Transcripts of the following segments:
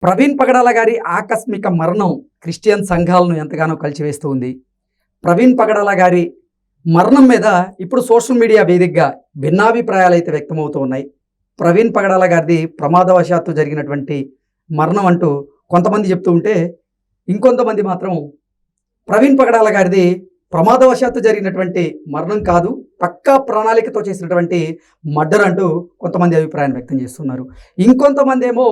ప్రవీణ్ పగడాల గారి ఆకస్మిక మరణం క్రిస్టియన్ సంఘాలను ఎంతగానో కలిచివేస్తూ ఉంది. ప్రవీణ్ పగడాల గారి మరణం మీద ఇప్పుడు సోషల్ మీడియా వేదికగా భిన్నాభిప్రాయాలు అయితే వ్యక్తమవుతూ ఉన్నాయి. ప్రవీణ్ పగడాల గారిది ప్రమాదవశాత్తు జరిగినటువంటి మరణం అంటూ కొంతమంది చెప్తూ ఉంటే, ఇంకొంతమంది మాత్రం ప్రవీణ్ పగడాల గారిది ప్రమాదవశాత్తు జరిగినటువంటి మరణం కాదు, పక్కా ప్రణాళికతో చేసినటువంటి మర్డర్ అంటూ కొంతమంది అభిప్రాయాన్ని వ్యక్తం చేస్తున్నారు. ఇంకొంతమంది ఏమో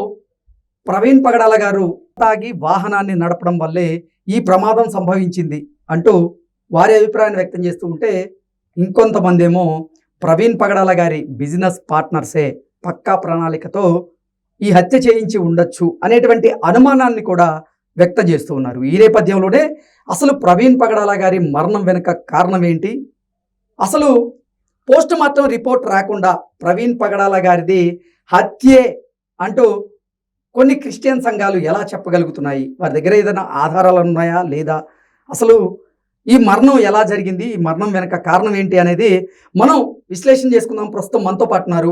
ప్రవీణ్ పగడాల గారు తాగి వాహనాన్ని నడపడం వల్లే ఈ ప్రమాదం సంభవించింది అంటూ వారి అభిప్రాయాన్ని వ్యక్తం చేస్తూ ఉంటే, ఇంకొంతమంది ఏమో ప్రవీణ్ పగడాల గారి బిజినెస్ పార్ట్నర్సే పక్కా ప్రణాళికతో ఈ హత్య చేయించి ఉండొచ్చు అనేటువంటి అనుమానాన్ని కూడా వ్యక్తం చేస్తూ ఉన్నారు. ఈ నేపథ్యంలోనే అసలు ప్రవీణ్ పగడాల గారి మరణం వెనుక కారణం ఏంటి, అసలు పోస్ట్ మార్టం రిపోర్ట్ రాకుండా ప్రవీణ్ పగడాల గారిది హత్యే అంటూ కొన్ని క్రిస్టియన్ సంఘాలు ఎలా చెప్పగలుగుతున్నాయి, వారి దగ్గర ఏదైనా ఆధారాలు ఉన్నాయా లేదా, అసలు ఈ మరణం ఎలా జరిగింది, ఈ మరణం వెనక కారణం ఏంటి అనేది మనం విశ్లేషణ చేసుకుందాం. ప్రస్తుతం మనతో పాటు ఉన్నారు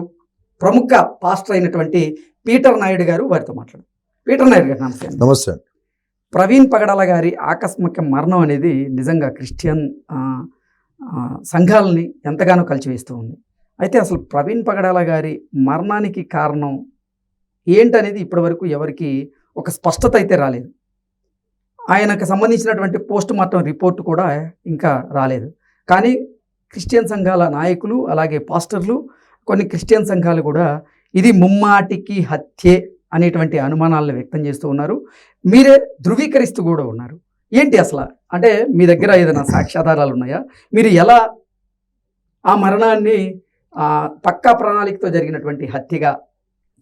ప్రముఖ పాస్టర్ అయినటువంటి పీటర్ నాయుడు గారు. వారితో మాట్లాడు. పీటర్ నాయుడు గారు నమస్తే. నమస్తే. ప్రవీణ్ పగడాల గారి ఆకస్మిక మరణం అనేది నిజంగా క్రిస్టియన్ సంఘాలని ఎంతగానో కలిచివేస్తూ ఉంది. అయితే అసలు ప్రవీణ్ పగడాల గారి మరణానికి కారణం ఏంటనేది ఇప్పటివరకు ఎవరికి ఒక స్పష్టత అయితే రాలేదు. ఆయనకు సంబంధించినటువంటి పోస్ట్ మార్టం రిపోర్ట్ కూడా ఇంకా రాలేదు. కానీ క్రిస్టియన్ సంఘాల నాయకులు, అలాగే పాస్టర్లు, కొన్ని క్రిస్టియన్ సంఘాలు కూడా ఇది ముమ్మాటికి హత్యే అనేటువంటి అనుమానాలను వ్యక్తం చేస్తూ ఉన్నారు. మీరే ధృవీకరిస్తూ కూడా ఉన్నారు. ఏంటి అసలు, అంటే మీ దగ్గర ఏదైనా సాక్ష్యాధారాలు ఉన్నాయా? మీరు ఎలా ఆ మరణాన్ని పక్కా ప్రణాళికతో జరిగినటువంటి హత్యగా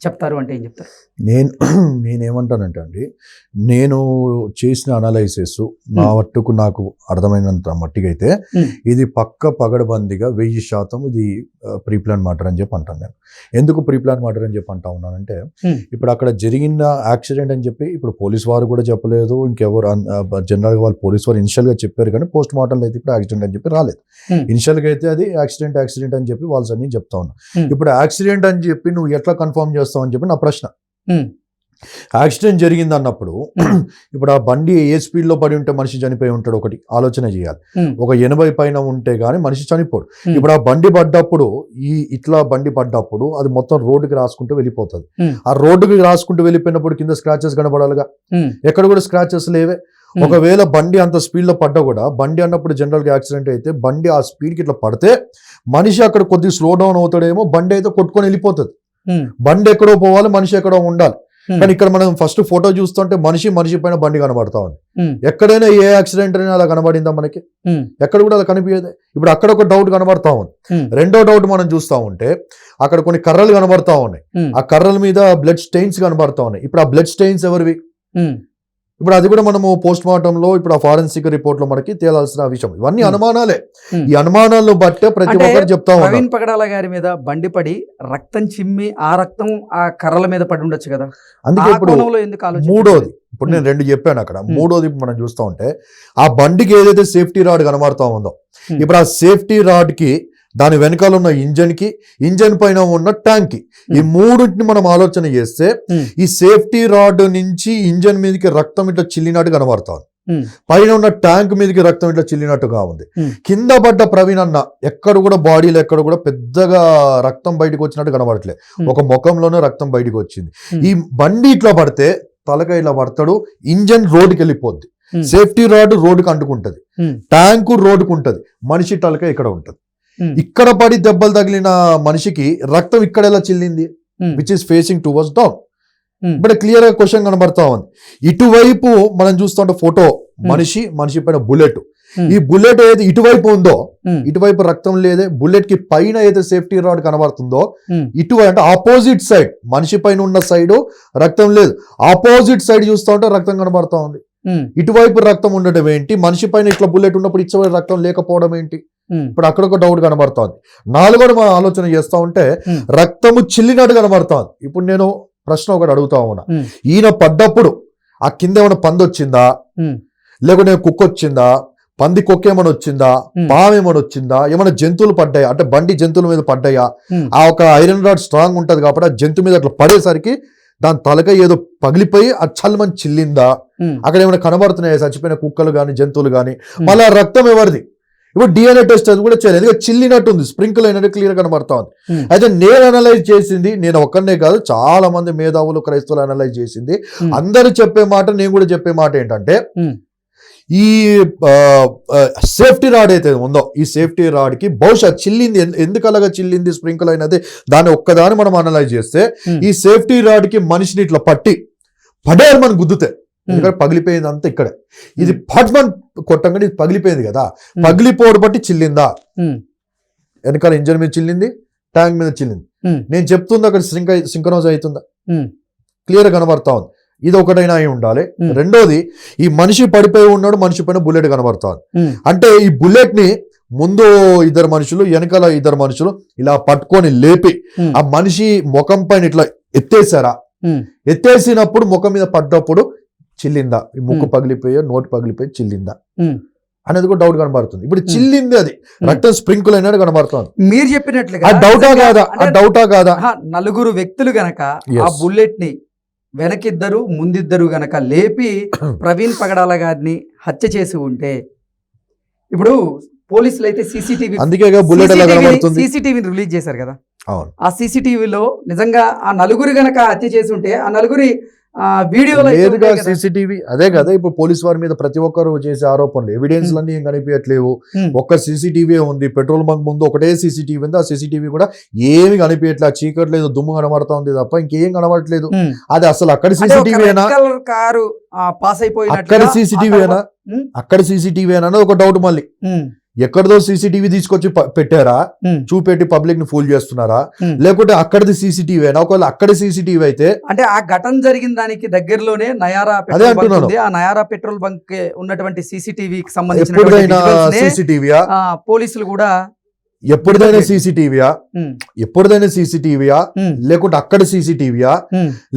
చెప్తారు అంటే ఏం చెప్తారు? నేనేమంటానంటే అండి, నేను చేసిన అనాలైసిస్ నా మట్టుకు నాకు అర్థమైనంత మట్టిగా అయితే ఇది పక్క పగడబందిగా 1000% ఇది ప్రీ ప్లాన్ మర్డర్ అని చెప్పి అంటాను నేను. ఎందుకు ప్రీ ప్లాన్ మర్డర్ అని చెప్పి అంటా ఉన్నానంటే, ఇప్పుడు అక్కడ జరిగిన యాక్సిడెంట్ అని చెప్పి ఇప్పుడు పోలీస్ వారు కూడా చెప్పలేదు, ఇంకెవరు జనరల్గా వాళ్ళు పోలీస్ వారు ఇనిషియల్గా చెప్పారు, కానీ పోస్ట్ మార్టంలో అయితే ఇప్పుడు యాక్సిడెంట్ అని చెప్పి రాలేదు. ఇనిషియల్గా అయితే అది యాక్సిడెంట్ అని చెప్పి వాళ్ళు అన్ని చెప్తా ఉన్నా. ఇప్పుడు యాక్సిడెంట్ అని చెప్పి నువ్వు ఎట్లా కన్ఫర్మ్ చేస్తావు అని చెప్పి నా ప్రశ్న. యాక్సిడెంట్ జరిగింది అన్నప్పుడు ఇప్పుడు ఆ బండి ఏ స్పీడ్ లో పడి ఉంటే మనిషి చనిపోయి ఉంటాడు, ఒకటి ఆలోచన చేయాలి. ఒక 80 పైన ఉంటే గానీ మనిషి చనిపోడు. ఇప్పుడు ఆ బండి పడ్డప్పుడు ఇట్లా బండి పడ్డప్పుడు అది మొత్తం రోడ్డుకి రాసుకుంటూ వెళ్ళిపోతుంది. ఆ రోడ్డుకి రాసుకుంటూ వెళ్ళిపోయినప్పుడు కింద స్క్రాచెస్ కనబడాలిగా, ఎక్కడ కూడా స్క్రాచెస్ లేవే. ఒకవేళ బండి అంత స్పీడ్ లో పడ్డా కూడా, బండి అన్నప్పుడు జనరల్ గా యాక్సిడెంట్ అయితే బండి ఆ స్పీడ్ కి ఇట్లా పడితే మనిషి అక్కడ కొద్దిగా స్లో డౌన్ అవుతాడేమో, బండి అయితే కొట్టుకొని వెళ్ళిపోతుంది. బండి ఎక్కడో పోవాలి, మనిషి ఎక్కడో ఉండాలి. కానీ ఇక్కడ మనం ఫస్ట్ ఫోటో చూస్తుంటే మనిషి పైన బండి కనబడతా ఉంది. ఎక్కడైనా ఏ యాక్సిడెంట్ అయినా అలా కనబడిందా మనకి? ఎక్కడ కూడా అలా కనిపించదు. ఇప్పుడు అక్కడ ఒక డౌట్ కనబడతా ఉంది. రెండో డౌట్ మనం చూస్తా ఉంటే అక్కడ కొన్ని కర్రలు కనబడతా ఉన్నాయి. ఆ కర్రల మీద బ్లడ్ స్టెయిన్స్ కనబడతా ఉన్నాయి. ఇప్పుడు ఆ బ్లడ్ స్టెయిన్స్ ఎవరివి? ఇప్పుడు అది కూడా మనము పోస్ట్ మార్టం లో, ఇప్పుడు ఆ ఫారెన్సిక్ రిపోర్ట్ లో మనకి తేలాల్సిన విషయం. ఇవన్నీ అనుమానాలే. ఈ అనుమానాలను బట్టే ప్రతి ఒక్కరు చెప్తా ఉన్నారు. ప్రవీణ్ పగడాల గారి మీద బండి పడి రక్తం చిమ్మి ఆ రక్తం ఆ కర్రల మీద పడి ఉండొచ్చు కదా. అందుకే ఇప్పుడు మూడోది, ఇప్పుడు నేను 2 చెప్పాను అక్కడ. మూడోది మనం చూస్తా ఉంటే ఆ బండికి ఏదైతే సేఫ్టీ రాడ్ కనబడతా ఉందో, ఇప్పుడు ఆ సేఫ్టీ రాడ్ కి, దాని వెనకాల ఉన్న ఇంజన్ పైన ఉన్న ట్యాంక్ కి, ఈ మూడింటిని మనం ఆలోచన చేస్తే ఈ సేఫ్టీ రాడ్ నుంచి ఇంజన్ మీదకి రక్తం ఇట్లా చిల్లినట్టు కనబడుతుంది. పైన ఉన్న ట్యాంక్ మీదకి రక్తం ఇట్లా చిల్లినట్టుగా ఉంది. కింద పడ్డ ప్రవీణ్ అన్న ఎక్కడ కూడా బాడీలో ఎక్కడ కూడా పెద్దగా రక్తం బయటకు వచ్చినట్టు కనబడట్లేదు. ఒక ముఖంలోనే రక్తం బయటకు వచ్చింది. ఈ బండి ఇట్లా పడితే తలకాయ ఇలా పడతాడు, ఇంజన్ రోడ్డుకి వెళ్ళిపోద్ది, సేఫ్టీ రాడ్ రోడ్డుకి అంటుకుంటది, ట్యాంకు రోడ్డుకు ఉంటది, మనిషి తలకాయ ఇక్కడ ఉంటది. ఇక్కడ పడి దెబ్బలు తగిలిన మనిషికి రక్తం ఇక్కడ ఎలా చిల్లింది? Which is facing towards down. ఇప్పుడు క్లియర్ గా క్వశ్చన్ కనబడతా ఉంది. ఇటువైపు మనం చూస్తుంటే ఫోటో మనిషి పైన బుల్లెట్, ఈ బుల్లెట్ ఏదైతే ఇటువైపు ఉందో, ఇటువైపు రక్తం లేదే, బుల్లెట్ కి పైన ఏదైతే సేఫ్టీ రాడ్ కనబడుతుందో ఇటువైపు అంటే ఆపోజిట్ సైడ్, మనిషి పైన ఉన్న సైడ్ రక్తం లేదు, ఆపోజిట్ సైడ్ చూస్తా ఉంటే రక్తం కనబడతా ఉంది. ఇటువైపు రక్తం ఉండటం ఏంటి? మనిషి పైన ఇట్లా బుల్లెట్ ఉన్నప్పుడు ఇటువైపు రక్తం లేకపోవడం ఏంటి? ఇప్పుడు అక్కడ ఒక డౌట్ కనబడుతోంది. నాలుగోది మనం ఆలోచన చేస్తా ఉంటే రక్తము చిల్లినట్టు కనబడుతోంది. ఇప్పుడు నేను ప్రశ్న ఒకటి అడుగుతా ఉన్నా, ఈయన పడ్డప్పుడు ఆ కింద ఏమైనా పంది వచ్చిందా, లేకుంటే కుక్క వచ్చిందా, పంది కొక్కేమని వచ్చిందా, పామేమని వచ్చిందా, ఏమైనా జంతువులు పడ్డాయా, అంటే బండి జంతువుల మీద పడ్డాయా? ఆ ఒక ఐరన్ రాడ్ స్ట్రాంగ్ ఉంటది కాబట్టి ఆ జంతువు మీద అట్లా పడేసరికి దాని తలకాయ ఏదో పగిలిపోయి ఆ చల్లమని చిల్లిందా, అక్కడ ఏమైనా కనబడుతున్నాయా చచ్చిపోయిన కుక్కలు కానీ జంతువులు కానీ, మళ్ళీ ఆ రక్తం ఎవరిది, ఇప్పుడు DNA టెస్ట్ అది కూడా చేయలేదు, ఎందుకంటే చిల్లినట్టుంది, స్ప్రింకిల్ అయినట్టు క్లియర్ కనబడతా ఉంది. అయితే నేను అనలైజ్ చేసింది, నేను ఒక్కనే కాదు చాలా మంది మేధావులు క్రైస్తవులు అనలైజ్ చేసింది, అందరు చెప్పే మాట నేను కూడా చెప్పే మాట ఏంటంటే, ఈ సేఫ్టీ రాడ్ అయితే ఉందో ఈ సేఫ్టీ రాడ్ కి బహుశా చిల్లింది, ఎందుకు అలాగా చిల్లింది స్ప్రింకిల్ అయినది, దాన్ని ఒక్కదాన్ని మనం అనలైజ్ చేస్తే ఈ సేఫ్టీ రాడ్ కి మనిషిని ఇట్లా పడేరు మనం గుద్దుతే, ఎందుకంటే పగిలిపోయింది అంతా ఇక్కడే, ఇది పట్మన్ కొట్టంగానే ఇది పగిలిపోయింది కదా, పగిలిపోవడం బట్టి చిల్లిందా, వెనకాల ఇంజన్ మీద చిల్లింది, ట్యాంక్ మీద చిల్లింది, నేను చెప్తుంది అక్కడ సింక్రోనైజ్ అవుతుందా, క్లియర్ కనబడతా ఉంది, ఇది ఒకటైనా అయి ఉండాలి. రెండోది, ఈ మనిషి పడిపోయి ఉన్నాడు, మనిషి పైన బుల్లెట్ కనబడుతుంది, అంటే ఈ బుల్లెట్ ని ముందు ఇద్దరు మనుషులు వెనకాల ఇద్దరు మనుషులు ఇలా పట్టుకొని లేపి ఆ మనిషి ముఖం పైన ఇట్లా ఎత్తేసారా, ఎత్తేసినప్పుడు ముఖం మీద పడ్డప్పుడు చిల్లిందా, ఈ ముక్కు పగిలిపోయో నోటు పగిలిపోయి చిల్లిందా అనేది కూడా డౌట్ కనబడుతుంది. ఇప్పుడు చిల్లింది, అది రక్తం స్ప్రింకిల్ అయినట్టు కనబడుతుంది. మీరు చెప్పినట్లుగా డౌటా కాదా, నలుగురు వ్యక్తులు గనక ఆ బుల్లెట్ ని వెనకిద్దరు ముందిద్దరు గనక లేపి ప్రవీణ్ పగడాల గారిని హత్య చేసి ఉంటే, ఇప్పుడు పోలీసులు అయితే సీసీటీవీని రిలీజ్ చేశారు కదా, ఆ సీసీటీవీలో నిజంగా ఆ నలుగురు గనక హత్య చేసి ఉంటే ఆ నలుగురి వీడియోలో సీసీటీవీ అదే కదా, ఇప్పుడు పోలీస్ వారి మీద ప్రతి ఒక్కరు చేసే ఆరోపణలు ఎవిడెన్స్ అన్ని ఏం కనిపించట్లేవు, ఒక్క సీసీటీవీ ఉంది, పెట్రోల్ బంక్ ముందు ఒకటే సీసీటీవీ ఉంది, ఆ సీసీటీవీ కూడా ఏమి కనిపించట్లేదు, చీకట్లేదు, దుమ్ము కనబడతా ఉంది తప్ప ఇంకేం కనబడట్లేదు, అది అసలు అక్కడ సీసీటీవీనా, కారు పాస్ అయిపోయి అక్కడ సీసీటీవీనా, అక్కడ సీసీటీవీనా ఒక డౌట్. మళ్ళీ ఎక్కడదో సీసీటీవీ తీసుకొచ్చి పెట్టారా, చూపెట్టి పబ్లిక్ ని ఫూల్ చేస్తున్నారా, లేకుంటే అక్కడిది సీసీటీవీ అయినా, ఒకవేళ అక్కడ సీసీటీవీ అయితే, అంటే ఆ ఘటన జరిగిన దానికి దగ్గరలోనే నయారా ఆ నయారా పెట్రోల్ బంక్ ఉన్నటువంటి సీసీటీవీకి సంబంధించిన సీసీటీవీయా, పోలీసులు కూడా ఎప్పుడైనా సీసీటీవీయా లేకుంటే అక్కడ సీసీటీవీయా,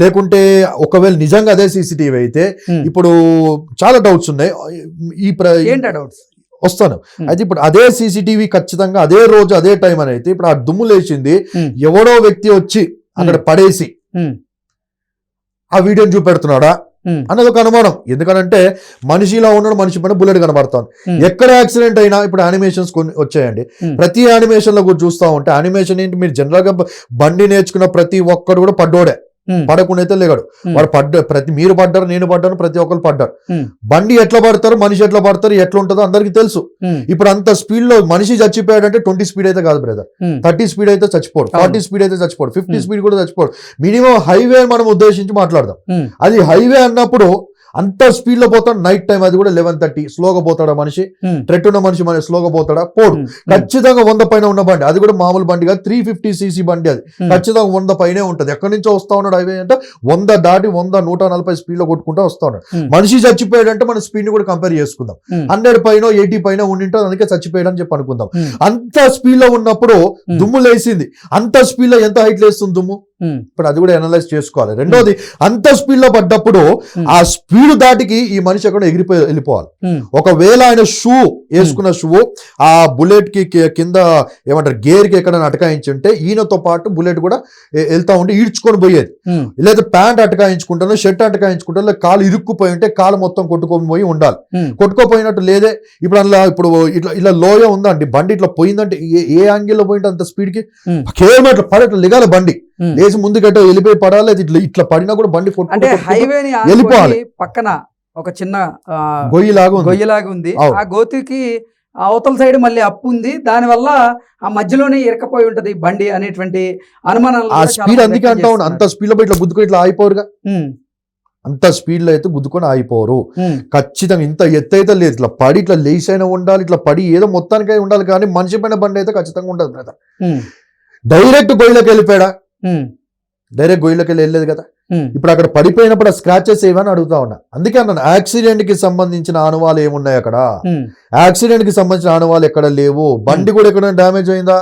లేకుంటే ఒకవేళ నిజంగా అదే సీసీటీవీ అయితే, ఇప్పుడు చాలా డౌట్స్ ఉన్నాయి. డౌట్స్ వస్తాను. అయితే ఇప్పుడు అదే సీసీటీవీ ఖచ్చితంగా అదే రోజు అదే టైం అని అయితే, ఇప్పుడు ఆ దుమ్ము లేచింది ఎవడో వ్యక్తి వచ్చి అక్కడ పడేసి ఆ వీడియోని చూపెడుతున్నాడా అన్నది ఒక అనుమానం. ఎందుకనంటే మనిషిలా ఉన్నాడు, మనిషి పైన బుల్లెట్ కనబడుతుంది. ఎక్కడ యాక్సిడెంట్ అయినా ఇప్పుడు యానిమేషన్స్ కొన్ని వచ్చాయండి, ప్రతి యానిమేషన్ లో కూడా చూస్తూ ఉంటే, యానిమేషన్ ఏంటి, మీరు జనరల్ గా బండి నేర్చుకున్న ప్రతి ఒక్కడు కూడా పడ్డోడే, పడకుండా అయితే లేగాడు, వాడు మీరు పడ్డారు, నేను పడ్డాను, ప్రతి ఒక్కరు పడ్డారు. బండి ఎట్లా పడతారు, మనిషి ఎట్లా పడతారు, ఎట్లా ఉంటుందో అందరికి తెలుసు. ఇప్పుడు అంత స్పీడ్ లో మనిషి చచ్చిపోయాడు అంటే 20 స్పీడ్ అయితే కాదు బ్రదర్, 30 స్పీడ్ అయితే చచ్చిపోడు, 40 స్పీడ్ అయితే చచ్చిపోడు, 50 స్పీడ్ కూడా చచ్చిపోడు. మినిమం హైవే మనం ఉద్దేశించి మాట్లాడదాం. అది హైవే అన్నప్పుడు అంత స్పీడ్ లో పోతాడు, నైట్ టైం అది కూడా 11:30 స్లోగా పోతాడా మనిషి, ట్రెట్ ఉన్న మనిషి స్లోగా పోతాడా, పోడు. ఖచ్చితంగా 100 పైన ఉన్న బండి, అది కూడా మామూలు బండి కాదు, 350cc బండి, అది ఖచ్చితంగా 100 పైనే ఉంటది. ఎక్కడి నుంచో వస్తా ఉన్నాడు హైవే అంటే 100 దాటి 100-140 స్పీడ్ లో కొట్టుకుంటూ వస్తా ఉన్నాడు. మనిషి చచ్చిపోయాడు అంటే మన స్పీడ్ ని కూడా కంపేర్ చేసుకుందాం, 100 పైన 80 పైన ఉండింటే అందుకే చచ్చిపోయాడు అని చెప్పి అనుకుందాం. అంత స్పీడ్ లో ఉన్నప్పుడు దుమ్ము లేసింది, అంత స్పీడ్ లో ఎంత హైట్ లేస్తుంది దుమ్ము, ఇప్పుడు అది కూడా అనలైజ్ చేసుకోవాలి. రెండోది, అంత స్పీడ్ లో పడ్డప్పుడు ఆ స్పీడ్ దాటికి ఈ మనిషి ఎక్కడ వెళ్ళిపోవాలి. ఒకవేళ ఆయన షూ వేసుకున్న షూ ఆ బుల్లెట్ కి కింద ఏమంటారు గేర్ కి ఎక్కడ అటకాయించి ఉంటే ఈయనతో పాటు బుల్లెట్ కూడా వెళ్తా ఉంటే ఈడ్చుకొని పోయేది. లేదా ప్యాంట్ అటకాయించుకుంటానో షర్ట్ అటకాయించుకుంటానో కాలు ఇరుక్కుపోయి ఉంటే కాలు మొత్తం కొట్టుకొని పోయి ఉండాలి. కొట్టుకోపోయినట్టు లేదే, ఇప్పుడు అందులో ఇప్పుడు ఇట్లా లోయ ఉందండి, బండి ఇట్లా పోయిందంటే ఏ యాంగిల్లో పోయింటే అంత స్పీడ్ కి కేవలం ఇట్లా పడేట్లు లిగాలి, బండి లేచి ముందుకంటే వెళ్ళిపోయి పడాలి, ఇట్లా పడినా కూడా బండి వెళ్ళిపోవాలి. పక్కన ఒక చిన్న గొయ్యిలాగా ఉంది, ఆ గోతికి అవతల సైడ్ మళ్ళీ అప్పు ఉంది, దాని వల్ల ఆ మధ్యలోనే ఇరకపోయి ఉంటది బండి అనేటువంటి అనుమానాలు. ఆ స్పీడ్ అందుకే అంటా ఉన్నా, అంత స్పీడ్ లో ఇట్లా గుద్దుకొని ఇట్లా ఆగిపోరుగా, అంత స్పీడ్ లో అయితే గుద్దుకొని ఆగిపోరు. ఖచ్చితంగా ఇంత ఎత్తు అయితే లేదు, ఇట్లా పడి ఇట్లా లేచి అయినా ఉండాలి, ఇట్లా పడి ఏదో మొత్తానికై ఉండాలి, కానీ మనిషి పైన బండి అయితే ఖచ్చితంగా ఉండదు బ్రదర్. డైరెక్ట్ గొయ్యిలోకి వెళ్ళిపోయాడా, డైరెక్ట్ గొయ్యిలోకి వెళ్ళలేదు కదా. ఇప్పుడు అక్కడ పడిపోయినప్పుడు ఆ స్క్రాచెస్ ఏమని అడుగుతా ఉన్నా. అందుకే అన్నాను, యాక్సిడెంట్ కి సంబంధించిన ఆనవాళ్ళు ఏమున్నాయి అక్కడ, యాక్సిడెంట్ కి సంబంధించిన ఆనవాళ్ళు ఎక్కడ లేవు. బండి కూడా ఎక్కడ డ్యామేజ్ అయిందా,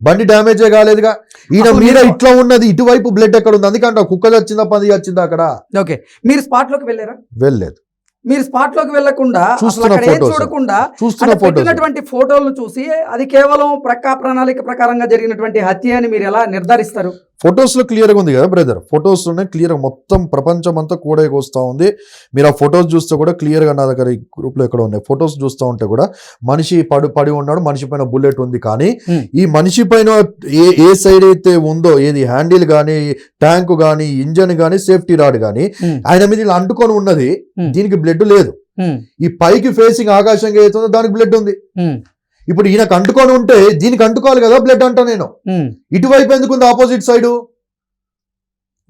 బండి డ్యామేజే కాలేదుగా. ఈయన మీద ఇట్లా ఉన్నది, ఇటువైపు బ్లడ్ ఎక్కడ ఉంది, అందుకంటే కుక్క వచ్చిందా పంది వచ్చిందా అక్కడ. ఓకే, మీరు స్పాట్ లోకి వెళ్ళారా? వెళ్ళలేదు. మీరు స్పాట్ లోకి వెళ్లకుండా అసలు చూస్తున్న అక్కడ ఏం photos. చూడకుండా చూస్తున్న అంటే ఫోటోస్ పెట్టినటువంటి ఫోటోలను చూసి అది కేవలం ప్రణాళిక ప్రకారంగా జరిగినటువంటి హత్య అని మీరు ఎలా నిర్ధారిస్తారు? ఫొటోస్ లో క్లియర్ గా ఉంది కదా బ్రదర్, ఫొటోస్ లోనే క్లియర్ గా మొత్తం ప్రపంచం అంతా కూడా వస్తా ఉంది. మీరు ఆ ఫొటోస్ చూస్తే కూడా క్లియర్ గా నా దగ్గర ఈ గ్రూప్ లో ఎక్కడ ఉన్నాయి ఫొటోస్ చూస్తూ ఉంటే కూడా మనిషి పడి ఉన్నాడు, మనిషి పైన బుల్లెట్ ఉంది. కానీ ఈ మనిషి పైన ఏ సైడ్ అయితే ఉందో, ఏది హ్యాండిల్ గానీ, ట్యాంక్ గానీ, ఇంజన్ గానీ, సేఫ్టీ రాడ్ గానీ ఆయన మీద ఇలా అంటుకొని ఉన్నది. దీనికి బ్లడ్ లేదు. ఈ పైకి ఫేసింగ్ ఆకాశంగా అవుతుందో దానికి బ్లడ్ ఉంది. ఇప్పుడు ఈయనకు అంటుకొని ఉంటే దీనికి అంటుకోవాలి కదా బ్లడ్ అంటా నేను. ఇటువైపు ఎందుకు ఉంది ఆపోజిట్ సైడ్?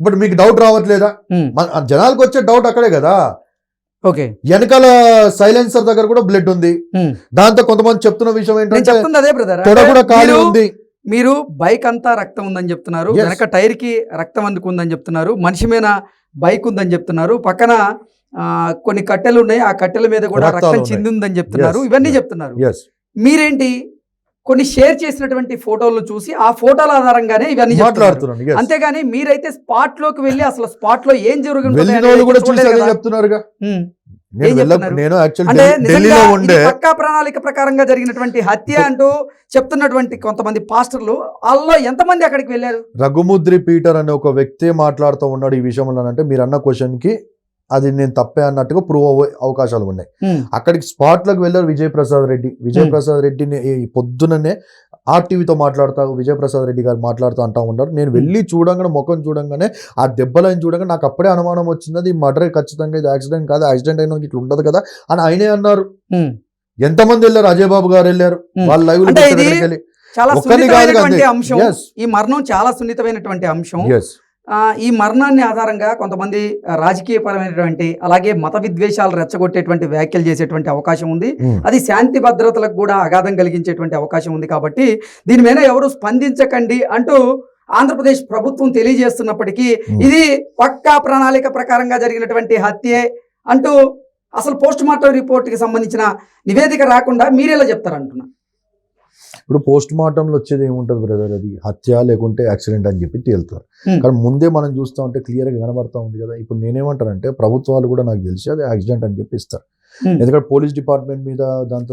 ఇప్పుడు మీకు డౌట్ రావట్లేదా? జనాలకు వచ్చే డౌట్ అక్కడే కదా. ఓకే, వెనకాల సైలెన్సర్ దగ్గర కూడా బ్లడ్ ఉంది. దాంతో కొంతమంది చెప్తున్న విషయం ఏంటంటే అదే బ్రదర్, తొడ కూడా ఖాళీ ఉంది. మీరు బైక్ అంతా రక్తం ఉందని చెప్తున్నారు, Yes. వెనక టైర్ కి రక్తం అందుకుందని చెప్తున్నారు, మనిషి మీద బైక్ ఉందని చెప్తున్నారు, పక్కన కొన్ని కట్టెలు ఉన్నాయి, ఆ కట్టెల మీద కూడా రక్తాలు రక్తం ఉన్నాయి. చింది ఉందని చెప్తున్నారు. Yes. ఇవన్నీ చెప్తున్నారు. Yes. మీరేంటి కొన్ని షేర్ చేసినటువంటి ఫోటోలను చూసి ఆ ఫోటోల ఆధారంగానే ఇవన్నీ చెప్తున్నారు. మాట్లాడుతున్నాను. Yes. అంతేగాని మీరైతే స్పాట్ లోకి వెళ్ళి అసలు స్పాట్ లో ఏం వెళ్ళిన వాళ్ళు కూడా చూసి అదే చెప్తున్నారుగా. నేను యాక్చువల్లీ ఢిల్లీలో ఉండే పక్కా ప్రణాళిక ప్రకారంగా జరిగినటువంటి హత్య అంటూ చెప్తున్నటువంటి కొంతమంది పాస్టర్లు, వాళ్ళలో ఎంతమంది అక్కడికి వెళ్ళారు? రఘుముద్రి పీటర్ అనే ఒక వ్యక్తి మాట్లాడుతూ ఉన్నాడు ఈ విషయంలో. అంటే మీరు అన్న క్వశ్చన్ కి అది నేను తప్పే అన్నట్టుగా ప్రూవ్ అవ్వే అవకాశాలు ఉన్నాయి. అక్కడికి స్పాట్ లకు వెళ్ళారు విజయప్రసాద్ రెడ్డిని పొద్దుననే ఆర్టీవీతో విజయప్రసాద్ రెడ్డి గారు మాట్లాడుతూ అంటా ఉన్నారు. నేను వెళ్ళి చూడంగానే, ముఖం చూడంగానే, ఆ దెబ్బలను చూడంగా నాకు అప్పుడే అనుమానం వచ్చింది, అది మర్డర్ ఖచ్చితంగా, ఇది యాక్సిడెంట్ కాదు, యాక్సిడెంట్ అయినా ఇట్లా ఉండదు కదా అని ఆయనే అన్నారు. ఎంతమంది వెళ్ళారు? అజయ్ బాబు గారు వెళ్ళారు. వాళ్ళ లైవ్ చాలా సున్నితమైనటువంటి అంశం. ఈ మరణం చాలా సున్నితమైనటువంటి అంశం. ఈ మరణాన్ని ఆధారంగా కొంతమంది రాజకీయపరమైనటువంటి అలాగే మత విద్వేషాలు రెచ్చగొట్టేటువంటి వ్యాఖ్యలు చేసేటువంటి అవకాశం ఉంది. అది శాంతి భద్రతలకు కూడా ఆఘాతం కలిగించేటువంటి అవకాశం ఉంది. కాబట్టి దీని మీద ఎవరు స్పందించకండి అంటూ ఆంధ్రప్రదేశ్ ప్రభుత్వం తెలియజేస్తున్నప్పటికీ ఇది పక్కా ప్రణాళిక ప్రకారంగా జరిగినటువంటి హత్యే అంటూ అసలు పోస్ట్ మార్టం రిపోర్ట్కి సంబంధించిన నివేదిక రాకుండా మీరెలా చెప్తారంటున్నా? ఇప్పుడు పోస్ట్ మార్టంలో వచ్చేది ఏముంటది బ్రదర్, అది హత్య లేకుంటే యాక్సిడెంట్ అని చెప్పి తేలుతారు. కానీ ముందే మనం చూస్తూ ఉంటే క్లియర్ గా కనబడతా ఉంది కదా. ఇప్పుడు నేనేమంటానంటే ప్రభుత్వాలు కూడా నాకు తెలిసి అది యాక్సిడెంట్ అని చెప్పి ఇస్తారు. ఎందుకంటే పోలీస్ డిపార్ట్మెంట్ మీద, దాంతో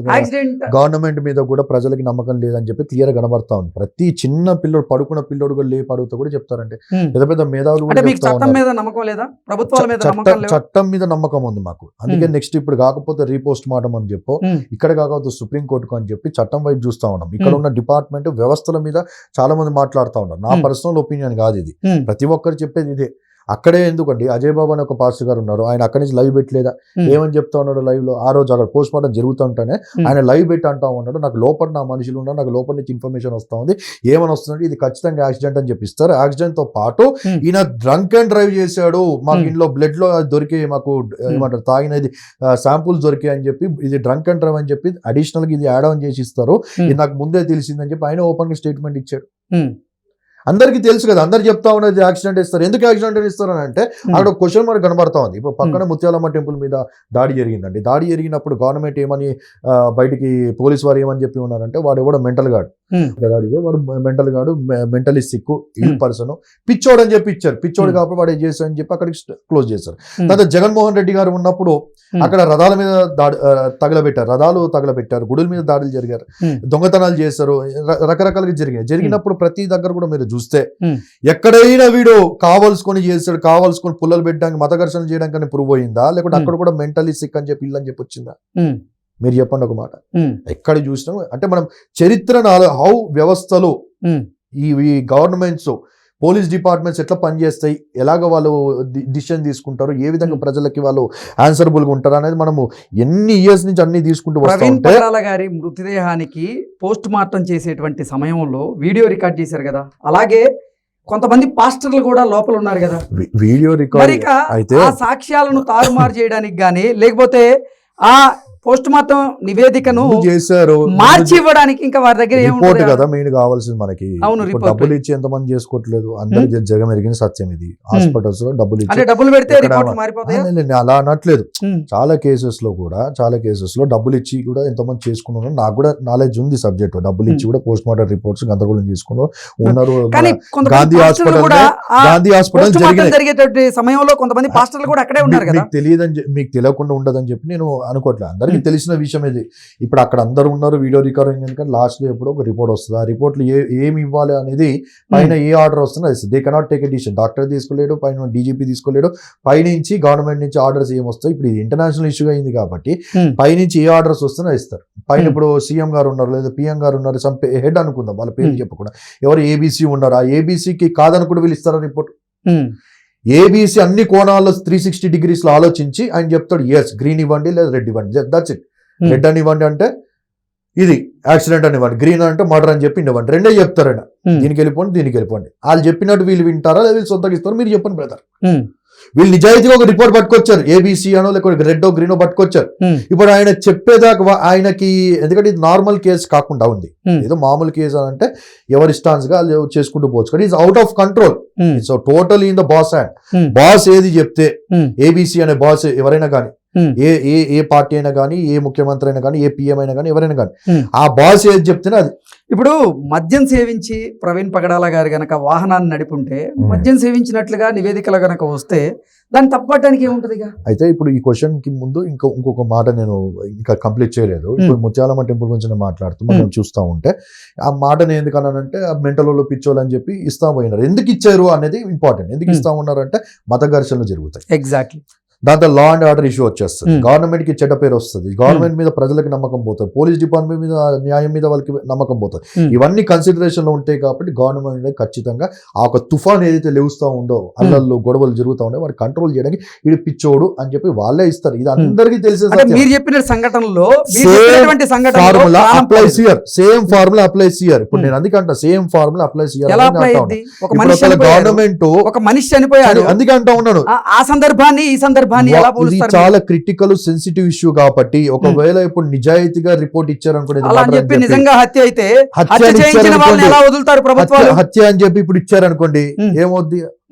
గవర్నమెంట్ మీద కూడా ప్రజలకి నమ్మకం లేదని చెప్పి క్లియర్ గా కనబడతా ఉంది. ప్రతి చిన్న పిల్లోడు, పడుకున్న పిల్లోడు కూడా అడుగుతా కూడా చెప్తారంటే పెద్ద పెద్ద మేధావులు చట్టం మీద నమ్మకం లేదా? ప్రభుత్వాల మీద చట్టం మీద నమ్మకం ఉంది మాకు. అందుకే నెక్స్ట్ ఇప్పుడు కాకపోతే రీపోస్ట్ మార్టం అని చెప్పో, ఇక్కడ కాకపోతే సుప్రీం కోర్టుకు అని చెప్పి చట్టం వైపు చూస్తా ఉన్నాం. ఇక్కడ ఉన్న డిపార్ట్మెంట్ వ్యవస్థల మీద చాలా మంది మాట్లాడుతూ ఉన్నారు. నా పర్సనల్ ఒపీనియన్ కాదు ఇది, ప్రతి ఒక్కరు చెప్పేది ఇదే. అక్కడే ఎందుకండి అజయ్ బాబు అని ఒక పాస్టర్ గారు ఉన్నారు, ఆయన అక్కడి నుంచి లైవ్ పెట్టలేదా? ఏమని చెప్తా ఉన్నాడు లైవ్ లో? ఆ రోజు అక్కడ పోస్ట్ మార్టం జరుగుతుంటేనే ఆయన లైవ్ పెట్టి అంటా ఉన్నాడు, నాకు లోపల నా మనుషులు ఉన్నారు, నాకు లోపల నుంచి ఇన్ఫర్మేషన్ వస్తా ఉంది, ఏమని వస్తుందంటే ఇది ఖచ్చితంగా యాక్సిడెంట్ అని చెప్పిస్తారు. యాక్సిడెంట్ తో పాటు ఈయన డ్రంక్ అండ్ డ్రైవ్ చేశాడు, మాకు ఇంట్లో బ్లడ్ లో దొరికి, మాకు ఏమంటారు తాగినది శాంపుల్స్ దొరికాయి అని చెప్పి, ఇది డ్రంక్ అండ్ డ్రైవ్ అని చెప్పి అడిషనల్ గా ఇది యాడ్ ఆన్ చేసి ఇస్తారు, ఇది నాకు ముందే తెలిసిందని చెప్పి ఆయన ఓపెన్ గా స్టేట్మెంట్ ఇచ్చాడు. అందరికీ తెలుసు కదా, అందరు చెప్తా ఉన్నది యాక్సిడెంట్ ఇస్తారు. ఎందుకు యాక్సిడెంట్ ఇస్తారు అని అంటే అక్కడ ఒక క్వశ్చన్ మనకు కనబడతా ఉంది. ఇప్పుడు పక్కన ముత్యాలమ్మ టెంపుల్ మీద దాడి జరిగిందండి. దాడి జరిగినప్పుడు గవర్నమెంట్ ఏమని బయటికి పోలీసు వారు ఏమని చెప్పి ఉన్నారంటే, వాడు ఎవడో మెంటల్ గాడు, వాడు మెంటల్ గాడు, మెంటలీ సిక్, ఇల్ పర్సన్, పిచ్చోడు అని చెప్పి ఇచ్చారు. పిచ్చోడు కాబట్టి వాడు ఏం చేశారు అని చెప్పి అక్కడికి క్లోజ్ చేశారు. తర్వాత జగన్మోహన్ రెడ్డి గారు ఉన్నప్పుడు అక్కడ రథాల మీద రథాలు తగలబెట్టారు, గుడుల మీద దాడులు జరిగారు, దొంగతనాలు చేశారు, రకరకాలుగా జరిగినప్పుడు ప్రతి దగ్గర కూడా మీరు చూస్తే ఎక్కడైనా వీడు కావలసుకొని చేస్తాడు, కావలసుకొని పుల్లలు పెట్టడానికి, మత ఘర్షణ చేయడానికి ప్రూవ్ అయిందా? లేకుంటే అక్కడ కూడా మెంటలీ సిక్ అని చెప్పి ఇల్లు అని చెప్పి వచ్చిందా? మీరు చెప్పండి ఒక మాట. ఎక్కడ చూసినా అంటే మనం చరిత్ర హౌ వ్యవస్థలు, ఈ గవర్నమెంట్స్, పోలీస్ డిపార్ట్మెంట్స్ ఎట్లా పనిచేస్తాయి, ఎలాగ వాళ్ళు డిసిషన్ తీసుకుంటారు, ఏ విధంగా ప్రజలకి వాళ్ళు ఆన్సరబుల్ గా ఉంటారు అనేది మనము ఎన్ని ఇయర్స్ నుంచి అన్ని తీసుకుంటూ ప్రవీణ్ పగడాల గారి మృతదేహానికి పోస్ట్ మార్టం చేసేటువంటి సమయంలో వీడియో రికార్డ్ చేశారు కదా, అలాగే కొంతమంది పాస్టర్లు కూడా లోపల ఉన్నారు కదా, వీడియో రికార్డ్ అయితే ఆ సాక్ష్యాలను తారుమారు చేయడానికి గానీ, లేకపోతే ఆ పోస్ట్ మార్టం నివేదికను చేశారు మార్చి ఇవ్వడానికి ఇంకా వారి దగ్గర రిపోర్ట్ ఏముంటుంది కదా మెయిన్ కావాల్సింది మనకి. అవును, ఇప్పుడు రిపోర్ట్. డబ్బులు ఇచ్చి ఎంతమంది చేసుకోవట్లేదు, అందరికి జగం ఎరిగిన సత్యం ఇది. హాస్పిటల్స్ లో డబ్బులు అంటే ఇచ్చి డబ్బులు పెడితే ఎక్కడ రిపోర్ట్లు మారిపోతాయా? అలా అనట్లేదు. ఉమ్, చాలా కేసెస్ లో డబ్బులు ఇచ్చి కూడా ఎంతమంది చేసుకున్నారు. నాకు కూడా నాలెడ్జ్ ఉంది సబ్జెక్ట్. డబ్బులు ఇచ్చి కూడా పోస్ట్ మార్టం రిపోర్ట్స్ గందరగోళం చేసుకున్నారు ఉన్నారు. కానీ కొంతమంది గాంధీ పాస్టర్లు హాస్పిటల్ కూడా ఆ గాంధీ హాస్పిటల్ పోస్ట్ మార్టం జరిగినాయి. జరిగేటువంటి సమయంలో కొంతమంది పాస్టర్లు కూడా అక్కడే ఉన్నారు కదా. మీకు తెలియకుండా ఉండదని చెప్పి నేను అనుకోవట్లేదు. అందరికీ తెలిసిన విషయం ఇది. ఇప్పుడు అక్కడ అందరూ ఉన్నారు, వీడియో రికార్డింగ్ ఎందుకంటే లాస్ట్ లో ఎప్పుడో ఒక రిపోర్ట్ వస్తుంది. ఆ రిపోర్ట్లు ఏమి ఇవ్వాలి అనేది పైన ఏ ఆర్డర్ వస్తుందో అది they cannot take a decision. Doctor తీసుకోలేడు, పైన డీజీపీ తీసుకోలేడు, పైనుంచి గవర్నమెంట్ నుంచి ఆర్డర్స్ ఏం వస్తాయి. ఇప్పుడు ఇది ఇంటర్నేషనల్ ఇష్యూగా అయింది కాబట్టి పైనుంచి ఏ ఆర్డర్స్ వస్తున్నా ఇస్తారు. పైన ఇప్పుడు సీఎం గారు ఉన్నారు లేదా పిఎం గారు ఉన్నారు, సమ్ హెడ్ అనుకుందాం, వాళ్ళ పేరు చెప్పకుండా ఎవరు ఏబీసీ ఉన్నారు. ఆ ఏబీసీకి కాదనుకుంటూ వీళ్ళు ఇస్తారా రిపోర్ట్. ఏబీసీ అన్ని కోణాల్లో 360 degrees లో ఆలోచించి ఆయన చెప్తాడు ఎస్ గ్రీన్ ఇవ్వండి లేదా రెడ్ ఇవ్వండి, దట్స్ ఇట్. రెడ్ అని ఇవ్వండి అంటే ఇది యాక్సిడెంట్ అని ఇవ్వండి, గ్రీన్ అంటే మర్డర్ అని చెప్పి ఇవ్వండి, రెండే చెప్తారైనా. దీనికి వెళ్ళిపోండి. వాళ్ళు చెప్పినట్టు వీళ్ళు వింటారా లేదా వీళ్ళు సొంతగా ఇస్తారో మీరు చెప్పండి బ్రదర్. వీళ్ళు నిజాయితీగా ఒక రిపోర్ట్ పట్టుకొచ్చారు, ఏబీసీ అనో లేకపోతే రెడ్ గ్రీనో పట్టుకొచ్చారు. ఇప్పుడు ఆయన చెప్పేదాకా ఆయనకి, ఎందుకంటే ఇది నార్మల్ కేసు కాకుండా ఉంది, ఏదో మామూలు కేసు అని అంటే ఎవరి స్టాన్స్ గా వాళ్ళు చేసుకుంటూ పోవచ్చు. కానీ it's out of control. It's total in the boss hand. Boss ఏది చెప్తే, ఏబీసీ అనే బాస్ ఎవరైనా కానీ, ఏ పార్టీ అయినా కానీ, ఏ ముఖ్యమంత్రి అయినా కానీ, ఏ పిఎం అయినా కానీ, ఎవరైనా కానీ, ఆ బాస్ ఏది చెప్తేనే అది. ఇప్పుడు మద్యం సేవించి ప్రవీణ్ పగడాల గారు గనక వాహనాన్ని నడిపుంటే, మద్యం సేవించినట్లుగా నివేదికలు గనక వస్తే దాన్ని తప్పడానికి ఏముంటది? అయితే ఇప్పుడు ఈ క్వశ్చన్ కి ముందు ఇంకొక మాట నేను ఇంకా కంప్లీట్ చేయలేదు. ఇప్పుడు ముత్యాలమ్మ టెంపుల్ గురించి నేను మాట్లాడుతూ మనం చూస్తూ ఉంటే ఆ మాటని ఎందుకన్నానంటే మెంటల్ వాళ్ళు పిచ్చోళ్ళు అని చెప్పి ఇస్తా పోయినారు. ఎందుకు ఇచ్చారు అనేది ఇంపార్టెంట్. ఎందుకు ఇస్తా ఉన్నారంటే మత ఘర్షణలు జరుగుతాయి. ఎగ్జాక్ట్లీ. దాంతో లా అండ్ ఆర్డర్ ఇష్యూ వచ్చేస్తుంది, గవర్నమెంట్ కి చెడ్డ పేరు వస్తుంది, గవర్నమెంట్ మీద ప్రజలకు నమ్మకం పోతుంది, పోలీస్ డిపార్ట్మెంట్ మీద న్యాయం మీద వాళ్ళకి నమ్మకం పోతుంది. ఇవన్నీ కన్సిడరేషన్ లో ఉంటాయి కాబట్టి గవర్నమెంట్ ఖచ్చితంగా ఆ ఒక తుఫాన్ ఏదైతే లేవుస్తా ఉందో, అల్లల్లో గొడవలు జరుగుతూ ఉండే వాడు కంట్రోల్ చేయడానికి ఇది పిచ్చోడు అని చెప్పి వాళ్ళే ఇస్తారు. ఇది అందరికీ తెలిసే మీరు చెప్పిన సంఘటనలో formula applies here. Same formula applies here. ఇప్పుడు నేను అందుకంటా same formula applies here. Government ఒక మనిషి చనిపోయాడు అందుకే అంటా ఉన్నాను. ఆ సందర్భాన్ని ఈ సందర్భాన్ని ఇది చాలా క్రిటికల్ సెన్సిటివ్ ఇష్యూ కాబట్టి ఒకవేళ ఇప్పుడు నిజాయితీగా రిపోర్ట్ ఇచ్చారనుకోండి, నిజంగా హత్య అయితే హత్య అని చెప్పి ఇప్పుడు ఇచ్చారనుకోండి, ఏమవుద్ది?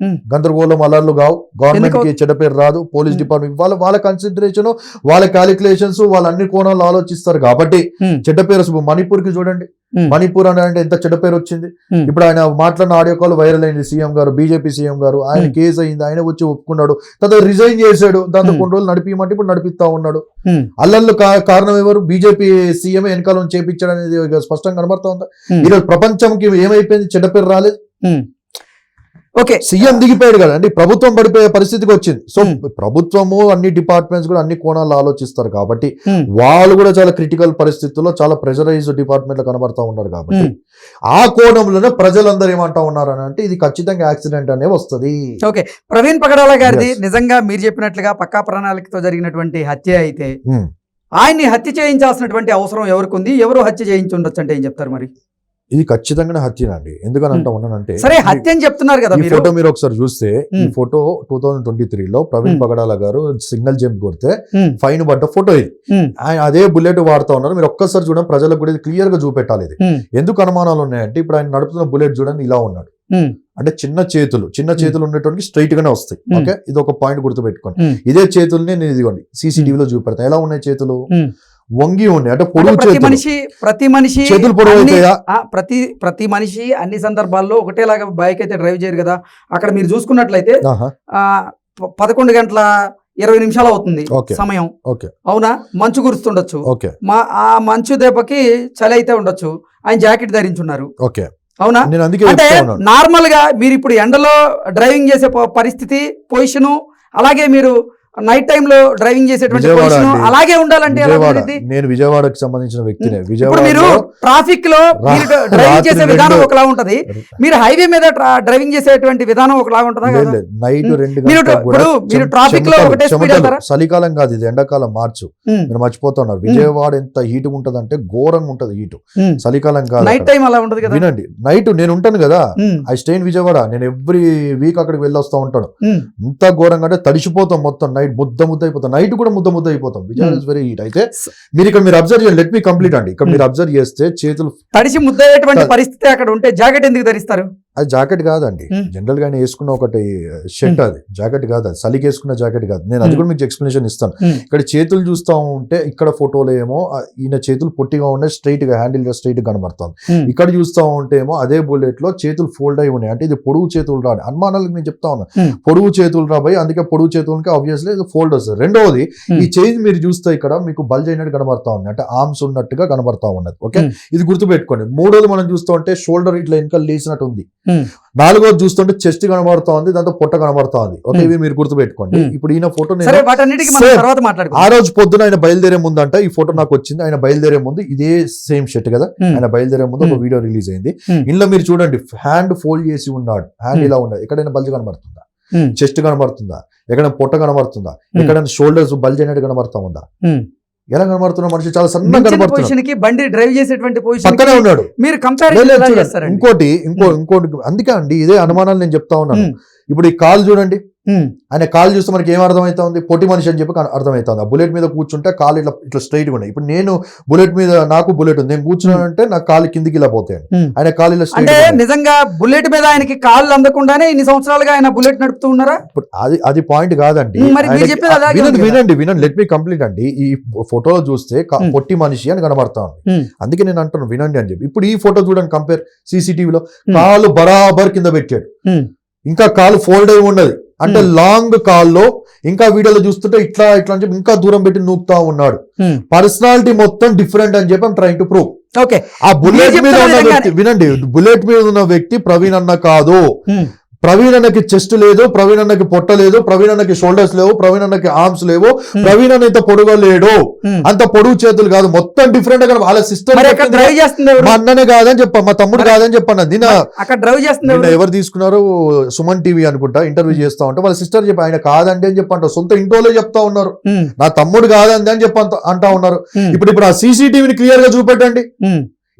గందరగోళం అలర్లు కావు, గవర్నమెంట్ కి చెడ్డ పేరు రాదు, పోలీస్ డిపార్ట్మెంట్ వాళ్ళ కన్సిడరేషన్, వాళ్ళ క్యాలిక్యులేషన్స్, వాళ్ళ అన్ని కోణాలు ఆలోచిస్తారు కాబట్టి చెడ్డ పేరు. మణిపూర్ కి చూడండి, మణిపూర్ అని అంటే ఎంత చెడ్డ పేరు వచ్చింది. ఇప్పుడు ఆయన మాట్లాడిన ఆడియో కాల్ వైరల్ అయింది. సీఎం గారు, బీజేపీ సీఎం గారు, ఆయన కేసు అయింది, ఆయన వచ్చి ఒప్పుకున్నాడు, తర్వాత రిజైన్ చేశాడు. దాంతో కొన్ని రోజులు నడిపిమంటే ఇప్పుడు నడిపిస్తా ఉన్నాడు. అల్లర్లు కారణం ఎవరు? బీజేపీ సీఎం వెనకాల చేపించాడు అనేది స్పష్టంగా కనబడతా ఉందా? ఈరోజు ప్రపంచంకి ఏమైపోయింది? చెడ్డ పేరు రాలేదు. ఓకే, సీఎం దిగిపోయాడు కదా అండి, ప్రభుత్వం పడిపోయే పరిస్థితికి వచ్చింది. సో ప్రభుత్వము అన్ని డిపార్ట్మెంట్స్ కూడా అన్ని కోణాలు ఆలోచిస్తారు కాబట్టి వాళ్ళు కూడా చాలా క్రిటికల్ పరిస్థితుల్లో చాలా ప్రెషరైజ్డ్ డిపార్ట్మెంట్ లో కనబడతా ఉన్నారు కాబట్టి ఆ కోణంలోనే ప్రజలందరూ ఏమంటా ఉన్నారు అని అంటే ఇది ఖచ్చితంగా యాక్సిడెంట్ అనే వస్తుంది. ఓకే, ప్రవీణ్ పగడాల గారిది నిజంగా మీరు చెప్పినట్లుగా పక్కా ప్రణాళికతో జరిగినటువంటి హత్య అయితే ఆయన్ని హత్య చేయించాల్సినటువంటి అవసరం ఎవరికి ఉంది? ఎవరు హత్య చేయించి ఉండొచ్చు అంటే ఏం చెప్తారు? మరి ఇది ఖచ్చితంగా హత్యనండి. ఎందుకని అంటా ఉన్నానంటే, సరే హత్య అని చెప్తున్నారు కదా, ఈ ఫోటో మీరు ఒకసారి చూస్తే, ఈ ఫోటో 2023లో ప్రవీణ్ పగడాల గారు సిగ్నల్ జంప్ కొడితే ఫైన్ పడ్డ ఫోటో ఇది. ఆయన అదే బుల్లెట్ వాడుతా ఉన్నారు. మీరు ఒక్కసారి చూడండి, ప్రజలకు కూడా క్లియర్ గా చూపెట్టాలి. ఇది ఎందుకు అనుమానాలు ఉన్నాయంటే, ఇప్పుడు ఆయన నడుపుతున్న బుల్లెట్ చూడండి ఇలా ఉన్నాడు అంటే చిన్న చేతులు ఉండేటువంటి స్ట్రైట్ గానే వస్తాయి. ఓకే, ఇది ఒక పాయింట్ గుర్తుపెట్టుకోండి. ఇదే చేతుల్ని నేను ఇదిగోండి CCTVలో చూపెడతాను. ఎలా ఉన్నాయి చేతులు? వంగి ఉన్నాయి. అంటే పొడవు ప్రతి మనిషి చేతులు పొడవు అవుతాయా? ప్రతి మనిషి అన్ని సందర్భాల్లో ఒకటేలాగా బైక్ అయితే డ్రైవ్ చేయరు కదా. అక్కడ మీరు చూసుకున్నట్లయితే 11 గంటల 20 నిమిషాలు అవుతుంది సమయం. అవునా? మంచు కురుస్తుండొచ్చు, ఆ మంచు దెబ్బకి చలి అయితే ఉండొచ్చు. ఆయన జాకెట్ ధరించున్నారు. అవునా? అంటే నార్మల్ గా మీరు ఇప్పుడు ఎండలో డ్రైవింగ్ చేసే పరిస్థితి, పొజిషను, అలాగే మీరు నైట్ టైమ్ లో డ్రైవింగ్ చేసేటువంటి పొజిషన్ అలాగే ఉండాలంటే నేను విజయవాడకు సంబంధించిన వ్యక్తినే. మీరు ట్రాఫిక్ లో డ్రైవింగ్ చేసే విధానం ఒకలా ఉంటది, మీరు హైవే మీద డ్రైవింగ్ చేసేటువంటి విధానం ఒకలా ఉంటుందా? నైట్ 2 మీరు ట్రాఫిక్ లో ఒకటే స్పీడ్ వెళ్తారా? చలికాలం కాదు, ఇది ఎండాకాలం, మార్చు. మీరు మర్చిపోతున్నారు. విజయవాడ ఎంత హీట్ ఉంటది అంటే ఘోరంగా ఉంటది హీట్. చలికాలం కాదు, నైట్ టైం అలా ఉంటది కదా. వినండి, నైట్ నేను ఉంటాను కదా, ఐ స్టే ఇన్ విజయవాడ. నేను ఎవ్రీ వీక్ అక్కడికి వెళ్ళి వస్తా ఉంటాను. ఇంత ఘోరంగా అంటే తడిసిపోతాం మొత్తం. నైట్ ముద్ద అయిపోతాం, నైట్ కూడా ముద్ద అయిపోతాం. Vijayawada is very heat. అయితే మీరు అబ్జర్వ్ చేయండి, లెట్ మీ కంప్లీట్ అండి. ఇక్కడ మీరు అబ్జర్వ్ చేస్తే చేతులు తడిసి ముద్దయ్యేటువంటి పరిస్థితి అక్కడ ఉంటే జాకెట్ ఎందుకు ధరిస్తారు? అది జాకెట్ కాదండి, జనరల్ గా ఆయన వేసుకున్న ఒకటి షర్ట్, అది జాకెట్ కాదు, అది చలికి వేసుకున్న జాకెట్ కాదు. నేను అది కూడా మీకు ఎక్స్ప్లెనేషన్ ఇస్తాను. ఇక్కడ చేతులు చూస్తా ఉంటే ఇక్కడ ఫోటోలో ఏమో ఈయన చేతులు పొట్టిగా ఉన్నాయి, స్ట్రైట్ గా హ్యాండిల్ గా స్ట్రైట్ గా కనబడుతుంది. ఇక్కడ చూస్తా ఉంటే ఏమో అదే బుల్లెట్ లో చేతులు ఫోల్డ్ అయి ఉన్నాయి. అంటే ఇది పొడుగు చేతులు రాని అనుమానాలకు నేను చెప్తా ఉన్నా, పొడుగు చేతులు రాబోయి, అందుకే పొడుగు చేతులకి ఆబ్వియస్లీ ఇది ఫోల్డ్ వస్తుంది. రెండవది, ఈ చేంజ్ మీరు చూస్తే ఇక్కడ మీకు బల్జ్ అయినట్టు కనబడతా ఉంది, అంటే ఆర్మ్స్ ఉన్నట్టుగా కనబడతా ఉన్నది. ఓకే, ఇది గుర్తుపెట్టుకోండి. మూడోది మనం చూస్తూ ఉంటే షోల్డర్ ఇట్లా ఇంకా లేచినట్టు ఉంది. నాలుగోది చూస్తుంటే చెస్ట్ కనబడతా ఉంది, దాంతో పొట్ట కనబడతా ఉంది. ఓకే, ఇవి మీరు గుర్తుపెట్టుకోండి. ఇప్పుడు ఈయన ఫోటో ఆ రోజు పొద్దున ఆయన బయలుదేరే ముందు అంట ఈ ఫోటో నాకు వచ్చింది. ఆయన బయలుదేరే ముందు ఇదే సేమ్ షర్ట్ కదా, ఆయన బయలుదేరే ముందు ఒక వీడియో రిలీజ్ అయింది. ఇందులో మీరు చూడండి, హ్యాండ్ ఫోల్డ్ చేసి ఉన్నాడు, హ్యాండ్ ఇలా ఉన్నాడు. ఎక్కడైనా బల్జ్ కనబడుతుందా? చెస్ట్ కనబడుతుందా? ఎక్కడైనా పొట్ట కనబడుతుందా? ఎక్కడైనా షోల్డర్స్ బల్జ్ అయినట్టు కనబడతా ఉందా? ఎలా కనబడుతున్నా మనిషి చాలా సన్నగా కనబడుతున్నాడు, బండి డ్రైవ్ చేసేటువంటి పొజిషన్ పక్కనే ఉన్నాడు. మీరు ఇంకోటి అందుకే అండి ఇదే అనుమానాలు నేను చెప్తా ఉన్నాను. ఇప్పుడు ఈ కాలు చూడండి, ఆయన కాలు చూస్తే మనకి ఏం అర్థమవుతా ఉంది? పొట్టి మనిషి అని చెప్పి అర్థమవుతుంది. ఆ బుల్లెట్ మీద కూర్చుంటే కాలు ఇట్లా స్ట్రైట్ గా ఉన్నాయి. ఇప్పుడు నేను బుల్లెట్ మీద, నాకు బుల్లెట్ ఉంది, నేను కూర్చున్నానంటే నా కాలు కిందికి ఇలా పోతాయండి, ఆయన కాలు ఇలా స్ట్రైట్. నిజంగా బుల్లెట్ మీద ఆయనకి కాళ్ళు అందకుండానే ఇన్ని సంవత్సరాలుగా ఆయన బుల్లెట్ నడుపుతూ ఉన్నారా? అది పాయింట్ కాదండి, వినండి, లెట్ మీ కంప్లీట్ అండి. ఈ ఫోటోలో చూస్తే పొట్టి మనిషి అని కనబడతా ఉంది, అందుకే నేను అంటాను వినండి అని చెప్పి. ఇప్పుడు ఈ ఫోటో చూడండి, కంపేర్ సీసీటీవీలో కాలు బరాబర్ కింద పెట్టాడు, ఇంకా కాలు ఫోల్డ్ అయి ఉన్నది, అంటే లాంగ్ కాల్లో. ఇంకా వీడియోలో చూస్తుంటే ఇట్లా అని చెప్పి ఇంకా దూరం పెట్టి నూకుతా ఉన్నాడు. పర్సనాలిటీ మొత్తం డిఫరెంట్ అని చెప్పి ట్రైంగ్ టు ప్రూవ్. ఓకే, ఆ బుల్లెట్ మీద ఉన్న వ్యక్తి, వినండి, బుల్లెట్ మీద ఉన్న వ్యక్తి ప్రవీణ్ అన్న కాదు. ప్రవీణ్ అన్నకి చెస్ట్ లేదు, ప్రవీణ్ అన్నకి పొట్ట లేదు, ప్రవీణ్ అన్నకి షోల్డర్స్ లేవు, ప్రవీణ్ అన్నకి ఆర్మ్స్ లేవు, ప్రవీణ్ అన్న ఇంత పొడుగు లేడు, అంత పొడుగు చేతులు కాదు, మొత్తం డిఫరెంట్ గా. వాళ్ళ సిస్టర్ మా అన్ననే కాదని చెప్పా, మా తమ్ముడు కాదని చెప్పాను. ఎవరు తీసుకున్నారు? సుమన్ టీవీ అనుకుంటా, ఇంటర్వ్యూ చేస్తా ఉంటే వాళ్ళ సిస్టర్ చెప్పి ఆయన కాదండి అని చెప్పంట, సొంత ఇంట్లోనే చెప్తా ఉన్నారు, నా తమ్ముడు కాదండి అని చెప్పి అంటా ఉన్నారు. ఇప్పుడు ఆ సీసీటీవీని క్లియర్ గా చూపెట్టండి.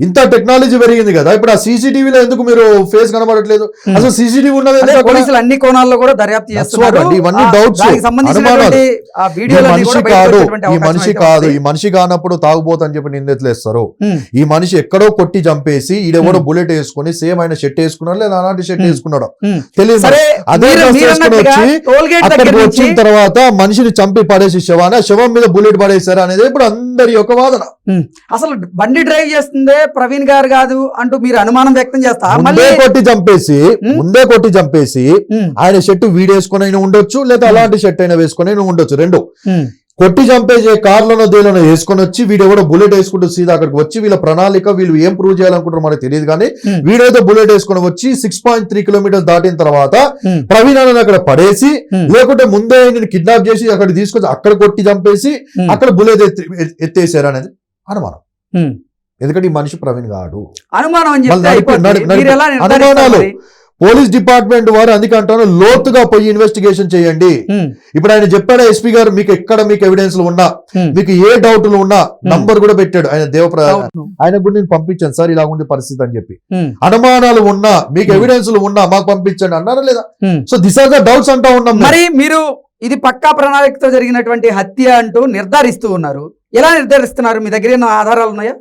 ఇంత టెక్నాలజీ పెరిగింది కదా, ఇప్పుడు ఆ సీసీటీవీలో ఎందుకు మీరు ఫేస్ కనబడట్లేదు? అసలు సీసీటీవీ ఉన్నది, పోలీసులు అన్ని కోణాల్లో కూడా దర్యాప్తు చేస్తున్నారు. ఇవన్నీ డౌట్స్, ఈ మనిషి కానప్పుడు తాగుబోతని చెప్పి నిందెత్తులేస్తారు. ఈ మనిషి ఎక్కడో కొట్టి చంపేసి ఈడెవడో బుల్లెట్ వేసుకుని సేమ్ ఆయన షర్ట్ వేసుకున్నాడు, లేదా అలాంటి షర్ట్ వేసుకున్నాడు తెలియదు. అదే అక్కడికి వచ్చిన తర్వాత మనిషిని చంపి పడేసి శవం మీద బుల్లెట్ పడేశారు అనేది ఇప్పుడు అందరి యొక్క వాదన. అసలు బండి డ్రైవ్ చేస్తుందే ప్రవీణ్ గారు కాదు అంటూ మీరు అనుమానం వ్యక్తం చేస్తారు. ముందే కొట్టి చంపేసి ఆయన షర్టు వీడేసుకుని అయినా ఉండొచ్చు, లేదా అలాంటి షర్ట్ అయినా వేసుకుని అయినా ఉండొచ్చు. రెండు కొట్టి చంపేసి కార్లోనో దేనిలోనో వేసుకొని వచ్చి వీడెవడో బుల్లెట్ వేసుకుంటూ సీదా అక్కడికి వచ్చి వీళ్ళ ప్రణాళిక, వీళ్ళు ఏం ప్రూవ్ చేయాలనుకుంటారో మనకు తెలియదు. కానీ వీడైతే బుల్లెట్ వేసుకొని వచ్చి 6.3 కిలోమీటర్స్ దాటిన తర్వాత ప్రవీణ్ అన్నని అక్కడ పడేసి, లేకుంటే ముందే నేను కిడ్నాప్ చేసి అక్కడ తీసుకొచ్చి అక్కడ కొట్టి చంపేసి అక్కడ బుల్లెట్ ఎత్తేసారు అనేది అనుమానం. ఎందుకంటే ఈ మనిషి ప్రవీణ్ గాడు అనుమానాలు. పోలీస్ డిపార్ట్మెంట్ వారు అందుకే అంటాను, లోతుగా పోయి ఇన్వెస్టిగేషన్ చేయండి. ఇప్పుడు ఆయన చెప్పాడు ఎస్పీ గారు, మీకు ఎక్కడ మీకు ఎవిడెన్స్ ఉన్నా, మీకు ఏ డౌట్లు ఉన్నా నంబర్ కూడా పెట్టాడు ఆయన ఆయన కూడా నేను పంపించాను సార్ ఇలా ఉంది పరిస్థితి అని చెప్పి. అనుమానాలు ఉన్నా, మీకు ఎవిడెన్స్లు ఉన్నా మాకు పంపించండి అన్నారా లేదా? So this are the doubts అంటా ఉన్నాం. మరి మీరు ఇది పక్కా ప్రణాళికతో జరిగినటువంటి హత్య అంటూ నిర్ధారిస్తూ ఉన్నారు. ఎలా నిర్ధారిస్తున్నారు? మీ దగ్గర ఏమైనా ఆధారాలు ఉన్నాయా?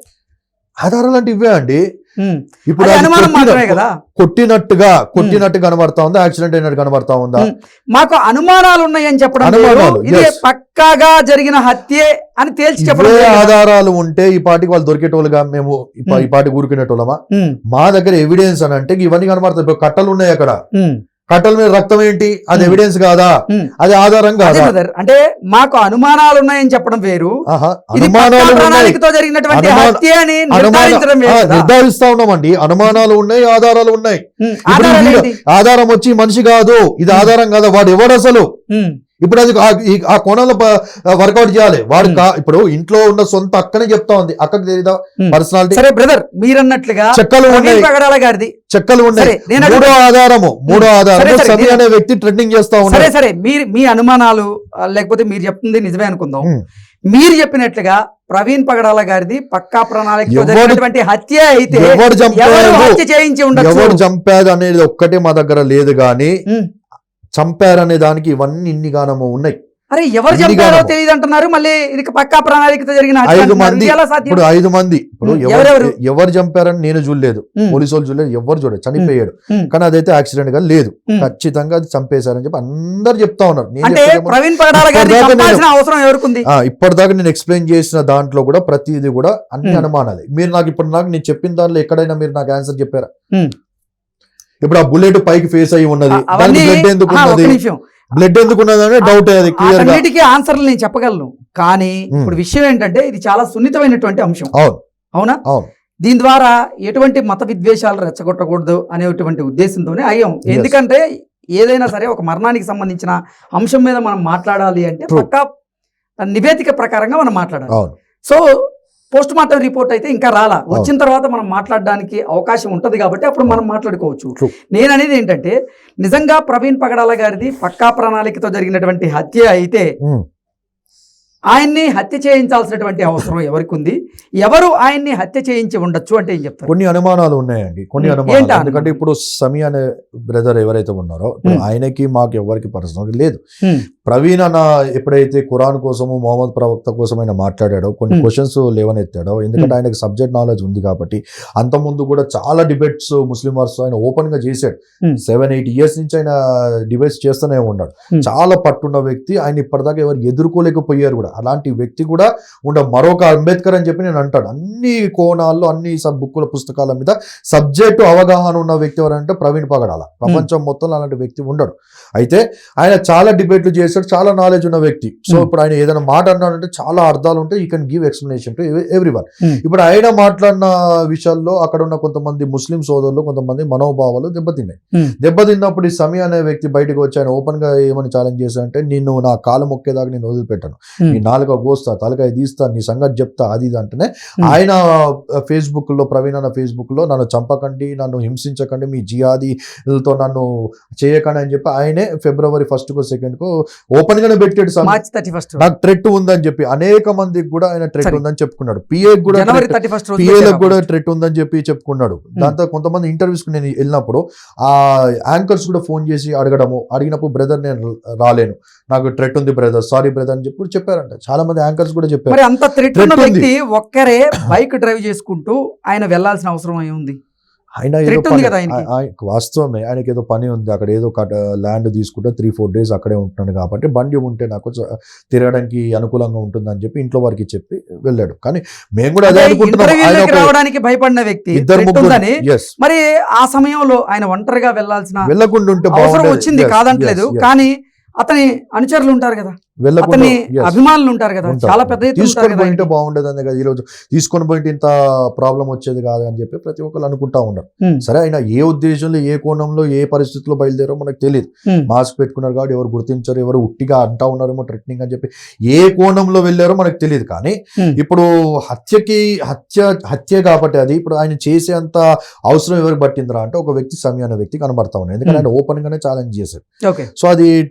ఆధారాలు అంటే ఇవే అండి. ఇప్పుడు కొట్టినట్టుగా కనబడతా ఉందా, యాక్సిడెంట్ అయినట్టు కనబడతా ఉందా? మాకు అనుమానాలు ఉన్నాయని చెప్పడం, పక్కాగా జరిగిన హత్యే అని తేల్చి చెప్పడం. ఆధారాలు ఉంటే ఈ పాటికి వాళ్ళు దొరికేటోళ్ళుగా, మేము ఈ పాటికి ఊరుకునేటోళ్ళమా? మా దగ్గర ఎవిడెన్స్ అని అంటే ఇవన్నీ కనబడతాయి. ఇప్పుడు కట్టలు ఉన్నాయి, అక్కడ కట్టల మీద రక్తం ఏంటి? అది ఎవిడెన్స్ కాదా? అది ఆధారం కాదా? అంటే మాకు అనుమానాలు ఉన్నాయని చెప్పడం వేరు, నిర్ధారిస్తా ఉన్నామండి. అనుమానాలు ఉన్నాయి, ఆధారాలు ఉన్నాయి. ఆధారం వచ్చి మనిషి కాదు, ఇది ఆధారం కాదా? వాడు ఎవడు అసలు? ఇప్పుడు అది ఆ కోణంలో వర్కౌట్ చేయాలి. వాడు ఇప్పుడు ఇంట్లో ఉన్న సొంత అక్కనే చెప్తా ఉంది, అక్కకి తెలీదా పర్సనాలిటీ? సరే బ్రదర్, మీరన్నట్లుగా చెక్కలు ఉన్నాయి, మూడో ఆధారము సమి అనే వ్యక్తి ట్రెండింగ్ చేస్తా ఉన్నారు. సరే మీ అనుమానాలు లేకపోతే మీరు చెప్తుంది నిజమే అనుకుందాం. మీరు చెప్పినట్లుగా ప్రవీణ్ పగడాల గారిది పక్కా ప్రణాళిక హత్య అయితే ఎవరు చంపారు అనేది ఒక్కటే మా దగ్గర లేదు, గాని చంపారనే దానికి ఇవన్నీ ఇన్ని గానము ఉన్నాయి. అరే ఎవరు ఇండిగానము. చంపారో తెలియదు అంటున్నారు, మళ్ళీ ఇది పక్కా ప్రణాళికతో జరిగిన హత్య 5 అంటున్నారు. మంది ఇది ఎలా సాధ్యం? ఇప్పుడు 5 మంది ఇప్పుడు ఎవరెవరు? ఎవరు చంపారని నేను చూడలేదు, ఉమ్, పోలీసు వాళ్ళు చూడలేదు, ఎవరు చూడలేదు, చనిపోయాడు. ఉమ్, కానీ అదైతే యాక్సిడెంట్ గా లేదు, ఉమ్. ఖచ్చితంగా అది చంపేశారని చెప్పి అందరు చెప్తా ఉన్నారు. నేను అంటే చెప్పేదేమో- ప్రవీణ్ పగడాల గారిని ఇప్పటిదాకా చంపాల్సిన అవసరం ఎవరికి? ఇప్పటిదాకా నేను ఎక్స్ప్లెయిన్ చేసిన దాంట్లో కూడా ప్రతిదీ కూడా అన్ని ఉమ్. అనుమానాలే. మీరు నాకు నేను చెప్పిన దాంట్లో ఎక్కడైనా మీరు నాకు ఆన్సర్ చెప్పారా? ఉమ్. ఇప్పుడు ఆ బుల్లెట్ పైకి ఫేస్ అయ్యి ఉన్నది, అవన్నీ దానికి బ్లడ్ ఎందుకు ఒక ఉన్నది, నిమిషం, బ్లడ్ ఎందుకు ఉన్నది అనే డౌట్ అది క్లియర్ గా. అన్నిటికీ ఆన్సర్లు నేను చెప్పగలను, కానీ ఇప్పుడు విషయం ఏంటంటే ఇది చాలా సున్నితమైనటువంటి అంశం. అవును అవునా? అవును దీని ద్వారా ఎటువంటి మత విద్వేషాలు రెచ్చగొట్టకూడదు అనేటువంటి ఉద్దేశంతోనే అయ్యాం. ఎందుకంటే ఏదైనా సరే ఒక మరణానికి సంబంధించిన అంశం మీద మనం మాట్లాడాలి అంటే True. పక్కా నివేదిక ప్రకారంగా మనం మాట్లాడాలి. అవును సో పోస్ట్ మార్టం రిపోర్ట్ అయితే ఇంకా రాలా, వచ్చిన తర్వాత మనం మాట్లాడడానికి అవకాశం ఉంటది కాబట్టి అప్పుడు మనం మాట్లాడుకోవచ్చు. True. నేను అనేది ఏంటంటే నిజంగా ప్రవీణ్ పగడాల గారిది పక్కా ప్రణాళికతో జరిగినటువంటి హత్య అయితే ఉమ్. ఆయన్ని హత్య చేయించాల్సినటువంటి అవసరం ఎవరికి ఉంది? ఎవరు ఆయన్ని హత్య చేయించి ఉండొచ్చు అంటే ఏం చెప్తారు? కొన్ని అనుమానాలు ఉన్నాయండి, కొన్ని ఏంటి అనుమానాలు. అనుమానం? ఎందుకంటే ఇప్పుడు సమీ అనే బ్రదర్ ఎవరైతే ఉన్నారో ఇప్పుడు ఆయనకి మాకు ఎవరికి పర్సనల్ లేదు. ప్రవీణ్ అన్న ఎప్పుడైతే ఖురాన్ కోసము మొహమ్మద్ ప్రవక్త కోసం ఆయన మాట్లాడాడో కొన్ని క్వశ్చన్స్ లేవనెత్తాడో, ఎందుకంటే ఆయనకి సబ్జెక్ట్ నాలెడ్జ్ ఉంది కాబట్టి. అంతకుముందు కూడా చాలా డిబేట్స్ ముస్లిం వార్స్ ఆయన ఓపెన్ గా చేశాడు. 7-8 years నుంచి ఆయన డిబేట్స్ చేస్తూనే ఉన్నాడు. చాలా పట్టున్న వ్యక్తి. ఆయన ఇప్పటిదాకా ఎవరు ఎదుర్కోలేకపోయారు కూడా. అలాంటి వ్యక్తి కూడా మరొక అంబేద్కర్ అని చెప్పి నేను అంటాడు. అన్ని కోణాల్లో అన్ని బుక్కుల పుస్తకాల మీద సబ్జెక్టు అవగాహన ఉన్న వ్యక్తి ఎవరంటే ప్రవీణ్ పగడాల. ప్రపంచం మొత్తంలో అలాంటి వ్యక్తి ఉండడు. అయితే ఆయన చాలా డిబేట్లు చేశాడు, చాలా నాలెడ్జ్ ఉన్న వ్యక్తి. సో ఇప్పుడు ఆయన ఏదైనా మాట అన్నాడంటే చాలా అర్థాలు ఉంటాయి. You can give explanation to everyone. ఇప్పుడు ఆయన మాట్లాడిన విషయాల్లో అక్కడ ఉన్న కొంతమంది ముస్లిం సోదరులు కొంతమంది మనోభావాలు దెబ్బతిన్నాయి. దెబ్బతిన్నప్పుడు ఈ సమీ అనే వ్యక్తి బయటకు వచ్చి ఆయన ఓపెన్ గా ఏమని ఛాలెంజ్ చేశాడంటే, నిన్ను నా కాలు మొక్కేదాకా నేను వదిలిపెట్టాను, నీ నాలుక కోస్తా, తలకాయ తీస్తా, నీ సంగతి చెప్తా, అది ఇది అంటేనే ఆయన ఫేస్బుక్ లో ప్రవీణ్ అన్న ఫేస్బుక్ లో నన్ను చంపకండి, నన్ను హింసించకండి, మీ జిహాదీలతో నన్ను చేయకండి అని చెప్పి ఆయనే February 1st కో 2nd కో ఓపెన్ గానే పెట్టాడు. మార్చ్ 31 నాకు థ్రెట్ ఉందని చెప్పి అనేక మందికి కూడా ఆయన థ్రెట్ ఉందని చెప్పుకున్నాడు. జనవరి 31 పిఏలకు కూడా థ్రెట్ ఉందని చెప్పి చెప్పుకున్నాడు. దాంతో కొంతమంది ఇంటర్వ్యూస్ కి నేను వెళ్ళినప్పుడు ఆ యాంకర్స్ కూడా ఫోన్ చేసి అడిగినప్పుడు బ్రదర్ నేను రాలేను, నాకు థ్రెట్ ఉంది బ్రదర్, సారీ బ్రదర్ అని చెప్పి చెప్పారంట. చాలా మంది యాంకర్స్ కూడా చెప్పారు. మరి అంత థ్రెట్ ఉన్న వ్యక్తి ఒక్కరే బైక్ డ్రైవ్ చేసుకుంటూ ఆయన వెళ్లాల్సిన అవసరం ఏముంది? ఆయన ఏదో థ్రెట్ ఉంది కదా ఆయనకి. వాస్తవమే, ఆయనకి ఏదో పని ఉంది, అక్కడ ఏదో ల్యాండ్ తీసుకుంటే 3-4 days అక్కడే ఉంటున్నాడు కాబట్టి బండి ఉంటే నాకు తిరగడానికి అనుకూలంగా ఉంటుంది అని చెప్పి ఇంట్లో వారికి చెప్పి వెళ్ళాడు. కానీ మేము కూడా అదే అనుకుంటున్నాం. ఇంటర్వ్యూలోకి రావడానికి భయపడిన వ్యక్తి ఇద్దరు threat ముగ్గురు ఉందని, మరి ఆ సమయంలో ఆయన ఒంటరిగా వెళ్లాల్సిన వెళ్ళకుండా ఉంటే అవసరం వచ్చింది కాదంటలేదు, కానీ అతని అనుచరులు ఉంటారు కదా, అతని అభిమానులు ఉంటారు కదా, చాలా పెద్ద ఎత్తున ఉంటారు తీసుకొని కదా. పోయింటే బాగుండేది అంతే కదా. ఈ రోజు తీసుకొని పోయింటే ఇంత ప్రాబ్లం వచ్చేది కాదు అని చెప్పి ప్రతి ఒక్కరు అనుకుంటా ఉన్నారు. సరే ఆయన ఏ ఉద్దేశంలో ఏ కోణంలో ఏ పరిస్థితుల్లో బయలుదేరో మనకు తెలియదు. మాస్క్ పెట్టుకున్నారు కాబట్టి ఎవరు గుర్తించారు, ఎవరు ఉట్టిగా అంటా ఉన్నారేమో థ్రెటనింగ్ అని చెప్పి ఏ కోణంలో వెళ్ళారో మనకు తెలియదు. కానీ ఇప్పుడు హత్య కాబట్టి అది ఇప్పుడు ఆయన చేసేంత అవసరం ఎవరికి పట్టిందిరా అంటే ఒక వ్యక్తి సమీ అనే వ్యక్తి కనబడతా ఉన్నాడు. ఎందుకంటే ఆయన ఓపెన్ గానే ఛాలెంజ్ చేశారు. సో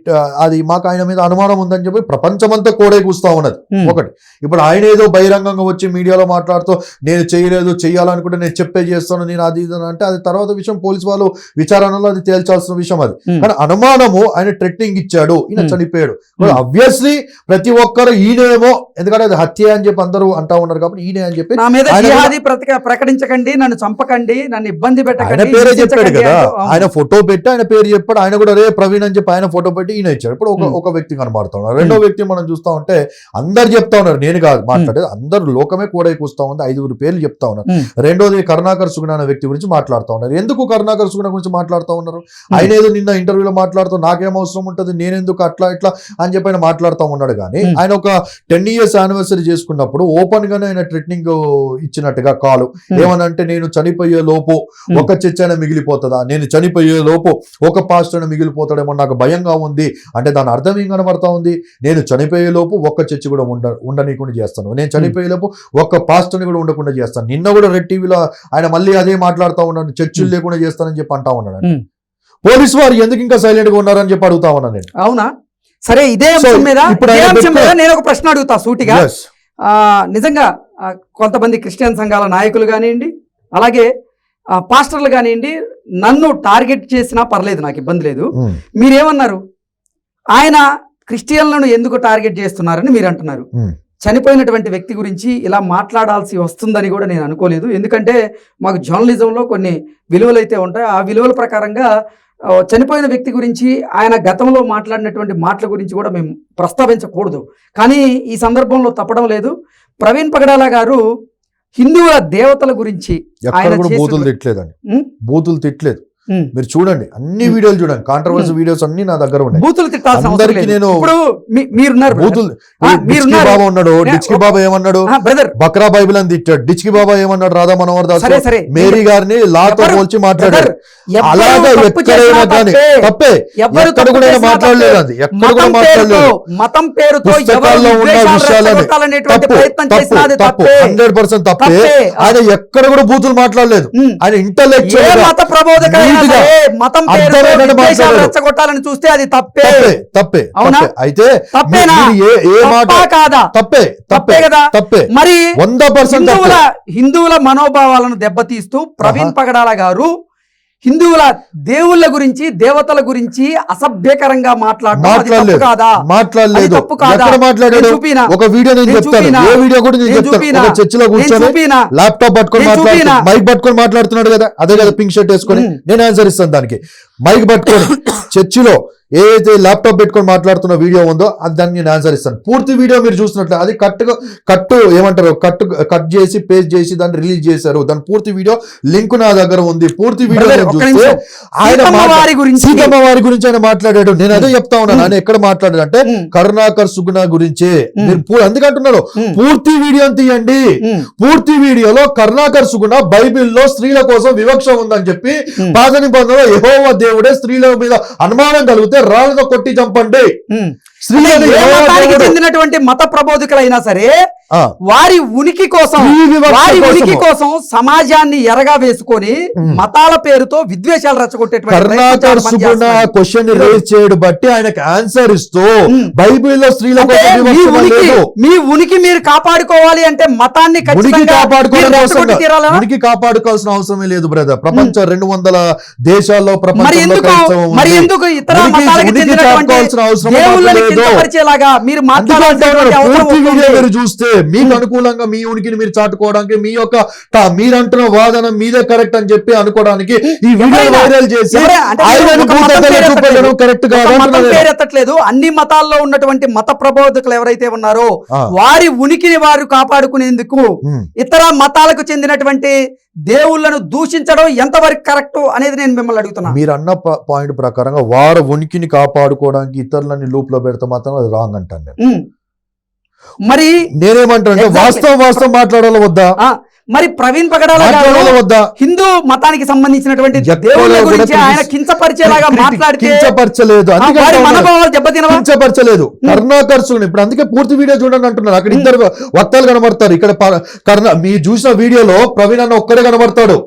అది మాకు ఆయన మీద అనుమానం ఉందని చెప్పి ప్రపంచమంతా కోడే కూస్తా ఉన్నది. ఒకటి ఇప్పుడు ఆయన ఏదో బహిరంగంగా వచ్చి మీడియాలో మాట్లాడుతూ నేను చేయలేదు, చేయాలనుకుంటే నేను చెప్పే చేస్తాను, నేను అది ఇది అంటే అది తర్వాత విషయం, పోలీసు వాళ్ళు విచారణలో అది తేల్చాల్సిన విషయం అది. కానీ అనుమానము ఆయన థ్రెటనింగ్ ఇచ్చాడు, ఈయన చనిపోయాడు. ఆబ్వియస్లీ ప్రతి ఒక్కరు ఈయనేమో, ఎందుకంటే అది హత్య అని చెప్పి అందరూ అంటా ఉన్నారు కాబట్టి ఈయనే అని చెప్పి నా మీద జిహాదీ ప్రకటించకండి, నన్ను చంపకండి, నన్ను ఇబ్బంది ఆయన పెట్టకండి, పేరే చెప్పాడు హింసించకండి కదా. అంటూ. ఆయన ఫోటో పెట్టి ఆయన పేరు చెప్పాడు. ఆయన కూడా రే ప్రవీణ్ అని చెప్పి ఆయన ఫోటో పెట్టి ఈయన ఇచ్చాడు. ఇప్పుడు ఒక వ్యక్తి కనబడతా ఉన్నారు. రెండో వ్యక్తి మనం చూస్తా ఉంటే అందరు చెప్తా ఉన్నారు, నేను కాదు మాట్లాడేది, అందరు లోకమే కూడా కూస్తా ఉంది. 5 పేర్లు చెప్తా ఉన్నారు. రెండోది కరుణాకర్ సుగుణ అనే వ్యక్తి గురించి మాట్లాడుతూ ఉన్నారు. ఎందుకు కరుణాకర్ సుగుణ గురించి మాట్లాడుతూ ఉన్నారు? ఆయన ఏదో నిన్న ఇంటర్వ్యూలో మాట్లాడుతూ నాకేం అవసరం ఉంటుంది, నేనెందుకు అట్లా ఇట్లా అని చెప్పి ఆయన మాట్లాడుతూ ఉన్నాడు. కానీ ఆయన ఒక 10 years anniversary చేసుకున్నప్పుడు ఓపెన్ గానే ఆయన థ్రెటనింగ్ ఇచ్చినట్టుగా కాలు ఏమనంటే, నేను చనిపోయే లోపు ఒక చర్చ అయినా మిగిలిపోతుందా, నేను చనిపోయే లోపు ఒక పాస్టర్ అయినా మిగిలిపోతాడేమో నాకు భయంగా ఉంది అంటే దాని అర్థం ఏం కనబడతా ఉంది? నేను చనిపోయే లోపు ఒక్క చర్చి కూడా ఉండనీయకుండా చేస్తాను, నేను చనిపోయే లోపు ఒక్క పాస్టర్ని కూడా ఉండకుండా చేస్తాను. నిన్న కూడా రెడ్ టీవీలో ఆయన మళ్ళీ అదే మాట్లాడుతూ ఉన్నాడు, చర్చిలు లేకుండా చేస్తానని చెప్పి అంటా ఉన్నాడు. పోలీసు వారు ఎందుకు ఇంకా సైలెంట్ గా ఉన్నారని చెప్పి అడుగుతా ఉన్నాను నేను. అవునా? సరే, ఇదే అంశం మీద నేను ఒక ప్రశ్న అడుగుతా సూటిగా. నిజంగా కొంతమంది క్రిస్టియన్ సంఘాల నాయకులు కానివ్వండి, అలాగే పాస్టర్లు కానివ్వండి, నన్ను టార్గెట్ చేసినా పర్లేదు, నాకు ఇబ్బంది లేదు. మీరేమన్నారు? ఆయన క్రిస్టియన్లను ఎందుకు టార్గెట్ చేస్తున్నారని మీరు అంటున్నారు. చనిపోయినటువంటి వ్యక్తి గురించి ఇలా మాట్లాడాల్సి వస్తుందని కూడా నేను అనుకోలేదు. ఎందుకంటే మాకు జర్నలిజంలో కొన్ని విలువలు అయితే ఉంటాయి. ఆ విలువల ప్రకారంగా చనిపోయిన వ్యక్తి గురించి ఆయన గతంలో మాట్లాడినటువంటి మాటల గురించి కూడా మేము ప్రస్తావించకూడదు. కానీ ఈ సందర్భంలో తప్పడం లేదు. ప్రవీణ్ పగడాల గారు హిందువుల దేవతల గురించి బూతులు తిట్టలేదు. మీరు చూడండి, అన్ని వీడియోలు చూడండి, కాంట్రవర్సీ వీడియోస్ అన్ని నా దగ్గర ఉన్నాయి. బూతులు తిట్టాల్సిన అవసరం లేదు. నేను ఇప్పుడు మీరున్నారు బూతులు బాబా ఉన్నాడు, డిచ్కి బాబా ఏమన్నాడు, బక్రా బైబిల్ అని తిట్టాడు. డిచ్కి బాబా ఏమన్నాడు, రాధా మనోహర్ దాస్ మేరీ గారిని లాతో పోల్చి మాట్లాడారు. అలాగా ఎక్కడైనా కానీ తప్పే, ఎక్కడ కూడా మాట్లాడలేదు. అది ఎక్కడ కూడా మాట్లాడలేదు. మతం పేరుతో పుస్తకాల్లో ఉన్న విషయాలని తప్పు 100% తప్పే. ఆయన ఎక్కడ కూడా బూతులు మాట్లాడలేదు. ఆయన ఇంటలెక్చువల్ రెచ్చగొట్టాలని చూస్తే అది తప్పే. అయితే తప్పే కదా. మరి 100% హిందువుల మనోభావాలను దెబ్బతీస్తూ ప్రవీణ్ పగడాల గారు హిందువుల దేవుళ్ళ గురించి దేవతల గురించి అసభ్యకరంగా మాట్లాడలేదు. ఒక వీడియో నేను చెప్తాను, ఏ వీడియో కూడా నేను చెప్తాను. చర్చిలో కూర్చొని ల్యాప్టాప్ పట్టుకొని మైక్ పట్టుకొని మాట్లాడుతున్నాడు కదా, అదే కదా పింక్ షర్ట్ వేసుకొని. నేను ఆన్సర్ ఇస్తాను దానికి. మైక్ పట్టుకొని చర్చిలో ఏదైతే ల్యాప్టాప్ పెట్టుకొని మాట్లాడుతున్న వీడియో ఉందో అది దాన్ని నేను ఆన్సర్ ఇస్తాను. పూర్తి వీడియో మీరు చూసినట్లు అది కట్ చేసి పేస్ట్ చేసి దాన్ని రిలీజ్ చేశారు. దాని పూర్తి వీడియో లింక్ నా దగ్గర ఉంది. పూర్తి వీడియో చూస్తే సీతమ్మ వారి గురించి ఆయన మాట్లాడాడు. నేను అదే చెప్తా ఉన్నాను. ఆయన ఎక్కడ మాట్లాడాడు అంటే కరుణాకర్ సుగుణ గురించే. మీరు అందుకంటున్నారు పూర్తి వీడియో తీయండి. పూర్తి వీడియోలో కరుణాకర్ సుగుణ బైబిల్లో స్త్రీల కోసం వివక్ష ఉందని చెప్పి పాత నిబంధనలో యెహోవా దేవుడే స్త్రీల మీద అనుమానం కలిగితే రాళ్ళతో కొట్టి చంపండి. చెందినటువంటి మత ప్రబోధకులైనా సరే వారి ఉనికి కోసం సమాజాన్ని ఎరగా వేసుకొని మతాల పేరుతో విద్వేషాలు రెచ్చగొట్టేటువంటి క్వశ్చన్ రేజ్ చేయడం బట్టి ఆయనకు ఆన్సర్ ఇస్తూ బైబిల్లో స్త్రీల మీ ఉనికి మీరు కాపాడుకోవాలి అంటే మతాన్ని ఉనికి కాపాడుకోవాల్సిన అవసరమే లేదు బ్రదర్. ప్రపంచ 200 దేశాల్లో ఎందుకు ఇతర మతాలకు చెందినటువంటి మీరు చూస్తే మీకు అనుకూలంగా మీ ఉనికిని మీరు చాటుకోవడానికి మీ యొక్క మీరు అంటున్న వాదన మీదే కరెక్ట్ అని చెప్పి అనుకోవడానికి ఈ వీడియో వైరల్ చేసి కరెక్ట్ పేరెత్తట్లేదు. అన్ని మతాల్లో ఉన్నటువంటి మత ప్రబోధకులు ఎవరైతే ఉన్నారో వారి ఉనికిని వారు కాపాడుకునేందుకు ఇతర మతాలకు చెందినటువంటి దేవుళ్ళను దూషించడం ఎంతవరకు కరెక్ట్ అనేది నేను మిమ్మల్ని అడుగుతున్నా. మీరు అన్న పాయింట్ ప్రకారంగా వారి ఉనికిని కాపాడుకోవడానికి ఇతరులని లూప్ లో పెడితే మాత్రం అది రాంగ్ అంటాను. మరి నేనేమంటానంటే వాస్తవం మాట్లాడాలి వద్దా? మరి ప్రవీణ్ పగడాల వద్దా? హిందూ మతానికి సంబంధించినటువంటి దేవుళ్ళ గురించి ఆయన కించపరిచేలాగా మాట్లాడితే కించపరచలేదు. కరుణాకర్ సుగుణ ఇప్పుడు అందుకే పూర్తి వీడియో చూడండి అంటున్నారు. అక్కడ ఇద్దరు వక్తలు కనబడతారు. ఇక్కడ మీరు చూసిన వీడియోలో ప్రవీణ్ అన్న ఒక్కడే కనబడతాడు.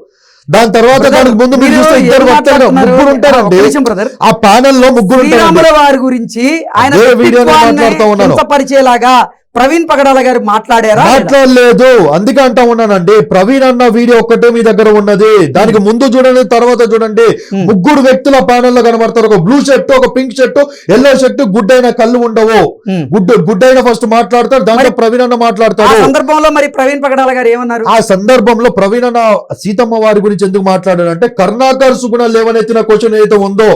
దాని తర్వాత దానికి ముందు మీరు చూస్తే ఇద్దరు వక్తలు ముగ్గురు ఉంటారండి. ఆ ప్యానెల్ లో ముగ్గురు శ్రీరాముల వారి గురించి ఆయన కించపరిచేలాగా ప్రవీణ్ పగడాల గారు మాట్లాడలేదు. అందుకే అంటా ఉన్నానండి, ప్రవీణ్ అన్న వీడియో ఒక్కటే మీ దగ్గర ఉన్నది. దానికి ముందు చూడండి, తర్వాత చూడండి. ముగ్గురు వ్యక్తుల ప్యానెల్ లో కనబడతారు. ఒక బ్లూ షర్ట్, ఒక పింక్ షర్ట్, ఎల్లో షర్ట్, గుడ్డైన కళ్ళు ఉండవు. గుడ్డైన ఫస్ట్ మాట్లాడతాడు, దాంట్లో ప్రవీణ్ అన్న మాట్లాడతాడు. ఆ సందర్భంలో మరి ప్రవీణ్ పగడాల గారు ఏమన్నారు? ఆ సందర్భంలో ప్రవీణ్ అన్న సీతమ్మ వారి గురించి ఎందుకు మాట్లాడాడు అంటే కరుణాకర్ సుగుణ లేవనెత్తిన క్వశ్చన్ ఏదైతే ఉందో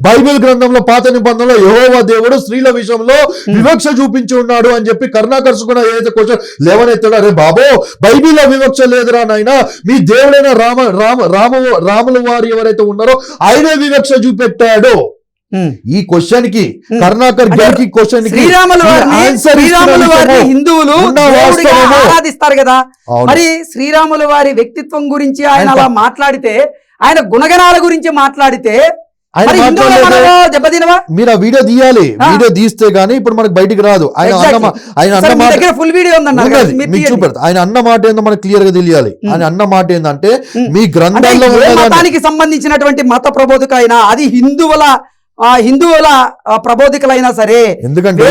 బైబిల్ గ్రంథంలో పాత నిబంధనలో యెహోవా దేవుడు స్త్రీల విషయంలో వివక్ష చూపించి ఉన్నాడు అని చెప్పి కరుణాకర్ సుగుణ ఏదైతే క్వశ్చన్ లేవనెత్తాడు, అరే బాబో బైబిల్లో వివక్ష లేదురా నాయన, మీ దేవుడైన రాముల వారు ఎవరైతే ఉన్నారో ఆయనే వివక్ష చూపెట్టాడు. ఈ క్వశ్చన్ కి కరుణాకర్ గారికి క్వశ్చన్ హిందువులు ఆరాధిస్తారు కదా. మరి శ్రీరాముల వారి వ్యక్తిత్వం గురించి ఆయన అలా మాట్లాడితే, ఆయన గుణగణాల గురించి మాట్లాడితే మీరు ఆ వీడియో తీయాలి. వీడియో తీస్తే గానీ ఇప్పుడు మనకు బయటికి రాదు. ఆయన ఫుల్ వీడియో మీకు చూపెడతా. ఆయన అన్న మాట ఏందో మనకు క్లియర్ గా తెలియాలి. ఆయన అన్న మాట ఏంటంటే మీ గ్రంథంలో సంబంధించినటువంటి మత ప్రబోధక అయినా అది హిందువుల ప్రబోధకులైనా సరే, ఎందుకంటే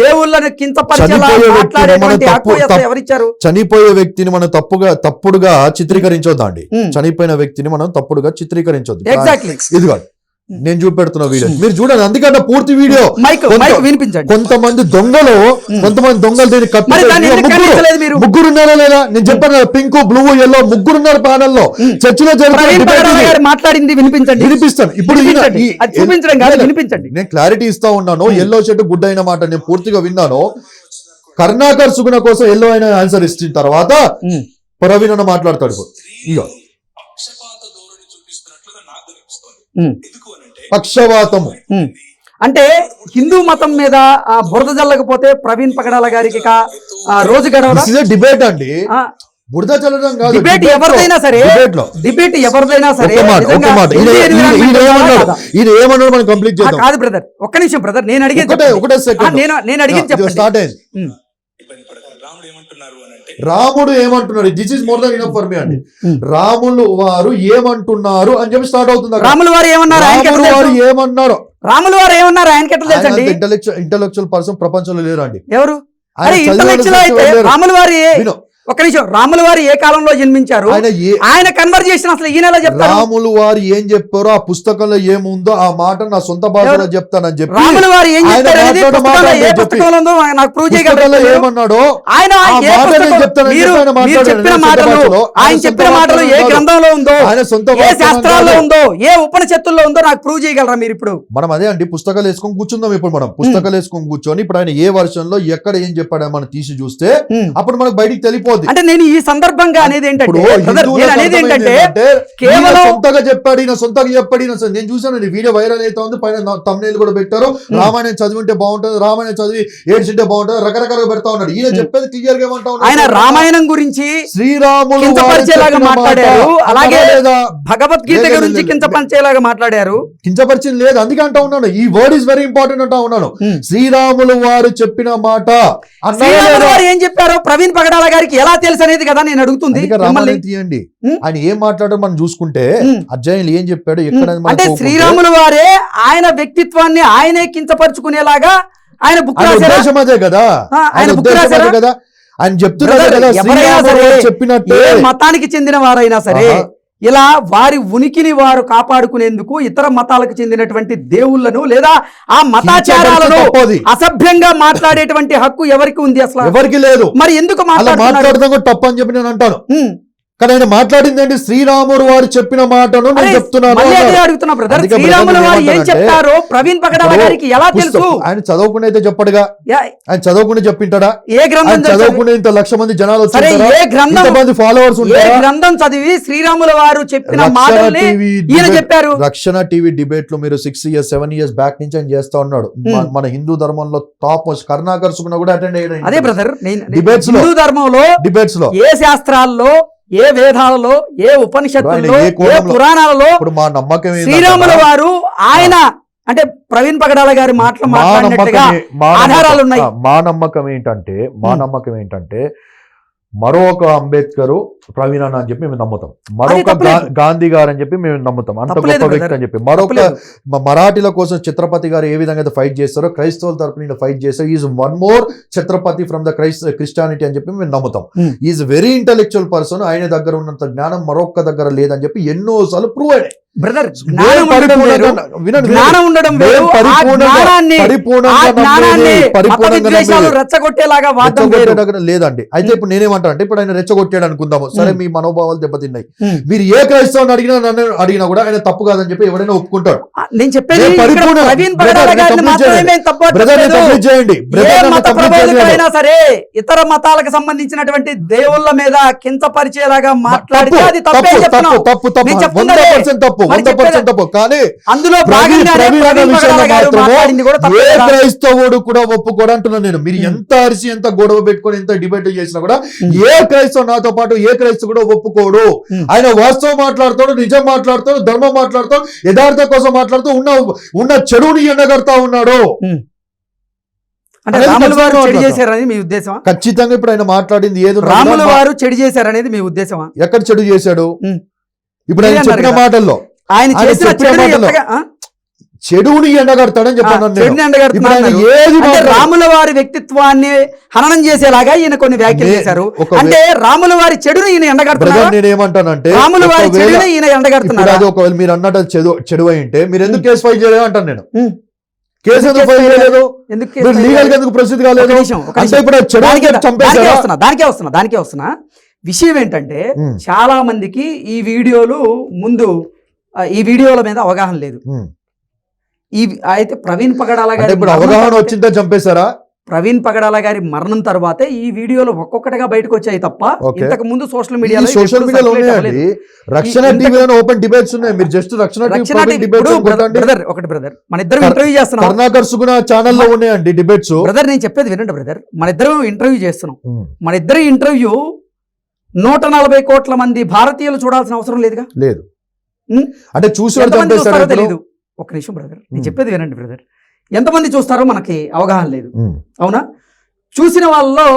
దేవుళ్ళను చనిపోయే వ్యక్తిని మనం తప్పుడుగా చిత్రీకరించొద్దండి. చనిపోయిన వ్యక్తిని మనం తప్పుడుగా చిత్రీకరించొద్దు. ఎగ్జాక్ట్లీ. ఇదిగో నేను చూపెడుతున్న వీడియో మీరు చూడండి, అందుకన్నా పూర్తి వీడియో. మైక్ వినిపించండి. కొంతమంది దొంగలు దీన్ని మరి దాన్ని ఎందుకు ఖండించలేదు మీరు? ముగ్గురు ఉన్నారా లేదా? నేను చెప్పాను కదా, పింక్ బ్లూ ఎల్లో ముగ్గురు ఉన్నారు ప్యానెల్ లో. చర్చలో మాట్లాడింది వినిపించండి. వినిపిస్తాను ఇప్పుడు. అది చూపించడం కాదు, వినిపించండి. నేను క్లారిటీ ఇస్తా ఉన్నాను. ఎల్లో షర్ట్ గుడ్ అయిన మాట నేను పూర్తిగా విన్నాను. కరుణాకర్ సుగుణ కోసం ఎల్లో అయిన ఆన్సర్ ఇచ్చిన తర్వాత ప్రవీణ్ అన్న మాట్లాడతాడు. ఇక పక్షవాతము అంటే హిందూ మతం మీద బురద జల్లకపోతే ప్రవీణ్ పగడాల గారికి రోజు గడవడం డిబేట్ అండి. బురద చల్లడం కాదు, డిబేట్ ఎవరిదైనా సరే, డిబేట్ ఎవరిదైనా సరే. ఏమన్నాడు మనం కంప్లీట్ చేద్దాం. కాదు బ్రదర్, ఒక్క నిమిషం బ్రదర్, నేను అడిగి స్టార్ట్ అయింది. రాముడు ఏమంటున్నాడు? This is more than enough for me అండి. రాములు వారు ఏమంటున్నారు అని చెప్పి స్టార్ట్ అవుతుంది. రాములు వారు ఏమన్నారు? రాములు వారు ఏమన్నారు? ఆయనకి ఎట్లా తెలుసండి? ఇంటలెక్చువల్ పర్సన్ ప్రపంచంలో లేరు అండి. ఎవరు? రాములు వారి ఒక నిమిషం, రాములు వారు ఏ కాలంలో జన్మించారు? ఆయన కన్వర్జేషన్ అసలు ఈయన చెప్తారు. రాములు వారు ఏం చెప్పారో ఆ పుస్తకంలో ఏముందో ఆ మాట నా సొంత భాషలో చెప్తానని చెప్పి రాములు వారు ఏం చెప్పారు నాకు ప్రూవ్ చేయగలరు. ఏమన్నాడో ఆయన చెప్పిన మాటలు, ఆయన చెప్పిన మాటలు ఏ గ్రంథంలో ఉందో, ఆయన సొంత ఏ శాస్త్రాల్లో ఉందో, ఏ ఉపనిషత్తుల్లో ఉందో నాకు ప్రూవ్ చేయగలరా మీరు? ఇప్పుడు మనం అదే అండి, పుస్తకాలు వేసుకొని కూర్చుందాం. ఇప్పుడు మనం పుస్తకాలు వేసుకొని కూర్చొని ఇప్పుడు ఆయన ఏ వర్షన్ లో ఎక్కడ ఏం చెప్పాడో మనం తీసి చూస్తే అప్పుడు మనకు బయటికి తెలిపోద్ది. అంటే నేను ఈ సందర్భంగా అనేది ఏంటంటే కేవలం సొంతగా చెప్పాడు, సొంతగా చెప్పాడు. నేను చూసాను వీడియో వైరల్ అయితే ఉంది, పైన తమ్నేల్ కూడా పెట్టారు. రామాయణం చదివింటే బాగుంటుంది, రామాయణం చదివి ఏడ్చింటే బాగుంటుంది, రకరకాలుగా పెడతా ఉన్నాడు. ఈయన చెప్పేది క్లియర్ గా ఏమంటా ఉన్నాడు? ఆయన రామాయణం గురించి శ్రీరాములు కించపరిచేలాగా మాట్లాడారు, అలాగే భగవద్గీత గురించి కించపరిచేలాగా మాట్లాడారు. కించపరిచింది లేదు, అందుకే అంటా ఉన్నాను. ఈ వర్డ్ ఇస్ వెరీ ఇంపార్టెంట్ అంటా ఉన్నాను. శ్రీరాములు వారు చెప్పిన మాట ఏం చెప్పారో ప్రవీణ్ పగడాల గారికి ఎలా తెలుసు అనేది కదా నేను అడుగుతుంది. తీయండి, ఆయన ఏం మాట్లాడారో మనం చూసుకుంటే అధ్యాయులు ఏం చెప్పాడు ఎక్కడ. అంటే శ్రీరాముల వారే ఆయన వ్యక్తిత్వాన్ని ఆయనే కించపరుచుకునేలాగా ఆయన బుక్ రాశారు. అదే కదా ఆయన బుక్ రాశారు కదా, ఆయన చెప్తున్నారు చెప్పినట్టు. మతానికి చెందిన వారైనా సరే ఇలా వారి ఉనికిని వారు కాపాడుకునేందుకు ఇతర మతాలకు చెందినటువంటి దేవుళ్లను లేదా ఆ మతాచారాలను అసభ్యంగా మాట్లాడేటువంటి హక్కు ఎవరికి ఉంది? అసలు ఎవరికి లేదు. మరి ఎందుకు మాట్లాడడం తప్పు అని చెప్పి నేను అంటాను. కానీ ఆయన మాట్లాడింది ఏంటి? శ్రీరాముడు వారు చెప్పిన మాటను నేను చెప్తున్నాను. అడుగుతున్నా బ్రదర్, శ్రీరాములు వారు ఏం చెప్తారో ప్రవీణ్ పగడాల గారికి ఎలా తెలుసు? ఆయన చదువుకుని అయితే చెప్పడుగా, ఆయన చదువుకుని చెప్పింటాడా? ఏ గ్రంథం చదువుకునే ఇంత లక్ష మంది జనాలు ఫాలోవర్స్ గ్రంథం చదివి శ్రీరాముల వారు చెప్పిన మాటల్ని ఈయన చెప్పారు? రక్షణ టీవీ డిబేట్ లో మీరు 6 years 7 years బ్యాక్ నుంచి ఆయన చేస్తా ఉన్నాడు. మన హిందూ ధర్మంలో టాప్ మోస్ట్ కరుణాకర్ సుగుణ కూడా అటెండ్ అయ్యాడు. అదే బ్రదర్, డిబేట్స్ హిందూ ధర్మంలో డిబేట్స్ లో ఏ శాస్త్రాల్లో, ఏ వేదాలలో, ఏ ఉపనిషత్తుల్లో, ఏ పురాణాలలో మా నమ్మకం శ్రీరాముల వారు ఆయన అంటే ప్రవీణ్ పగడాల గారి మాటలు మాట్లాడినట్టుగా ఆధారాలు ఉన్నాయి. మా నమ్మకం ఏంటంటే మరొక అంబేద్కర్ ప్రవీణ్ అన్న అని చెప్పి మేము నమ్ముతాం, మరొక గాంధీ గారు అని చెప్పి మేము నమ్ముతాం, అంత గొప్ప వ్యక్తి అని చెప్పి. మరొక మరాఠీల కోసం ఛత్రపతి గారు ఏ విధంగా ఫైట్ చేస్తారో క్రైస్తవుల తరపున ఫైట్ చేస్తారు. Is one more Chhatrapati from the Christianity అని చెప్పి మేము నమ్ముతాం. Is very intellectual person. ఆయన దగ్గర ఉన్నంత జ్ఞానం మరొక దగ్గర లేదని చెప్పి ఎన్నోసార్లు ప్రూవ్ అయినాయి. బ్రదర్, లేదండి. అయితే ఇప్పుడు నేనేమంటా అంటే ఇప్పుడు ఆయన రెచ్చగొట్టాడు అనుకుందాము, సరే మీ మనోభావాలు దెబ్బతిన్నాయి. మీరు ఏ క్రైస్తవుని అడిగినా నన్ను అడిగినా కూడా ఆయన తప్పు కాదని చెప్పి ఎవరైనా ఒప్పుకుంటాడు. నేను చెప్పేది సరే ఇతర మతాలకు సంబంధించినటువంటి దేవుళ్ళ మీద కించపరిచేలాగా మాట్లాడితే అది తప్పే చెప్తున్నాను. తప్పు. కానీ అందులో క్రైస్తవుడు కూడా ఒప్పుకోడు అంటున్నాను నేను. మీరు ఎంత అరిసి ఎంత గొడవ పెట్టుకొని ఎంత డిబేట్ చేసినా కూడా ఏ క్రైస్తవు నాతో పాటు ఏ క్రైస్తవు కూడా ఒప్పుకోడు. ఆయన వాస్తవం మాట్లాడుతాడు, నిజం మాట్లాడుతాడు, ధర్మం మాట్లాడుతాడు, యథార్థ కోసం మాట్లాడుతూ ఉన్న చెడుని ఎండగడతా ఉన్నాడు. ఖచ్చితంగా ఇప్పుడు ఆయన మాట్లాడింది ఏదో రాముల వారు చెడు చేశారనేది మీ ఉద్దేశమా? ఎక్కడ చెడు చేశాడు? ఇప్పుడు ఆయన చెప్పిన మాటల్లో, ఆయన చెడుని ఎండగడతాడని చెప్పాను నేను. చెడుని ఎండగడుతున్నారు. ఇప్పుడు ఆయన ఏది అంటే మాట్లాడు- రాముల వారి వ్యక్తిత్వాన్ని హననం చేసేలాగా ఈయన కొన్ని వ్యాఖ్యలు చేశారు. అంటే రాముల వారి చెడుని ఈయన ఎండగడుతున్నారు. బ్రదర్ నేను ఏమంటానంటే రాముల వారి ఒకవేళ చెడుని ఈయన ఇప్పుడు ఎండగడుతున్నారు. అది ఒకవేళ మీరు అన్నట్టు చెడు అయి ఉంటే మీరు ఎందుకు కేసు ఫైల్ చేయలేదు అంటాను నేను. కేసు ఎందుకు ఎందుకు ఫైల్ చేయలేదు? ఎందుకు మీరు లీగల్ గా ఎందుకు ప్రసిద్ధి కాలేదు? ఒక నిమిషం. అంటే ఇప్పుడు ఆ చెడు చంపేశారా? దానికే వస్తున్నా. విషయం ఏంటంటే ఉమ్. చాలా మందికి ఈ వీడియోలు ముందు ఈ వీడియోల మీద అవగాహన లేదు. ఉమ్. ఈ అయితే ప్రవీణ్ పగడాల అంటే గారి ఇప్పుడు మరణం అవగాహన తర్వాతే- వచ్చిందా చంపేశారా? ప్రవీణ్ పగడాల గారి మరణం తర్వాతే ఈ వీడియోలు ఒక్కొక్కటిగా బయటకు వచ్చాయి తప్ప Okay. ఇంతకు ముందు సోషల్ ఈ మీడియాలో సోషల్ మీడియాలో ఉన్నాయండి. రక్షణ టీవీలో ఓపెన్ డిబేట్స్ ఉన్నాయి. మీరు జస్ట్ రక్షణ టీవీ డిబేట్స్ కొట్టండి. బ్రదర్ మన ఇద్దరం ఇంటర్వ్యూ చేస్తున్నాం. కరుణాకర్ సుగుణ ఛానల్లో ఉన్నాయండి డిబేట్స్. బ్రదర్ నేను చెప్పేది వినండి బ్రదర్, మన ఇద్దరం ఇంటర్వ్యూ చేస్తున్నాం. మన ఇద్దరి ఇంటర్వ్యూ 140 కోట్ల మంది భారతీయులు చూడాల్సిన అవసరం లేదుగా. లేదు ఉమ్. అంటే చూసి ఎంతమంది చూస్తారో చంపేశారు. తెలియదు. ఒక నిమిషం బ్రదర్, నేను చెప్పేది వినండి బ్రదర్. ఎంతమంది చూస్తారో మనకి అవగాహన లేదు. అవునా? చూసిన వాళ్ళలో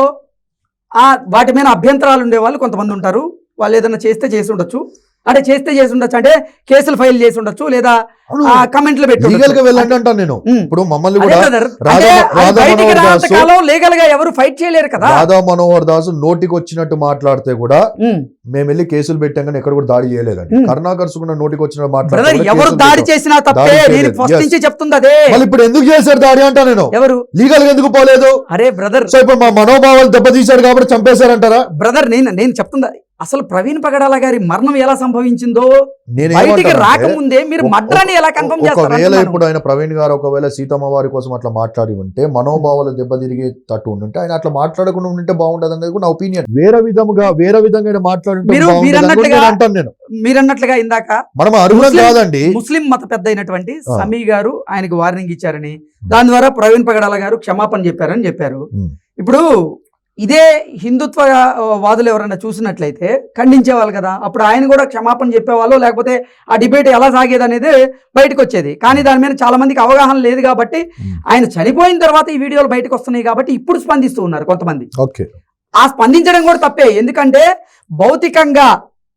వాటి మీద అభ్యంతరాలు ఉండే వాళ్ళు కొంతమంది ఉంటారు. వాళ్ళు ఏదైనా చేసి ఉండొచ్చు. అంటే చేసి ఉండొచ్చు అంటే కేసులు ఫైల్ చేసి ఉండొచ్చు, లేదా కమెంట్లు పెట్టి లీగల్ గా వెళ్ళండి అంటాను నేను. ఇప్పుడు మమ్మల్ని కూడా లీగల్ గా ఎవరు ఫైట్ చేయలేరు కదా. రాధా మనోహర్ దాస్ నోటికి వచ్చినట్టు మాట్లాడితే కూడా మేము వెళ్ళి కేసులు పెట్టాం కానీ ఎక్కడ కూడా దాడి చేయలేదండి. కరుణాకర్ సుగుణ నోటికి వచ్చినట్టు మాట్లాడితే ఎవరు దాడి చేసినా తప్పే. నేను ఫస్ట్ నుంచి చెప్తుంది అదే. మళ్ళీ ఇప్పుడు ఎందుకు చేశారు దాడి అంటా నేను. ఎవరు లీగల్ గా ఎందుకు పోలేదు? అరే బ్రదర్, సో ఇప్పుడు మా మనోభావాలు దెబ్బతీశారు కాబట్టి చంపేశారంటారా? బ్రదర్ నేను చెప్తుందా అసలు ప్రవీణ్ పగడాల గారి మరణం ఎలా సంభవించిందో బయటికి నేనేమంటానంటే, రాకముందే మీరు మర్డర్ని ఎలా కన్ఫర్మ్ ఒకవేళ చేస్తారు? ఇప్పుడు ఆయన ప్రవీణ్ గారు ఒకవేళ సీతమ్మ వారి కోసం అట్లా మాట్లాడి ఉంటే, మనోభావాలు దెబ్బతిరిగే తట్టు ఉంటే ఆయన అట్లా మాట్లాడకుండా ఉంటే బాగుంటది అనేది కూడా నా ఒపీనియన్. వేరే విధంగా మాట్లాడుంటే అంటాను నేను. మీరన్నట్లుగా ఇందాక మనం అర్హులం కాదండి. ముస్లిం మత పెద్ద అయినటువంటి సమీ గారు ఆయనకు వార్నింగ్ ఇచ్చారని, దాని ద్వారా ప్రవీణ్ పగడాల గారు క్షమాపణ చెప్పారని చెప్పారు. ఇప్పుడు ఇదే హిందుత్వ వాదులు ఎవరైనా చూసినట్లయితే ఖండించేవాళ్ళు కదా. అప్పుడు ఆయన కూడా క్షమాపణ చెప్పేవాళ్ళు, లేకపోతే ఆ డిబేట్ ఎలా సాగేది అనేది బయటకు వచ్చేది. కానీ దాని మీద చాలా మందికి అవగాహన లేదు కాబట్టి, ఆయన చనిపోయిన తర్వాత ఈ వీడియోలు బయటకు వస్తున్నాయి కాబట్టి ఇప్పుడు స్పందిస్తూ ఉన్నారు కొంతమంది. ఓకే, ఆ స్పందించడం కూడా తప్పే. ఎందుకంటే భౌతికంగా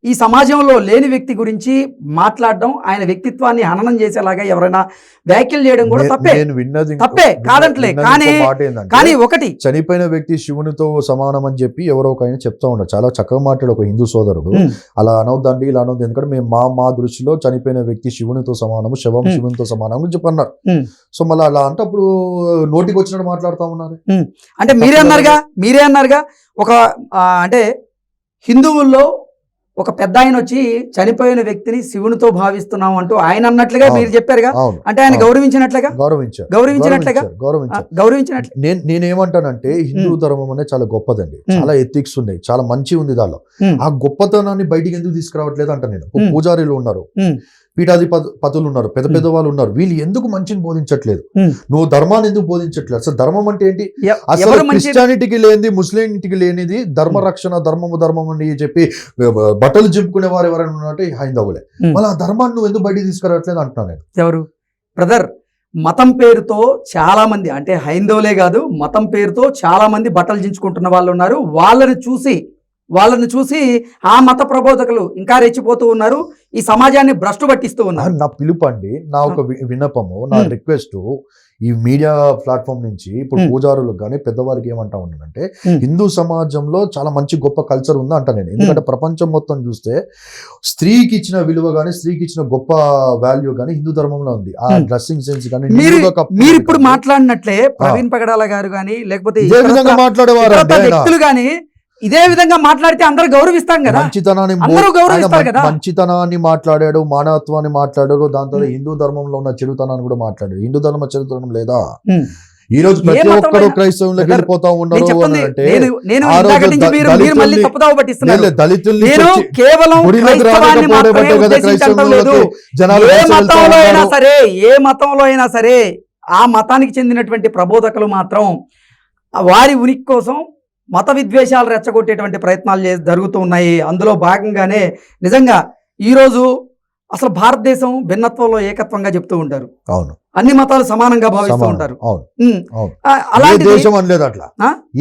ఈ సమాజంలో లేని వ్యక్తి గురించి మాట్లాడడం, ఆయన వ్యక్తిత్వాన్ని హననం చేసేలాగా ఎవరైనా వ్యాఖ్యలు చేయడం కూడా తప్పే. తప్పే కాదంటలే. కానీ ఒకటి, చనిపోయిన వ్యక్తి శివునితో సమానం అని చెప్పి ఎవరో ఒక ఆయన చెప్తా ఉన్నారు. చాలా చక్కగా మాట్లాడు ఒక హిందూ సోదరుడు. అలా అనొద్దండి, ఇలా అనొద్దు, ఎందుకంటే మేము మా దృష్టిలో చనిపోయిన వ్యక్తి శివునితో సమానము, శవం శివునితో సమానం అని చెప్పన్నారు. సో మళ్ళీ అలా అంటే అప్పుడు నోటికి వచ్చినట్టు మాట్లాడుతూ ఉన్నారు. అంటే మీరే అన్నారుగా ఒక అంటే హిందువుల్లో ఒక పెద్ద ఆయన వచ్చి చనిపోయిన వ్యక్తిని శివునితో భావిస్తున్నాం అంటూ ఆయన అన్నట్లుగా మీరు చెప్పారుగా. అంటే ఆయన గౌరవించినట్లుగా. నేనేమంటానంటే హిందూ ధర్మం అనేది చాలా గొప్పదండి. చాలా ఎథిక్స్ ఉన్నాయి, చాలా మంచి ఉంది దానిలో. ఆ గొప్పతనాన్ని బయటికి ఎందుకు తీసుకురావట్లేదు అంట నేను. పూజారీలు ఉన్నారు, పీఠాధిపతులు ఉన్నారు, పెద్ద వాళ్ళు ఉన్నారు. వీళ్ళు ఎందుకు మంచిని బోధించట్లేదు? నువ్వు ధర్మాన్ని ఎందుకు బోధించట్లేదు? అసలు ధర్మం అంటే ఏంటి? అసలు క్రిస్టియానిటీకి లేనిది, ముస్లింటికి లేనిది ధర్మ రక్షణ, ధర్మం అని చెప్పి బట్టలు చింపుకునే వారు ఎవరైనా ఉన్నట్టు హైందవులే. మళ్ళీ ఆ ధర్మాన్ని నువ్వు ఎందుకు బయటికి తీసుకురావట్లేదు అంటున్నాను నేను. ఎవరు బ్రదర్? మతం పేరుతో చాలా మంది, అంటే హైందవులే కాదు, మతం పేరుతో చాలా మంది బట్టలు చించుకుంటున్న వాళ్ళు ఉన్నారు. వాళ్ళని చూసి ఆ మత ప్రబోధకులు ఇంకా రెచ్చిపోతూ ఉన్నారు, ఈ సమాజాన్ని భ్రష్టు పట్టిస్తూ ఉన్నారు. నా పిలుపు అండి, నా ఒక విన్నపము, నా రిక్వెస్ట్ ఈ మీడియా ప్లాట్ఫామ్ నుంచి ఇప్పుడు పూజారులకు కానీ పెద్దవారికి ఏమంటా ఉన్నానంటే, హిందూ సమాజంలో చాలా మంచి గొప్ప కల్చర్ ఉందా అంట నేను. ఎందుకంటే ప్రపంచం మొత్తం చూస్తే స్త్రీకి ఇచ్చిన విలువ కానీ, స్త్రీకి ఇచ్చిన గొప్ప వాల్యూ కానీ హిందూ ధర్మంలో ఉంది. ఆ డ్రెస్సింగ్ సెన్స్ కానీ. మీరు ఇప్పుడు మాట్లాడినట్లే ప్రవీణ్ పగడాల గారు కానీ, లేకపోతే ఇదే విధంగా మాట్లాడేవారు వ్యక్తులు కానీ ఇదే విధంగా మాట్లాడితే అందరూ గౌరవిస్తాం కదా. మంచితనాన్ని మాట్లాడాడు, మానవత్వాన్ని మాట్లాడాడు, దాని తర్వాత హిందూ ధర్మంలో ఉన్న చెడుతనాన్ని కూడా మాట్లాడాడు. హిందూ ధర్మ చరిత్రం లేదా? ఈ రోజు ప్రతి ఒక్కరు క్రైస్తవులకు వెళ్ళిపోతా ఉన్నారు. దళితుల్ని ఏ మతంలో అయినా సరే ఆ మతానికి చెందినటువంటి ప్రబోధకులు మాత్రం వారి ఉనికి కోసం మత విద్వేషాలు రెచ్చగొట్టేటువంటి ప్రయత్నాలు జరుగుతూ ఉన్నాయి. అందులో భాగంగానే నిజంగా ఈరోజు అసలు భారతదేశం భిన్నత్వంలో ఏకత్వంగా చెప్తూ ఉంటారు. అవును, అన్ని మతాలు సమానంగా భావిస్తూ ఉంటారు. అలాంటి దేశం అనలేదు, అట్లా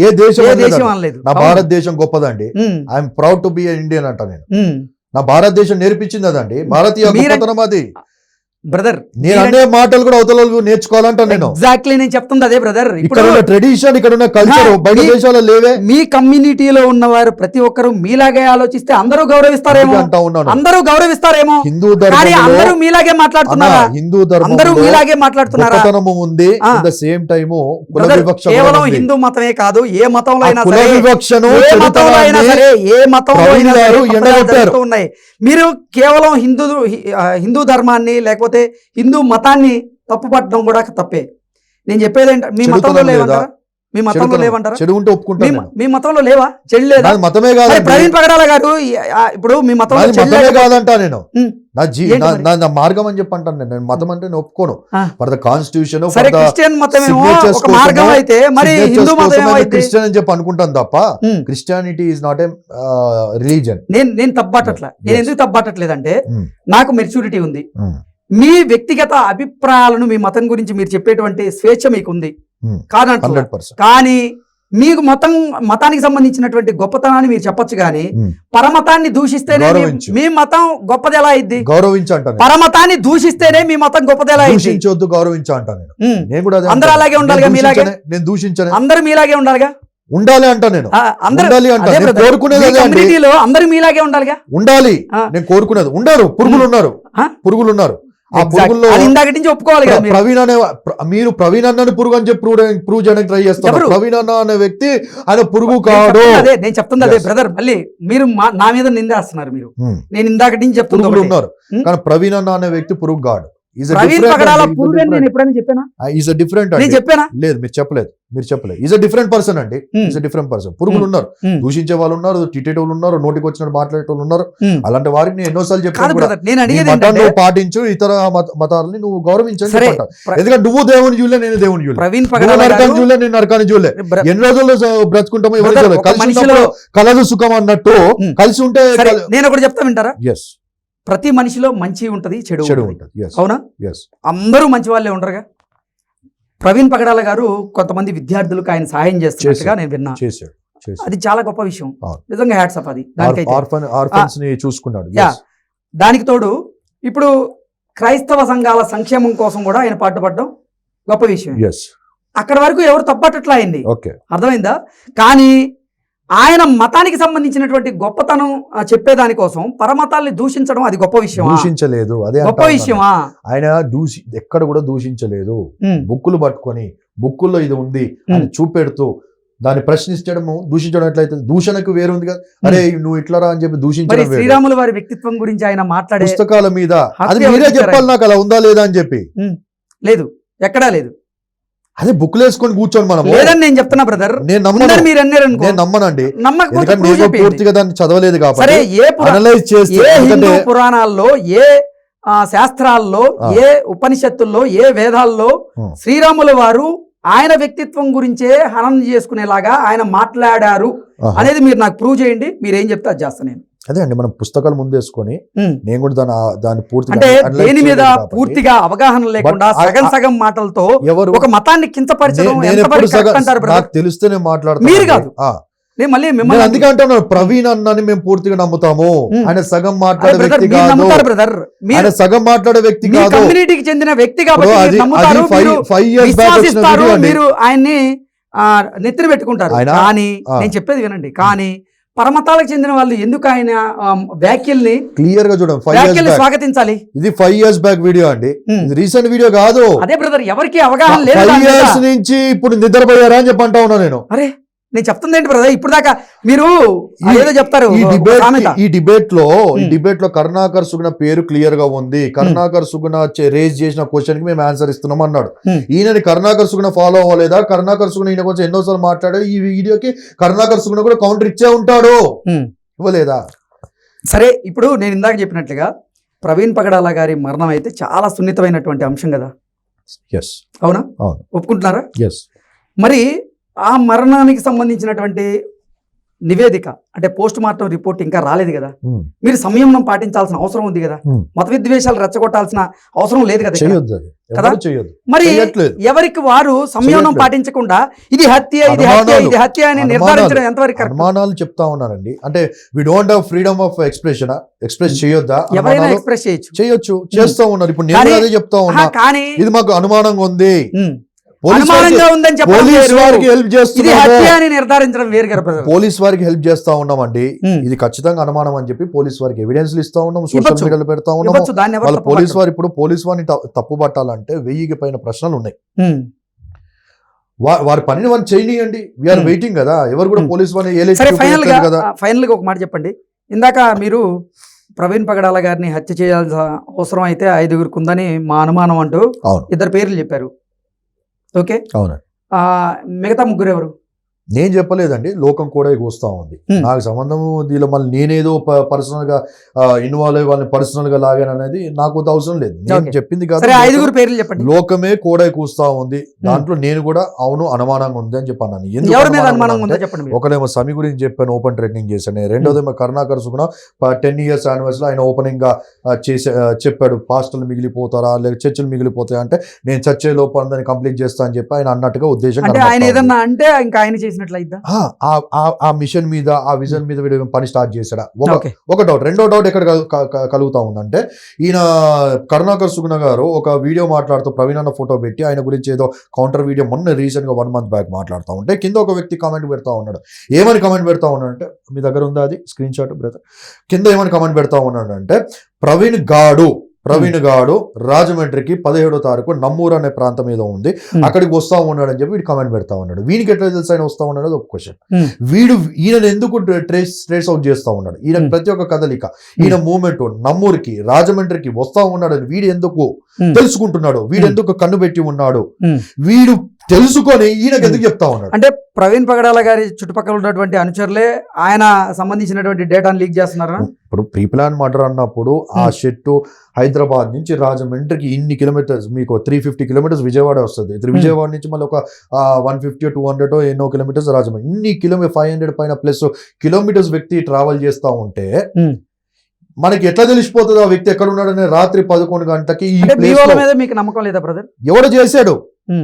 ఏ దేశం అనలేదు. నా భారతదేశం గొప్పదండి. I'm proud to be Indian అంట నేను. నా భారతదేశం నేర్పించింది అదండి, భారతీయ గొప్పతనం అది. బ్రదర్ నేను అనే మాటలు కూడా అవతల వాళ్ళు నేర్చుకోవాలంటాను నేను. ఎగ్జాక్ట్లీ నేను చెప్తుంది అదే బ్రదర్. ఇక్కడ ఉన్న ట్రెడిషన్, ఇక్కడ ఉన్న కల్చర్ బయట దేశాల్లో లేవే. మీ కమ్యూనిటీలో ఉన్నవారు ప్రతి ఒక్కరు మీలాగే ఆలోచిస్తే అందరూ గౌరవిస్తారేమో, అంటా ఉన్నాను. అందరూ గౌరవిస్తారేమో. హిందూ కానీ ధర్మంలో అందరూ మీలాగే మాట్లాడుతున్నారా? హిందూ అందరూ ధర్మంలో మీలాగే మాట్లాడుతున్నారా? గొప్పతనము ఉంది. అట్ ద సేమ్ టైం కుల బ్రదర్, వివక్ష కేవలం ఉంది. హిందూ మతమే కాదు, ఏ మతంలో అయినా కుల సరే, వివక్షను ఏ మతంలో అయినా చెడుతనాన్ని సరే, ఏ మతంలో అయినా సరే ప్రవీణ్ గారు తప్పులు ఎండగట్టారు. జరుగుతూ ఉన్నాయి. మీరు కేవలం హిందూ ధర్మాన్ని లేకపోతే హిందూ మతాన్ని తప్పుపట్టడం కూడా తప్పే. నేను చెప్పేది ఏంటంటే మీ మతంలో చెడుతనం లేవంటారా? లేదా? మీ మతంలో చెడుతనం. లేవంటారా? చెడు ఉంటే ఒప్పుకుంటాను నేను. మీ మతంలో లేవా? చెడు లేదా? నాది మతమే మరి కాదు, ప్రవీణ్ పగడాల గారు ఇప్పుడు మీ మతంలో నాది చెడు మతమే లేకపోతే- కాదంటా నేను. ఉమ్. నా ఏంటి మరి? నా మార్గం అని చెప్పి అంటాను నేను. మతం అంటే నేను ఒప్పుకోను. ఆ. ఫర్ ద కాన్స్టిట్యూషన్, సరే, క్రిస్టియన్ మతమేమో signatures ఒక మార్గం కోసమో, అయితే మరి హిందూ మతం ఏమైతే? క్రిస్టియన్ అని చెప్పి అనుకుంటాను తప్ప Christianity is not a religion. నేను తప్పట్టట్లా. నేను Yes. ఎందుకు తప్పట్టట్లేదంటే నాకు మెచ్యూరిటీ ఉంది. మీ వ్యక్తిగత అభిప్రాయాలను మీ మతం గురించి మీరు చెప్పేటువంటి స్వేచ్ఛ మీకు ఉంది కాదంట. 100%. కానీ మీకు మతానికి సంబంధించినటువంటి గొప్పతనాన్ని మీరు చెప్పొచ్చు, కానీ పరమతాన్ని దూషిస్తేనే గౌరవించు. మీ మతం గొప్పది ఎలా అయింది? గౌరవించి అంటాను. పరమతాన్ని దూషిస్తేనే మీ మతం గొప్పది ఎలా అయింది? దూషించొద్దు, గౌరవించు అంటాను నేను. నేను కూడా అదే అందరూ అంటాను. అలాగే ఉండాలిగా, నేను మీలాగే? దూషించనే, నేను దూషించనే. అందరూ మీలాగే ఉండాలిగా? ఉండాలి అంటా నేను. అందరూ ఉండాలి అంటా. అదే నేను brother. కోరుకునేది మీ అదే అండి. కమ్యూనిటీలో అందరూ మీలాగే ఉండాలిగా? ఉండాలి. ఆ. నేను కోరుకునేది. ఉండరు, పురుగులు ఉన్నారు. ఆ? పురుగులు ఉన్నారు. ఆ Exact. పురుగుల్లో అది ఇందాక నుంచి ఒప్పుకోవాలి కదా మీరు. ప్రవీణ్ అనే మీరు ప్రవీణ్ అన్నని పురుగు అని చెప్పి ప్రూవ్ చేయడానికి ట్రై చేస్తారు. ఎవరు? ప్రవీణ్ అన్న అనే వ్యక్తి ఆయన పురుగు కాడు. నేను చెప్తుంది అదే Yes. బ్రదర్. మళ్ళీ మీరు నా మీద నిందేస్తున్నారు మీరు. Hmm. నేను ఇందాక నుంచి చెప్తుంది పురుగులు ఒకటే. ఉన్నారు. కానీ ప్రవీణ్ అన్న అనే వ్యక్తి పురుగు గాడు. ప్రవీణ్ పగడాల పురుగు అని నేను ఎప్పుడైనా చెప్పానా? ఈజ్ అ డిఫరెంట్ నేను చెప్పానా? లేదు, మీరు చెప్పలేదు. ఈజ్ అ డిఫరెంట్ పర్సన్ అండి. Is a different person. పురుగులు ఉన్నారు, దూషించే వాళ్ళు ఉన్నారు, తిట్టేట వాళ్ళు ఉన్నారు, నోటికి వచ్చినట్టు మాట్లాడే వాళ్ళు ఉన్నారు. అలాంటి వారికి నేను ఎన్నోసార్లు కాదు చెప్పాను కూడా. బ్రదర్, నేను నీ అడిగేది మతాన్ని ఏంటంటే నువ్వు పాటించు, ఇతర మతాలని నువ్వు గౌరవించని సరే, చెప్పంటావు. ఎందుకంటే నువ్వు దేవుని చూడలే, నేను దేవుని చూడలే. ప్రవీణ్ నువ్వు పగడాల నరకాన్ని గారు చూడలే, నేను నరకాన్ని చూడలే. ఎన్ని రోజుల్లో బ్రతుకుంటామో ఎవరు brother, చూడలేదు. ఒక కలిసి మనిషిలో ఉన్నప్పుడు కలదు సుఖం అన్నట్టు కలిసి ఉంటే సరే, నేను ఒకటి చెప్తా వింటారా? ఎస్, ప్రతి మనిషిలో మంచి ఉంటది, చెడు చెడు ఉంటది. ఉంటుంది. ఎస్, అవునా? ఎస్. అందరూ మంచి వాళ్ళే ఉండరుగా. ప్రవీణ్ పగడాల గారు కొంతమంది విద్యార్థులకు ఆయన సహాయం చేస్తున్నట్టుగా నేను విన్నా. చేశాడు. అది చాలా గొప్ప విషయం. అవును. నిజంగా హ్యాట్స్ ఆఫ్ అది. దానికైతే ఆర్ఫన్స్ ని చూసుకున్నాడు. యా. దానికి తోడు ఇప్పుడు క్రైస్తవ సంఘాల సంక్షేమం కోసం కూడా ఆయన పాటుపడడం గొప్ప విషయం. ఎస్, అక్కడ వరకు ఎవరు తప్పట్టట్లా అయింది, ఓకే. అర్థమైందా? కానీ ఆయన మతానికి సంబంధించినటువంటి గొప్పతనం చెప్పేదానికోసం పరమతాల్ని దూషించడం అది గొప్ప విషయం. దూషించలేదు, అదే గొప్ప అంటా ఉన్నాను. విషయమా? ఆయన ఎక్కడ కూడా దూషించలేదు. బుక్కులు పట్టుకొని బుక్కుల్లో ఇది ఉంది అని చూపెడుతూ దాన్ని ప్రశ్నించడము, దూషించడం ఎట్లయితే దూషణకు వేరు ఉంది కదా. అరే నువ్వు ఇట్లరా అని చెప్పి మరి దూషించడం వేరు. శ్రీరాముల వారి వ్యక్తిత్వం గురించి ఆయన మాట్లాడే పుస్తకాల మీద అది హత్య మీరే ఎవరు చెప్పాలి నాకు అలా ఉందా లేదా అని చెప్పి. లేదు, ఎక్కడా లేదు. అదే బుక్లు వేసుకొని కూర్చొని మనం లేదని నేను చెప్తున్నా బ్రదర్. నేను నమ్మను, మీరు అన్నారనుకో, నేను నమ్మనండి. నమ్మకపోతే ఎందుకంటే prove నేను చేయండి. పూర్తిగా దాన్ని చదవలేదు సరే, కాబట్టి అనలైజ్ చేస్తే ఏ హిందూ ఎందుకంటే పురాణాల్లో, ఏ శాస్త్రాల్లో, ఏ ఉపనిషత్తుల్లో, ఏ వేదాల్లో శ్రీరాముల వారు ఆయన వ్యక్తిత్వం గురించే హననం చేసుకునేలాగా ఆయన మాట్లాడారు అనేది మీరు నాకు ప్రూవ్ చేయండి. మీరు ఏం చెప్తే అది చేస్తా నేను. అదే అండి, మనం పుస్తకాలు ముందేసుకొని నేను కూడా దాన్ని పూర్తిగా అంటే analyze దేని మీద చేయలేదు కాబట్టి. పూర్తిగా అవగాహన లేకుండా సగం సగం మాటలతో ఎవరు ఒక మతాన్ని కించపరచడం నేను ఎంతవరకు ఎప్పుడు correct అంటారు brother? నాకు తెలిస్తేనే మాట్లాడతాను. మీరు కాదు. నేను మళ్ళీ నేను మిమ్మల్ని అందుకే అంటున్నాను, ప్రవీణ్ అన్నని మేము పూర్తిగా నమ్ముతాము. ఆయన సగం మాట్లాడే బ్రదర్ వ్యక్తి మీరు కాదు. నమ్ముతారు బ్రదర్. ఆయన సగం మాట్లాడే వ్యక్తి మీ కాదు. కమ్యూనిటీకి చెందిన వ్యక్తి కాబట్టి ఇప్పుడు మీరు అది నమ్ముతారు, మీరు 5 years back వచ్చిన విశ్వాసిస్తారు, video అండి. మీరు ఆయన్ని నెత్తిన పెట్టుకుంటారు. ఆయన- కానీ నేను చెప్పేది వినండి, కానీ పరమతాలకు చెందిన వాళ్ళు ఎందుకు ఆయన వ్యాఖ్యల్ని క్లియర్ గా చూడండి. 5 years back. స్వాగతించాలి? ఇది 5 years బ్యాక్ వీడియో అండి, ఇది రీసెంట్ వీడియో కాదు. అదే బ్రదర్, ఎవరికి అవగాహన లేదు 5 దాని మీద. years నుంచి ఇప్పుడు నిద్రపోయారా అని చెప్పి అంటా ఉన్నా నేను. అరే నేను చెప్తుంది ఏంటి బ్రదర్, ఇప్పుడు దాకా మీరు ఏదో చెప్తారు. ఈ సామెత. డిబేట్ లో కరుణాకర్ సుగుణ పేరు క్లియర్ గా ఉంది. కరుణాకర్ సుగుణ రేజ్ చేసిన క్వశ్చన్ కి మేము ఆన్సర్ ఇస్తున్నాం అన్నాడు. ఈయనని కరుణాకర్ సుగుణ ఫాలో అవ్వలేదా? కరుణాకర్ సుగుణ ఈయన కొంచెం ఎన్నోసార్లు మాట్లాడాడు. ఈ వీడియోకి కరుణాకర్ సుగుణ కూడా కౌంటర్ ఇచ్చే ఉంటాడు, ఇవ్వలేదా? సరే, ఇప్పుడు నేను ఇందాక చెప్పినట్లుగా ప్రవీణ్ పగడాల గారి మరణం అయితే చాలా సున్నితమైనటువంటి అంశం కదా. ఎస్, అవునా? అవును. ఒప్పుకుంటున్నారా? ఎస్. మరి ఆ మరణానికి సంబంధించినటువంటి నివేదిక అంటే పోస్ట్ మార్టం రిపోర్ట్ ఇంకా రాలేదు కదా, ఉమ్, మీరు సంయమనం పాటించాల్సిన అవసరం ఉంది కదా, ఉమ్. మత విద్వేషాలు రెచ్చగొట్టాల్సిన అవసరం లేదు కదా ఇక్కడ. చేయొద్దు అది, కదా? ఎవరు చేయొద్దు, మరి చేయట్లేదు. ఎవరికి వారు సంయమనం చేయట్లేదు. పాటించకుండా ఇది హత్య ఇది హత్య అనుమానాలు. ఇది హత్య అని నిర్ధారించడం ఎంతవరకు కరెక్ట్? అనుమానాలు చెప్తా ఉన్నానండి. అంటే we don't have freedom of expression, express చేయొద్దా? ఎవరైనా అనుమానాలు ఎక్స్ప్రెస్ చేయొచ్చు. చేయొచ్చు, చేస్తా ఉన్నారు. ఇప్పుడు నేను కానీ- అదే చెప్తా ఉన్నా, కానీ ఇది మాకు అనుమానంగా ఉంది, ఉమ్, పోలీస్ అనుమానంగా వారికి- ఉందని చెప్పడం పోలీస్ వేరు. వారికి హెల్ప్ ఇది చేస్తున్నాము, హత్య అని నిర్ధారించడం వేరు కదా బ్రదర్. పోలీస్ వారికి హెల్ప్ చేస్తా ఉన్నామండి. ఉమ్. ఇది ఖచ్చితంగా అనుమానం అని చెప్పి పోలీస్ వారికి ఎవిడెన్స్లు ఇస్తా ఉన్నాం, సోషల్ ఇవ్వచ్చు. మీడియాలో పెడతా ఉన్నాము. ఇవ్వచ్చు, దాన్ని ఎవరు వాళ్ళ తప్పు పోలీస్ పట్టరు. వారు ఇప్పుడు పోలీస్ వారిని తప్పు పట్టాలంటే 1000కి పైన ప్రశ్నలు ఉన్నాయి. ఉమ్. వారి పనిని వారిని చేయనియండి, వీఆర్ Hmm. వెయిటింగ్ కదా. ఎవరు కూడా Hmm. పోలీస్ వారిని సరే ఏలేసి ఫైనల్ గా కదా. ఫైనల్ గా ఒక మాట చెప్పండి. ఇందాక మీరు ప్రవీణ్ పగడాల గారిని హత్య చేయాల్సిన అవసరం అయితే 5గురికి ఉందని మా అనుమానం అంటూ అవును, 2 పేర్లు చెప్పారు. ఓకే, అవునండి. మిగతా 3 ఎవరు? నేను చెప్పలేదండి, లోకం కూడా వస్తా ఉంది. Hmm. నాకు సంబంధం దీనిలో మళ్ళీ నేనేదో పర్సనల్ గా ఇన్వాల్వ్ అయ్యి వాళ్ళని పర్సనల్ గా లాగాను అనేది నాకు అంత అవసరం లేదు. నేను Okay. చెప్పింది కాదు, సరే 5గురు పేర్లు చెప్పండి. లోకమే కూడా కూస్తా ఉంది. దాంట్లో నేను కూడా అవును అనుమానంగా ఉంది అని చెప్పాను. ఎందుకు ఎవరి మీద అనుమానంగా అనుమానం ఉందో ఉందంటే, చెప్పండి మీరు. ఒకడేమో సమీ గురించి చెప్పాను, ఓపెన్ ట్రెండింగ్ చేశాను. రెండోదేమో కరుణాకర్ సుగుణ 10 years యానివర్సరీ ఆయన ఓపెనింగ్ గా చెప్పాడు, పాస్టర్లు మిగిలిపోతారా లేక చర్చలు మిగిలిపోతాయి అంటే నేను చర్చే లోపల దాన్ని కంప్లీట్ చేస్తా అని చెప్పి ఆయన అన్నట్టుగా ఉద్దేశం అంటే ఆయన కనబడతా ఉంది. ఏదన్నా అంటే ఇంకా ఆయన చేసినట్లు అయిద్దా? ఆ మిషన్ మీద ఆ విజన్ మీద వీడు పని స్టార్ట్ చేశాడా? ఓకే, ఒక డౌట్. రెండో డౌట్ ఎక్కడ కలుగుతా ఉందంటే, ఈయన కరుణాకర్ సుగుణ గారు ఒక వీడియో మాట్లాడుతూ ప్రవీణ్ అన్న ఫోటో పెట్టి ఆయన గురించి ఏదో కౌంటర్ వీడియో మొన్న రీసెంట్ గా 1 month బ్యాక్ మాట్లాడుతూ ఉంటే కింద ఒక వ్యక్తి కామెంట్ పెడతా ఉన్నాడు. ఏమని కామెంట్ పెడతా ఉన్నాడు అంటే, మీ దగ్గర ఉందా అది స్క్రీన్ షాట్ బ్రదర్? కింద ఏమని కామెంట్ పెడతా ఉన్నాడు అంటే, ప్రవీణ్ గాడు రాజమండ్రికి 17వ తారీఖు నమ్మూరు అనే ప్రాంతం ఏదో ఉంది, అక్కడికి వస్తా ఉన్నాడు అని చెప్పి వీడు కామెంట్ పెడతా ఉన్నాడు. వీనికి ఎట్లా తెలుసు ఆయన వస్తా ఉన్నాడు? ఒక క్వశ్చన్. ఈయన ఎందుకు ట్రేస్ అవుట్ చేస్తా ఉన్నాడు? ఈయన ప్రతి ఒక్క కదలిక, ఈయన మూమెంట్ నమ్మూరికి రాజమండ్రికి వస్తా ఉన్నాడు అని వీడు ఎందుకు తెలుసుకుంటున్నాడు? వీడు ఎందుకు కన్ను పెట్టి ఉన్నాడు? వీడు తెలుసుకొని ఈయనకు ఎందుకు చెప్తా ఉన్నాడు? అంటే ప్రవీణ్ పగడాల గారి చుట్టుపక్కల ఉన్నటువంటి అనుచరులే ఆయన సంబంధించినటువంటి డేటాను లీక్ చేస్తున్నారా? ఇప్పుడు ప్రీ ప్లాన్ మర్డర్ అన్నప్పుడు ఆ షెట్టు హైదరాబాద్ నుంచి రాజమండ్రికి ఇన్ని కిలోమీటర్స్, మీకు 350 kilometers విజయవాడ వస్తుంది. విజయవాడ నుంచి మళ్ళీ ఒక 150 200 ఎన్నో కిలోమీటర్స్ రాజమండ్రి. ఇన్ని 500 పైన ప్లస్ కిలోమీటర్స్ వ్యక్తి ట్రావెల్ చేస్తా ఉంటే మనకి ఎట్లా తెలిసిపోతుంది ఆ వ్యక్తి ఎక్కడ ఉన్నాడని? రాత్రి 11 గంటకి ఈ ప్లేస్ లో మీద మీకు నమ్మకం లేదా బ్రదర్? ఎవడు చేశాడు?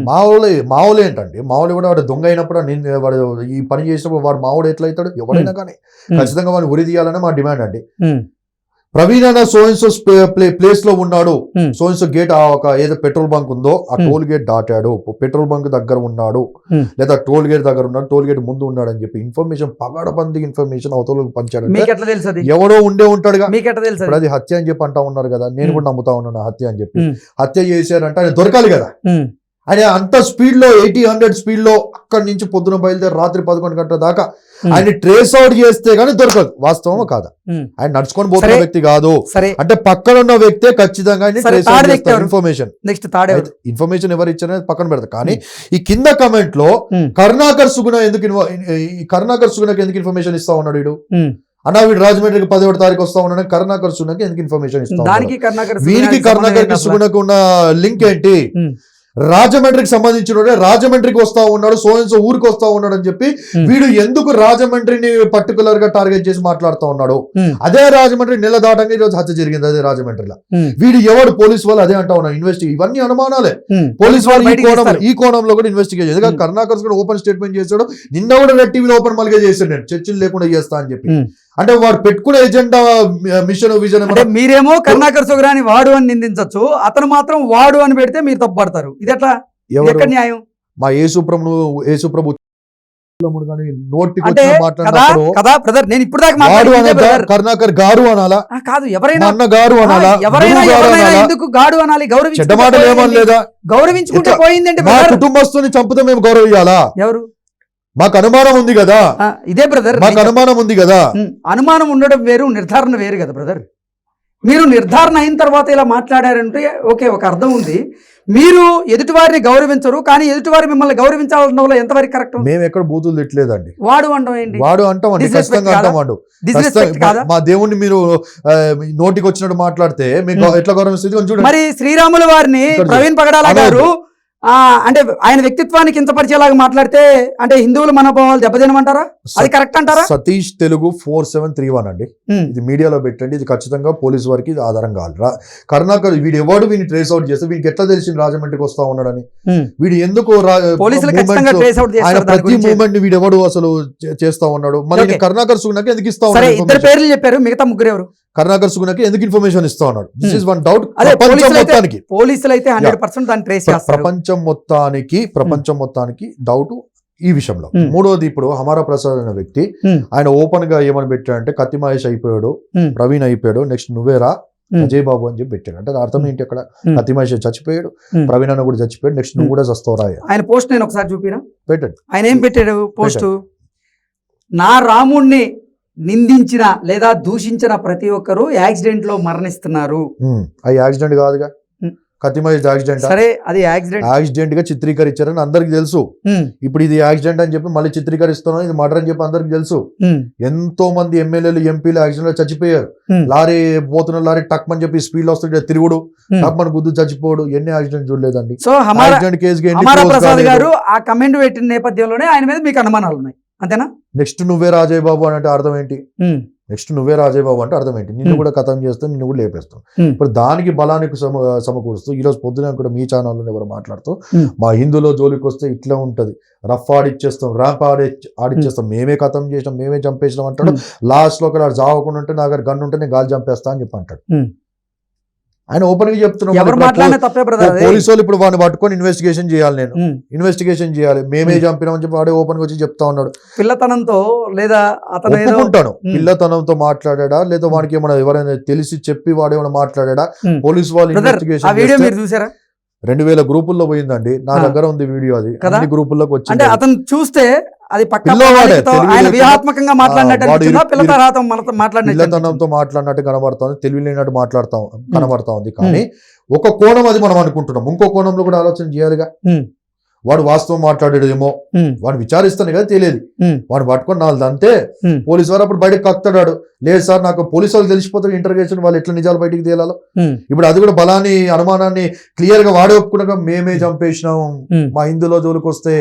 మావులు ఏంటండి, మావులు కూడా వాడు దొంగ అయినప్పుడు వాడు ఈ పని చేసినప్పుడు వాడు మావుడు ఎట్లా అవుతాడు? ఎవరైనా కానీ ఖచ్చితంగా వాడిని ఉరి తీయాలని మా డిమాండ్ అండి. ప్రవీణ్ అన్న సోయన్సో ప్లేస్ లో ఉన్నాడు, సోయన్సో గేట్ ఒక ఏదో పెట్రోల్ బంక్ ఉందో ఆ టోల్ గేట్ దాటాడు, పెట్రోల్ బంక్ దగ్గర ఉన్నాడు, లేదా టోల్ గేట్ దగ్గర ఉన్నాడు, టోల్ గేట్ ముందు ఉన్నాడు అని చెప్పి ఇన్ఫర్మేషన్ పగడబంది ఇన్ఫర్మేషన్ అవతల పంచాడు. ఎవడో ఉండే ఉంటాడుగా. ఇప్పుడు అది హత్య అని చెప్పి అంటా ఉన్నారు కదా, నేను కూడా నమ్ముతా ఉన్నాను హత్య అని చెప్పి. హత్య చేశారంటే ఆయన దొరకాలి కదా. ఆయన అంత స్పీడ్ లో 80-100 స్పీడ్ లో అక్కడి నుంచి పొద్దున బయలుదేరి రాత్రి 11 గంటల దాకా ఆయన ట్రేస్ అవుట్ చేస్తే గానీ దొరకదు. వాస్తవమా కాదా? ఆయన నడుచుకొని పోతున్న వ్యక్తి కాదు, అంటే పక్కన ఉన్న వ్యక్తే ఖచ్చితంగా ఇన్ఫర్మేషన్ ఎవరు ఇచ్చారనేది పక్కన పెడతారు. కానీ ఈ కింద కమెంట్ లో కరుణాకర్ సుగుణ ఎందుకు ఇన్ఫర్మేషన్ ఇస్తా ఉన్నాడు? వీడు అన్నా వీడు రాజమండ్రికి 17వ తారీఖు వస్తా ఉన్నాడు, కరుణాకర్ సుగుణకి ఎందుకు ఇన్ఫర్మేషన్ ఇస్తా ఉన్నాడు? వీనికి కరుణాకర్ సుగుణకు ఉన్న లింక్ ఏంటి? రాజమండ్రికి సంబంధించిన రాజమండ్రికి వస్తా ఉన్నాడు, సోయన్సో ఊరికి వస్తా ఉన్నాడు అని చెప్పి వీడు ఎందుకు రాజమండ్రిని పర్టికులర్ గా టార్గెట్ చేసి మాట్లాడుతూ ఉన్నాడు? అదే రాజమండ్రి నెల దాటంగా ఈరోజు హత్య జరిగింది అదే రాజమండ్రిలో. వీడు ఎవడు? పోలీసు వాళ్ళు అదే అంటా ఉన్నారు, ఇన్వెస్టిగేషన్. ఇవన్నీ అనుమానాలే. పోలీసు వాళ్ళు ఈ కోణంలో కూడా ఇన్వెస్టిగేషన్. ఎందుకంటే కరుణాకర్ కూడా ఓపెన్ స్టేట్మెంట్ చేశాడు, నిన్న కూడా రెడ్ టీవీలో ఓపెన్ మల్గా చేశాడు, నేను చర్చలు లేకుండా చేస్తా అని చెప్పి. అంటే వాడు పెట్టుకునే ఎజెండా మిషన్ విజన్. మీరేమో కరుణాకర్ సుగుణాని వాడు అని నిందించవచ్చు, అతను మాత్రం వాడు అని పెడితే మీరు తప్పుపడతారు. ఇది ఎట్లా? ఎక్కడ న్యాయం? మా యేసుప్రభు కరుణాకర్ గారు అనాలా? కాదు, ఎవరైనా అన్న గారు అనాలా? ఎందుకు గాడు అనాలి? చెడ్డ మాటలు ఏమని లేదా? గౌరవించుకుంటే పోయిందంటే మా కుటుంబస్తుని చంపితే మేము గౌరవించాలా? ఎవరు? మాకు అనుమానం ఉంది కదా. ఇదే బ్రదర్, మాకు అనుమానం ఉంది కదా. అనుమానం ఉండడం వేరు, నిర్ధారణ వేరు కదా బ్రదర్. మీరు నిర్ధారణ అయిన తర్వాత ఇలా మాట్లాడారంటే ఓకే, ఒక అర్థం ఉంది. మీరు ఎదుటివారిని గౌరవించరు, కానీ ఎదుటివారి మిమ్మల్ని గౌరవించాలన్న ఎంతవరకు కరెక్ట్? మేము ఎక్కడ బూతులు తిట్టలేదండి. వాడు అంటాం ఏంటి? వాడు అంటామండి, ఖచ్చితంగా అంటామండు. మా దేవుణ్ణి మీరు నోటికి వచ్చినట్టు మాట్లాడితే మీకు ఎట్లా గౌరవిస్తుంది చూడండి. మరి శ్రీరాముల వారిని ప్రవీణ్ పగడాల గారు అంటే ఆయన వ్యక్తిత్వాన్ని కించపరిచేలాగా మాట్లాడితే అంటే హిందువుల మనోభావాలు దెబ్బతినమంటారా? అది కరెక్ట్ అంటారా? సతీష్ తెలుగు 4731 అండి, ఇది మీడియాలో పెట్టండి, ఇది ఖచ్చితంగా పోలీసు వారికి ఇది ఆధారం కావాలి. కరుణాకర్ వీడు ఎవడు వీడిని ట్రేస్ అవుట్ చేస్తే వీడికి ఎట్లా తెలిసింది రాజమండ్రికి వస్తా ఉన్నాడని? వీడు ఎందుకు ఆయన ప్రతి మూమెంట్ వీడు ఎవడు అసలు చేస్తా ఉన్నాడు? మరి కరుణాకర్ సుగుణకి ఎందుకు ఇస్తా ఉన్నాడు? ఇద్దరు పేర్లు చెప్పారు, మిగతా ముగ్గురు ఎవరు? కరుణాకర్ సుగుణకి ఎందుకు ఇన్ఫర్మేషన్ ఇస్తా ఉన్నాడు? This is one doubt. పోలీసులు అయితే 100% దాన్ని ట్రేస్ చేస్తారు. ప్రపంచం మొత్తానికి డౌట్ ఈ విషయంలో. మూడోది, ఇప్పుడు హమారా ప్రసాద్ అనే వ్యక్తి ఆయన ఓపెన్ గా ఏమని పెట్టాడంటే కత్తి మహేష్ అయిపోయాడు, ప్రవీణ్ అయిపోయాడు, నెక్స్ట్ నువ్వేరా అజయ్ బాబు అని చెప్పి పెట్టాడు. అంటే అర్థం ఏంటి? అక్కడ కత్తి మహేష్ చచ్చిపోయాడు, ప్రవీణ్ అన్న కూడా చచ్చిపోయాడు, నెక్స్ట్ నువ్వు కూడా చస్తావురా. ఆయన పోస్ట్ నేను ఒకసారి చూపినా, పెట్టండి. ఆయన ఏం పెట్టాడు పోస్ట్? నా రాముణ్ణి నిందించిన లేదా దూషించిన ప్రతి ఒక్కరు యాక్సిడెంట్ లో మరణిస్తున్నారు. అది యాక్సిడెంట్ కాదుగా, కత్తి మహేష్ యాక్సిడెంట్. సరే, అది యాక్సిడెంట్ గా చిత్రీకరించారని అందరికి తెలుసు. ఇప్పుడు ఇది యాక్సిడెంట్ అని చెప్పి మళ్ళీ చిత్రీకరిస్తున్నాం, ఇది మర్డర్ అని చెప్పి అందరికి తెలుసు. ఎంతో మంది ఎమ్మెల్యేలు ఎంపీలు యాక్సిడెంట్ లో చచ్చిపోయారు. లారీ పోతున్న లారీ టక్ అని చెప్పి స్పీడ్ లో వస్తుంటే తిరుగుడు టక్ మన గుద్దు చచ్చిపోడు. ఎన్ని యాక్సిడెంట్ చూడలేదండి. సో యాక్సిడెంట్ కేసు ప్రసాద్ గారు ఆ కమెంట్ పెట్టిన నేపథ్యంలోనే ఆయన మీద మీకు అనుమానాలు ఉన్నాయి, అంతేనా? నెక్స్ట్ నువ్వే రాజయ్య బాబు అని అంటే అర్థం ఏంటి? నెక్స్ట్ నువ్వే రాజయ్య బాబు అంటే అర్థం ఏంటి? నిన్ను కూడా కథం చేస్తాం, నిన్ను కూడా లేపేస్తాం. ఇప్పుడు దానికి బలానికి సమకూరుస్తూ ఈరోజు పొద్దున కూడా మీ ఛానల్లో ఎవరు మాట్లాడుతూ మా హిందూలో జోలికి వస్తే ఇట్లా ఉంటది, రఫ్ ఆడిచ్చేస్తాం, ర్యాంప్ ఆడిచ్చేస్తాం, మేమే కథం చేసినాం, మేమే చంపేసినాం అంటాడు. లాస్ట్ లో ఒక జావకుండా ఉంటే నా దగ్గర గన్ను ఉంటే నేను గాలి చంపేస్తా అని చెప్పి అంటాడు. ఆయన ఓపెన్ గా చెప్తున్నాం. పోలీసు వాళ్ళు ఇప్పుడు వాడిని పట్టుకొని ఇన్వెస్టిగేషన్ చేయాలి, నేను ఇన్వెస్టిగేషన్ చేయాలి, మేమే చంపినామని చెప్పి వాడే ఓపెన్ గా వచ్చి చెప్తా ఉన్నాడు. పిల్లతనంతో లేదా ఒప్పుకుంటాను, పిల్లతనంతో మాట్లాడా లేదా వాడికి ఏమైనా ఎవరైనా తెలిసి చెప్పి వాడు ఏమైనా మాట్లాడా? పోలీసు వాళ్ళు ఇన్వెస్టిగేషన్ చూసారా? 2000 గ్రూపుల్లో పోయిందండి, నా దగ్గర ఉంది వీడియో. అది అన్ని గ్రూపుల్లోకి వచ్చి అంటే అతను చూస్తే అది వ్యూహాత్మకంగా పిల్లతనంతో మాట్లాడినట్టు కనబడుతుంది, తెలివి లేనట్టు కనబడతా ఉంది. కానీ ఒక కోణం అది మనం అనుకుంటున్నాం, ఇంకో కోణంలో కూడా ఆలోచన చేయాలిగా. వాడు వాస్తవం మాట్లాడేదేమో, వాడు విచారిస్తాను కదా తెలియదు, వాడు పట్టుకొని నాలుగు అంతే పోలీసు వారు అప్పుడు బయటకు కక్తాడు. లేదు సార్ నాకు పోలీసు వాళ్ళు తెలిసిపోతారు ఇంటర్గేషన్ వాళ్ళు ఎట్లా నిజాలు బయటికి తేలాలో. ఇప్పుడు అది కూడా బలాన్ని అనుమానాన్ని క్లియర్ గా వాడే ఒప్పుకున్నాక మేమే చంపేసినాం, మా హిందులో జోలికి వస్తే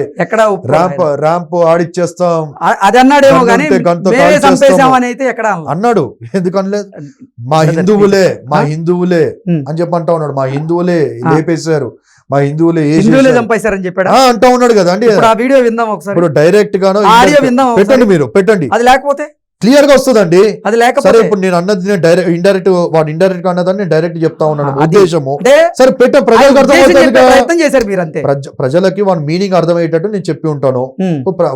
ర్యాంప్ ఆడిచ్చేస్తాం అది అన్నాడేమో అన్నాడు. ఎందుకనలేదు? మా హిందువులే అని చెప్పి అంటా ఉన్నాడు. మా హిందువులే లేపేశారు, మా హిందువులే చంపేశారని చెప్పాడు అంటా ఉన్నాడు కదా అండి. వీడియో విందాం ఒకసారి. ఇప్పుడు డైరెక్ట్ గాను పెట్టండి, మీరు పెట్టండి, అది లేకపోతే క్లియర్ గా వస్తుందండి. అది లేకపోతే సరే ఇప్పుడు నేను అన్నది ఇండైరెక్ట్ వాడు ఇండైరెక్ట్ గా అన్నదాన్ని నేను డైరెక్ట్ చెప్తా ఉన్నాను ఉద్దేశము. సరే ప్రయత్నం చేశారు మీరు అంతే. ప్రజలకి వాడి మీనింగ్ అర్థమయ్యేటట్టు నేను చెప్పి ఉంటాను.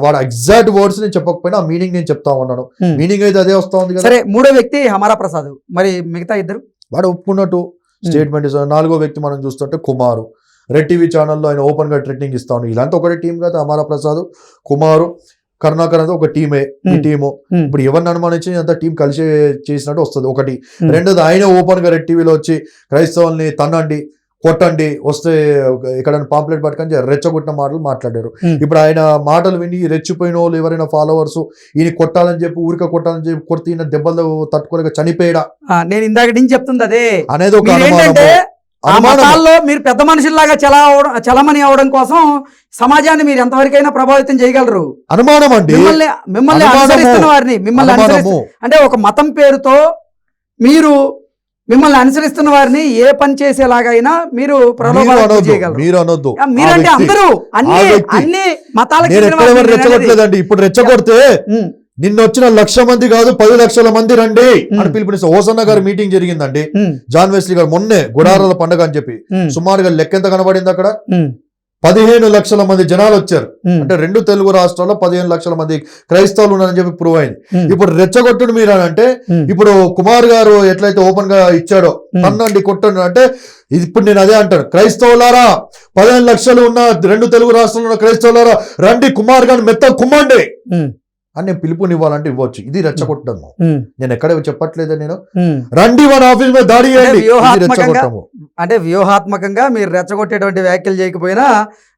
వాడు ఎగ్జాక్ట్ వర్డ్స్ నేను చెప్పకపోయినా ఆ మీనింగ్ నేను చెప్తా ఉన్నాను. మీనింగ్ అయితే అదే వస్తా ఉంది. సరే, మూడో వ్యక్తి హమారా ప్రసాద్, మరి మిగతా ఇద్దరు వాడు ఒప్పుకున్నట్టు స్టేట్మెంట్ ఇస్తాను. నాలుగో వ్యక్తి మనం చూస్తుంటే కుమారు, రెడ్ టీవీ ఛానల్లో ఆయన ఓపెన్ గా ట్రెండింగ్ ఇస్తా ఉన్నాడు. ఇలాంటి ఒకటే టీం కదా, హమారా ప్రసాద్, కుమారు, కరుణాకర్ అంతా ఒక టీమే. ఈ టీము ఇప్పుడు ఎవరిని అనుమానించి అంత టీం కలిసి చేసినట్టు వస్తుంది ఒకటి. రెండోది ఆయన ఓపెన్ గా రెడ్ టీవీలో వచ్చి క్రైస్తవుల్ని తన్నండి, కొట్టండి, వస్తే ఇక్కడ పాంప్లెట్ పట్టుకొని రెచ్చగొట్టిన మాటలు మాట్లాడారు. ఇప్పుడు ఆయన మాటలు విని రెచ్చిపోయిన వాళ్ళు ఎవరైనా ఫాలోవర్స్ ఈయన కొట్టాలని చెప్పి ఊరిక కొట్టాలని చెప్పి కొడితే ఈయన దెబ్బలు తట్టుకోలేక చనిపోయాడా? నేను ఇందాక నుంచి చెప్తుంది అదే అనేది ఒక అనుమానాల్లో మీరు పెద్ద మనుషుల్లాగా చలమని అవడం కోసం సమాజాన్ని మీరు ఎంతవరకైనా ప్రభావితం చేయగలరు? అనుమానం అండి. మిమ్మల్ని అనుసరిస్తున్న వారిని అంటే ఒక మతం పేరుతో మీరు మిమ్మల్ని అనుసరిస్తున్న వారిని ఏ పని చేసేలాగైనా మీరు అనొద్దు. మీరంటే అందరూ అన్ని మతాలకి రెచ్చగొట్టలేదండి. ఇప్పుడు రెచ్చగొడితే నిన్న వచ్చిన 1,00,000 మంది కాదు 10 లక్షల మంది రండి అని పిలుపునిస్తే ఓసన్న గారు మీటింగ్ జరిగిందండి. జాన్ వెస్లీ గారు మొన్నే గుడారాల పండుగ అని చెప్పి సుమారుగా లెక్క ఎంత కనబడింది అక్కడ? 15 లక్షల మంది జనాలు వచ్చారు. అంటే 2 తెలుగు రాష్ట్రాల్లో 15 లక్షల మంది క్రైస్తవులు ఉన్నారని చెప్పి ప్రూవ్ అయింది. ఇప్పుడు రెచ్చగొట్టుడు మీరు అని అంటే ఇప్పుడు కుమార్ గారు ఎట్లయితే ఓపెన్ గా ఇచ్చాడో తన్నండి కొట్టండి అంటే ఇప్పుడు నేను అదే అంటాను, క్రైస్తవులారా 15 లక్షలు ఉన్న 2 తెలుగు రాష్ట్రాల్లో ఉన్న క్రైస్తవులారా రండి, కుమార్ గారిని మెత్త కుమ్మండి అని నేను పిలుపునివ్వాలంటే ఇవ్వచ్చు. ఇది రెచ్చగొట్టము. ఉమ్, నేను ఎక్కడ చెప్పట్లేదా నేను ఉమ్. రండి మన ఆఫీస్ మీద దాడి చేయండి, ఇది వ్యూహాత్మకంగా రెచ్చగొట్టము. అంటే వ్యూహాత్మకంగా మీరు రెచ్చగొట్టేటువంటి వ్యాఖ్యలు చేయకపోయినా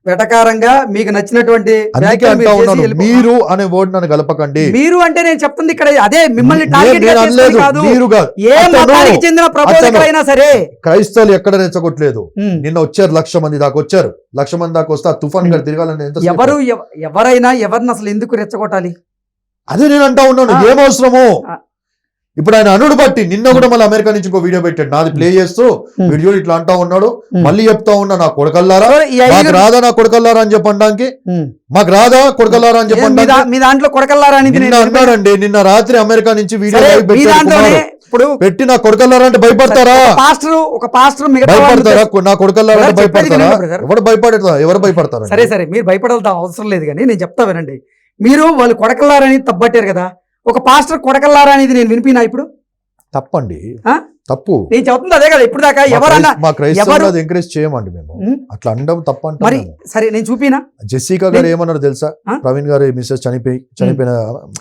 వెటకారంగా మీకు నచ్చినటువంటి అందుకే వ్యాఖ్యలు అంటా మీరు చేసి ఉన్నాను, వెళ్ళిపో- మీరు అనే వర్డ్ నన్ను కలపకండి. మీరు అంటే నేను చెప్తుంది ఇక్కడ అదే మిమ్మల్ని టార్గెట్ నేను అనలేదు, కాదు. మీరు కాదు. ఏ అతను- మతానికి చెందిన ప్రబోధకులైనా సరే క్రైస్తవులు ఎక్కడ రెచ్చగొట్టలేదు. ఉమ్. నిన్న వచ్చారు 1,00,000 మంది దాకా వచ్చారు. 1,00,000 మంది దాకా వస్తే ఆ తుఫాన్ గారు తిరగాలని ఎంత ఎవరైనా ఎవరిని అసలు ఎందుకు రెచ్చగొట్టాలి? అదే నేను అంటా ఉన్నాను. ఆ. ఏం అవసరము? ఆ. ఇప్పుడు ఆయన అనుడు బట్టి నిన్న కూడా మళ్ళీ అమెరికా నుంచి ఇంకో వీడియో పెట్టాడు, నాది ప్లే చేస్తూ వీడియో ఇట్లా అంటా ఉన్నాడు. మళ్ళీ చెప్తా ఉన్నా, నా కొడకల్లారా ఈ మాకు ఐదుగురు- రాదా నా కొడకల్లారా అని చెప్పడానికి, ఉమ్. మాకు రాదా కొడకల్లారా అని మీ చెప్పండి. మీ దాంట్లో కొడకల్లారా అనేది నిన్న నేను అన్నాడండి, నిన్న రాత్రి అమెరికా నుంచి వీడియో సరే, లైవ్ మీ పెట్టాడు దాంట్లోనే కుమారు. ఇప్పుడు పెట్టి నా కొడకల్లారా అంటే భయపడతారా? ఒక పాస్టర్ మిగతా వాళ్ళని భయపడతారా? నా కొడకల్లారా అంటే బ్రదర్, చెప్పేది భయపడతారా? వినండి బ్రదర్. ఎవరు భయపడతారు? ఎవరు భయపడతారు? సరే సరే మీరు భయపడాల్సిన అవసరం లేదు, కానీ నేను చెప్తా వినండి. మీరు వాళ్ళు కొడకల్లారని తప్పట్టారు కదా, ఒక పాస్టర్ కొడకల్లారా అనేది నేను వినిపినా ఇప్పుడు? తప్పండి, ఆ? తప్పు. నేను చెప్తుంది అదే కదా ఇప్పుడు దాకా. ఎవరన్నా మా క్రైస్తవులు ఎవరు- అది ఎంకరేజ్ చేయమండి మేము. ఉమ్. అట్లా అనడం తప్ప మరి అంటారు. సరే నేను చూపినా. జెసికా గారు ఏమన్నారు తెలుసా? ఆ? ప్రవీణ్ గారు మిస్సెస్ చనిపోయిన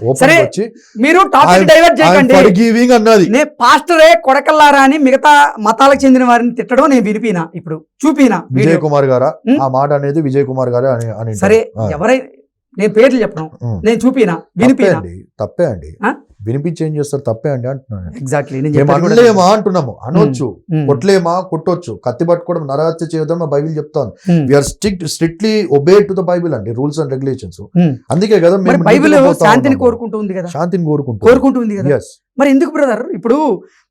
ఓపెన్ సరే, వచ్చి మీరు టాపిక్ డైవర్ట్ చేయకండి. ఫర్గివింగ్ అన్నది. నేను పాస్టరే కొడకల్లారా అని మిగతా మతాలకు చెందిన వారిని తిట్టడం నేను వినిపినా, ఇప్పుడు చూపినా విజయ్ వీడియో. కుమార్ గారా ఉమ్. ఆ మాట అనేది విజయ్ కుమార్ గారే అని సరే ఆ. ఎవరైనా నేను పేర్లు చెప్పను, ఉమ్. నేను చూపినా తప్పే వినిపినా. అండి, తప్పే అండి. ఆ? వినిపించి ఏం చేస్తారు? తప్పే అండి అంటున్నాను. ఎగ్జాక్ట్లీ నేను మేము చెప్పేది కూడా అనలేమా అంటున్నాము, అనొచ్చు. ఉమ్. కొట్టలేమా? కొట్టొచ్చు. కత్తి పట్టుకోవడం నరహత్య చేయడం మా బైబిల్ చెప్తాను. Um. We're strictly obey to the Bible అండి, రూల్స్ అండ్ రెగ్యులేషన్స్. ఉమ్. అందుకే కదా మరి మేము బైబిల్ నీతిలో పోతా శాంతిని ఉన్నాము. కోరుకుంటుంది కదా, శాంతిని కోరుకుంటుంది కదా. ఎస్. మరి ఎందుకు బ్రదర్ ఇప్పుడు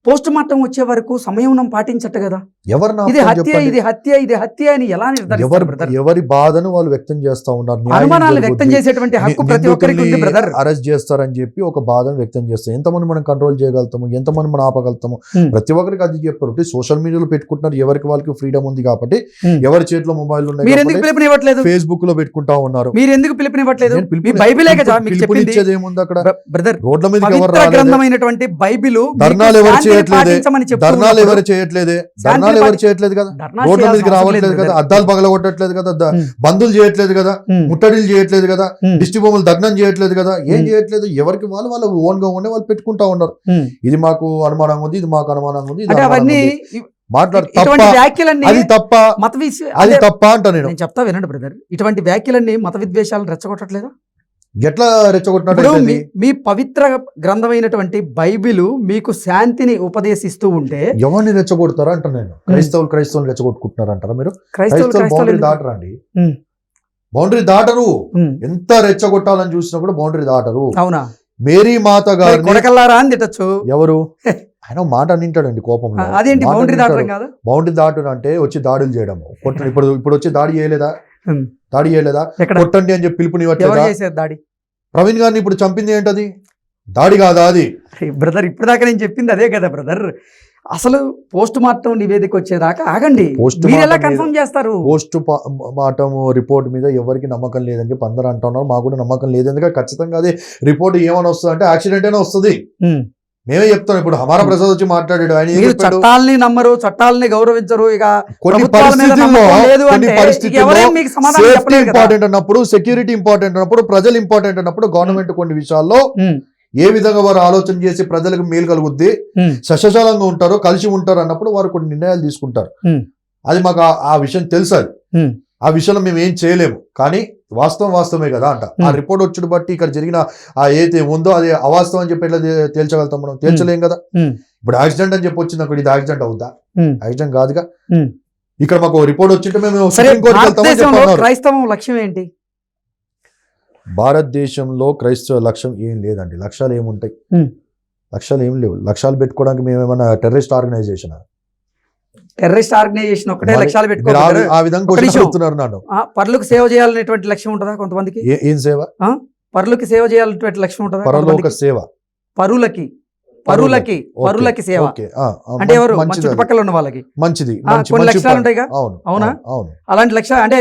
పోస్ట్ మార్టం వచ్చే వరకు సంయమనం పాటించట కదా? ఎవరు నా ఇది అర్థం హత్య, చెప్పండి? ఇది హత్య, ఇది హత్య అని ఎలా నిర్ధారిస్తారు బ్రదర్? ఎవరి బాధను వాళ్ళు వ్యక్తం చేస్తా ఉన్నారు. న్యాయం అనుమానాలు జరుగుద్ది. వ్యక్తం చేసేటువంటి హక్కు ప్రతి ఒక్కరికి ఉంది బ్రదర్. అరెస్ట్ చేస్తారని చెప్పి ఒక బాధను వ్యక్తం చేస్తాం. ఎంతమంది మనం కంట్రోల్ చేయగలుగుతాము, ఎంతమంది మనం ఆపగలుగుతాము? Hmm. ప్రతి ఒక్కరికి అది చెప్పారు. సోషల్ మీడియాలో పెట్టుకుంటున్నారు, ఎవరికి వాళ్ళకి ఫ్రీడమ్ ఉంది కాబట్టి. Hmm. ఎవరి చేతిలో మొబైల్ మీరు ఉన్నాయి ఎందుకు పిలుపునివ్వట్లేదు? ఫేస్బుక్ లో పెట్టుకుంటా ఉన్నారు. మీరు ఎందుకు పిలుపునివ్వట్లేదు? నేను మీ బైబిలే కదా మీకు చెప్పింది. పిలుపునిచ్చేది ఏముంది అక్కడ? బ్రదర్, రోడ్ల మీద ఎవరు పవిత్ర రాలేదే? గ్రంథమైనటువంటి బైబిల్ ధర్నాలు ఎవరు చేయట్లేదే? ధర్నాలు ధర్నాలు ఎవరు చేయట్లేదే? ధర్నాలు ఎవరు చేయట్లేదు కదా, రోడ్ల మీదకి రావట్లేదు కదా, అద్దాలు పగలగొట్టట్లేదు కదా, బంధులు చేయట్లేదు కదా, ముట్టడిలు చేయట్లేదు కదా, దిష్టి బొమ్మలు దగ్నం చేయట్లేదు కదా, ఏం చేయట్లేదు. ఎవరికి వాళ్ళు వాళ్ళ ఓన్ గా ఉండే వాళ్ళు పెట్టుకుంటా ఉన్నారు. ఇది మాకు అనుమానంగా ఉంది, ఇది మాకు అనుమానంగా ఉంది, ఇది అంటే అనుమానంగా అవన్నీ ఉంది. మాట్లాడు తప్ప, ఇటువంటి వ్యాఖ్యలన్నీ అది తప్ప, మత అది తప్ప అంట నేను. నేను చెప్తా వినండి బ్రదర్, ఇటువంటి వ్యాఖ్యలన్నీ మత విద్వేషాలను రెచ్చగొట్టట్లేదా? ఎట్లా రెచ్చగొట్టినట్టు ఇప్పుడు అవుతుంది? మీ పవిత్ర గ్రంథమైనటువంటి బైబిల్ మీకు శాంతిని ఉపదేశిస్తూ ఉంటే ఎవరిని రెచ్చగొడతారా అంట నేను. క్రైస్తవులు రెచ్చగొట్టుకుంటున్నారు అంటారా మీరు? క్రైస్తవులు బౌండరీ ఎందుకు? దాటరా అండి? ఉమ్. బౌండరీ దాటరు. ఉమ్. ఎంత రెచ్చగొట్టాలని చూసినా కూడా బౌండరీ దాటరు. అవునా? మేరీ మాత గారిని కొడకల్లారా అని తిట్టచ్చు. ఎవరు ఆయన మాట అనింటాడండి కోపంలో. అదేంటి మాట బౌండరీ అనింటాడు. దాటడం కాదు? బౌండరీ దాటడం అంటే వచ్చి దాడులు చేయడం. ఇప్పుడు వచ్చి దాడి చేయలేదా? ఉమ్. దాడి చేయలేదా? ఎక్కడ కొట్టండి అని చెప్పి ఎవరు పిలుపునివ్వట్లేదా? చేశారు దాడి? ప్రవీణ్ గారిని ఇప్పుడు చంపింది ఏంటది? దాడి కాదా అది? బ్రదర్, ఇప్పుడు దాకా నేను చెప్పింది అదే కదా బ్రదర్. అసలు పోస్ట్ మార్టం నివేదిక వచ్చేదాకా ఆగండి. పోస్ట్ మీరు ఎలా మార్టం కన్ఫర్మ్ చేస్తారు? పోస్ట్ మార్టం రిపోర్ట్ మీద ఎవరికి నమ్మకం లేదని చెప్పి అందరూ అంటున్నారు. మాకు కూడా నమ్మకం లేదు. ఎందుకంటే ఖచ్చితంగా అదే రిపోర్ట్ ఏమని వస్తుంది అంటే యాక్సిడెంట్ అయినా వస్తుంది. ఉమ్. మేమే చెప్తాం. ఇప్పుడు హమారా ప్రసాద్ వచ్చి మాట్లాడాడు. ఆయన ఏం మీరు చెప్పాడు? చట్టాలని నమ్మరు, చట్టాలని గౌరవించరు. ఇక కొన్ని ప్రభుత్వాల మీద పరిస్థితుల్లో నమ్మకం లేదు కొన్ని అంటే పరిస్థితుల్లో ఎవరేం మీకు సమాధానం సేఫ్టీ చెప్పలేరు కదా. ఇంపార్టెంట్ అన్నప్పుడు, సెక్యూరిటీ ఇంపార్టెంట్ అన్నప్పుడు, ప్రజలు ఇంపార్టెంట్ అన్నప్పుడు గవర్నమెంట్ కొన్ని విషయాల్లో ఉమ్. ఏ విధంగా వారు ఆలోచన చేసి ప్రజలకు మేలు కలుగుద్ది, ఉమ్. సస్యశాలంగా ఉంటారో, కలిసి ఉంటారు అన్నప్పుడు వారు కొన్ని నిర్ణయాలు తీసుకుంటారు. ఉమ్. అది మాకు ఆ విషయం తెలుసు. అది ఉమ్. ఆ విషయంలో మేము ఏం చేయలేము. కానీ వాస్తవమే కదా అంట. ఆ రిపోర్ట్ వచ్చుడు బట్టి ఇక్కడ జరిగిన ఆ ఏదైతే ఉందో అది అవాస్తవం అని చెప్పి ఎట్లా తేల్చగలుగుతాం మనం? తేల్చలేం కదా. ఇప్పుడు యాక్సిడెంట్ అని చెప్పి వచ్చింది అక్కడ, ఇది యాక్సిడెంట్ అవుద్దా? యాక్సిడెంట్ కాదుగా. ఇక్కడ మాకు రిపోర్ట్ వచ్చింటే మేము సుప్రీం కోర్టుకి వెళ్తామని చెప్పన్నారు. క్రైస్తవం లక్ష్యం ఏంటి? భారతదేశంలో క్రైస్తవ లక్ష్యం ఏం లేదండి. లక్ష్యాలు ఏముంటాయి? లక్ష్యాలు ఏం లేవు. లక్ష్యాలు పెట్టుకోవడానికి మేము ఏమైనా టెర్రరిస్ట్ ఆర్గనైజేషన్? టెర్రరిస్ట్ ఆర్గనైజేషన్ ఒకటే లక్ష్యాలు పెట్టుకోవాలి. ఆ విధంగా క్వశ్చన్ అడుగుతున్నారు నన్ను. పరులకు సేవ చేయాలనేటువంటి లక్ష్యం ఉంటుందా కొంతమందికి? ఏం సేవ? పరులకి సేవ చేయాలనేటువంటి లక్ష్యం ఉంటుందా? పరలోక సేవ. పరులకి సేవ అంటే ఎవరు? మన చుట్టుపక్కల ఉన్న వాళ్ళకి. మంచిది. కొన్ని లక్ష్యాలు ఉంటాయి. అవునా? అలాంటి లక్ష్యాలు అంటే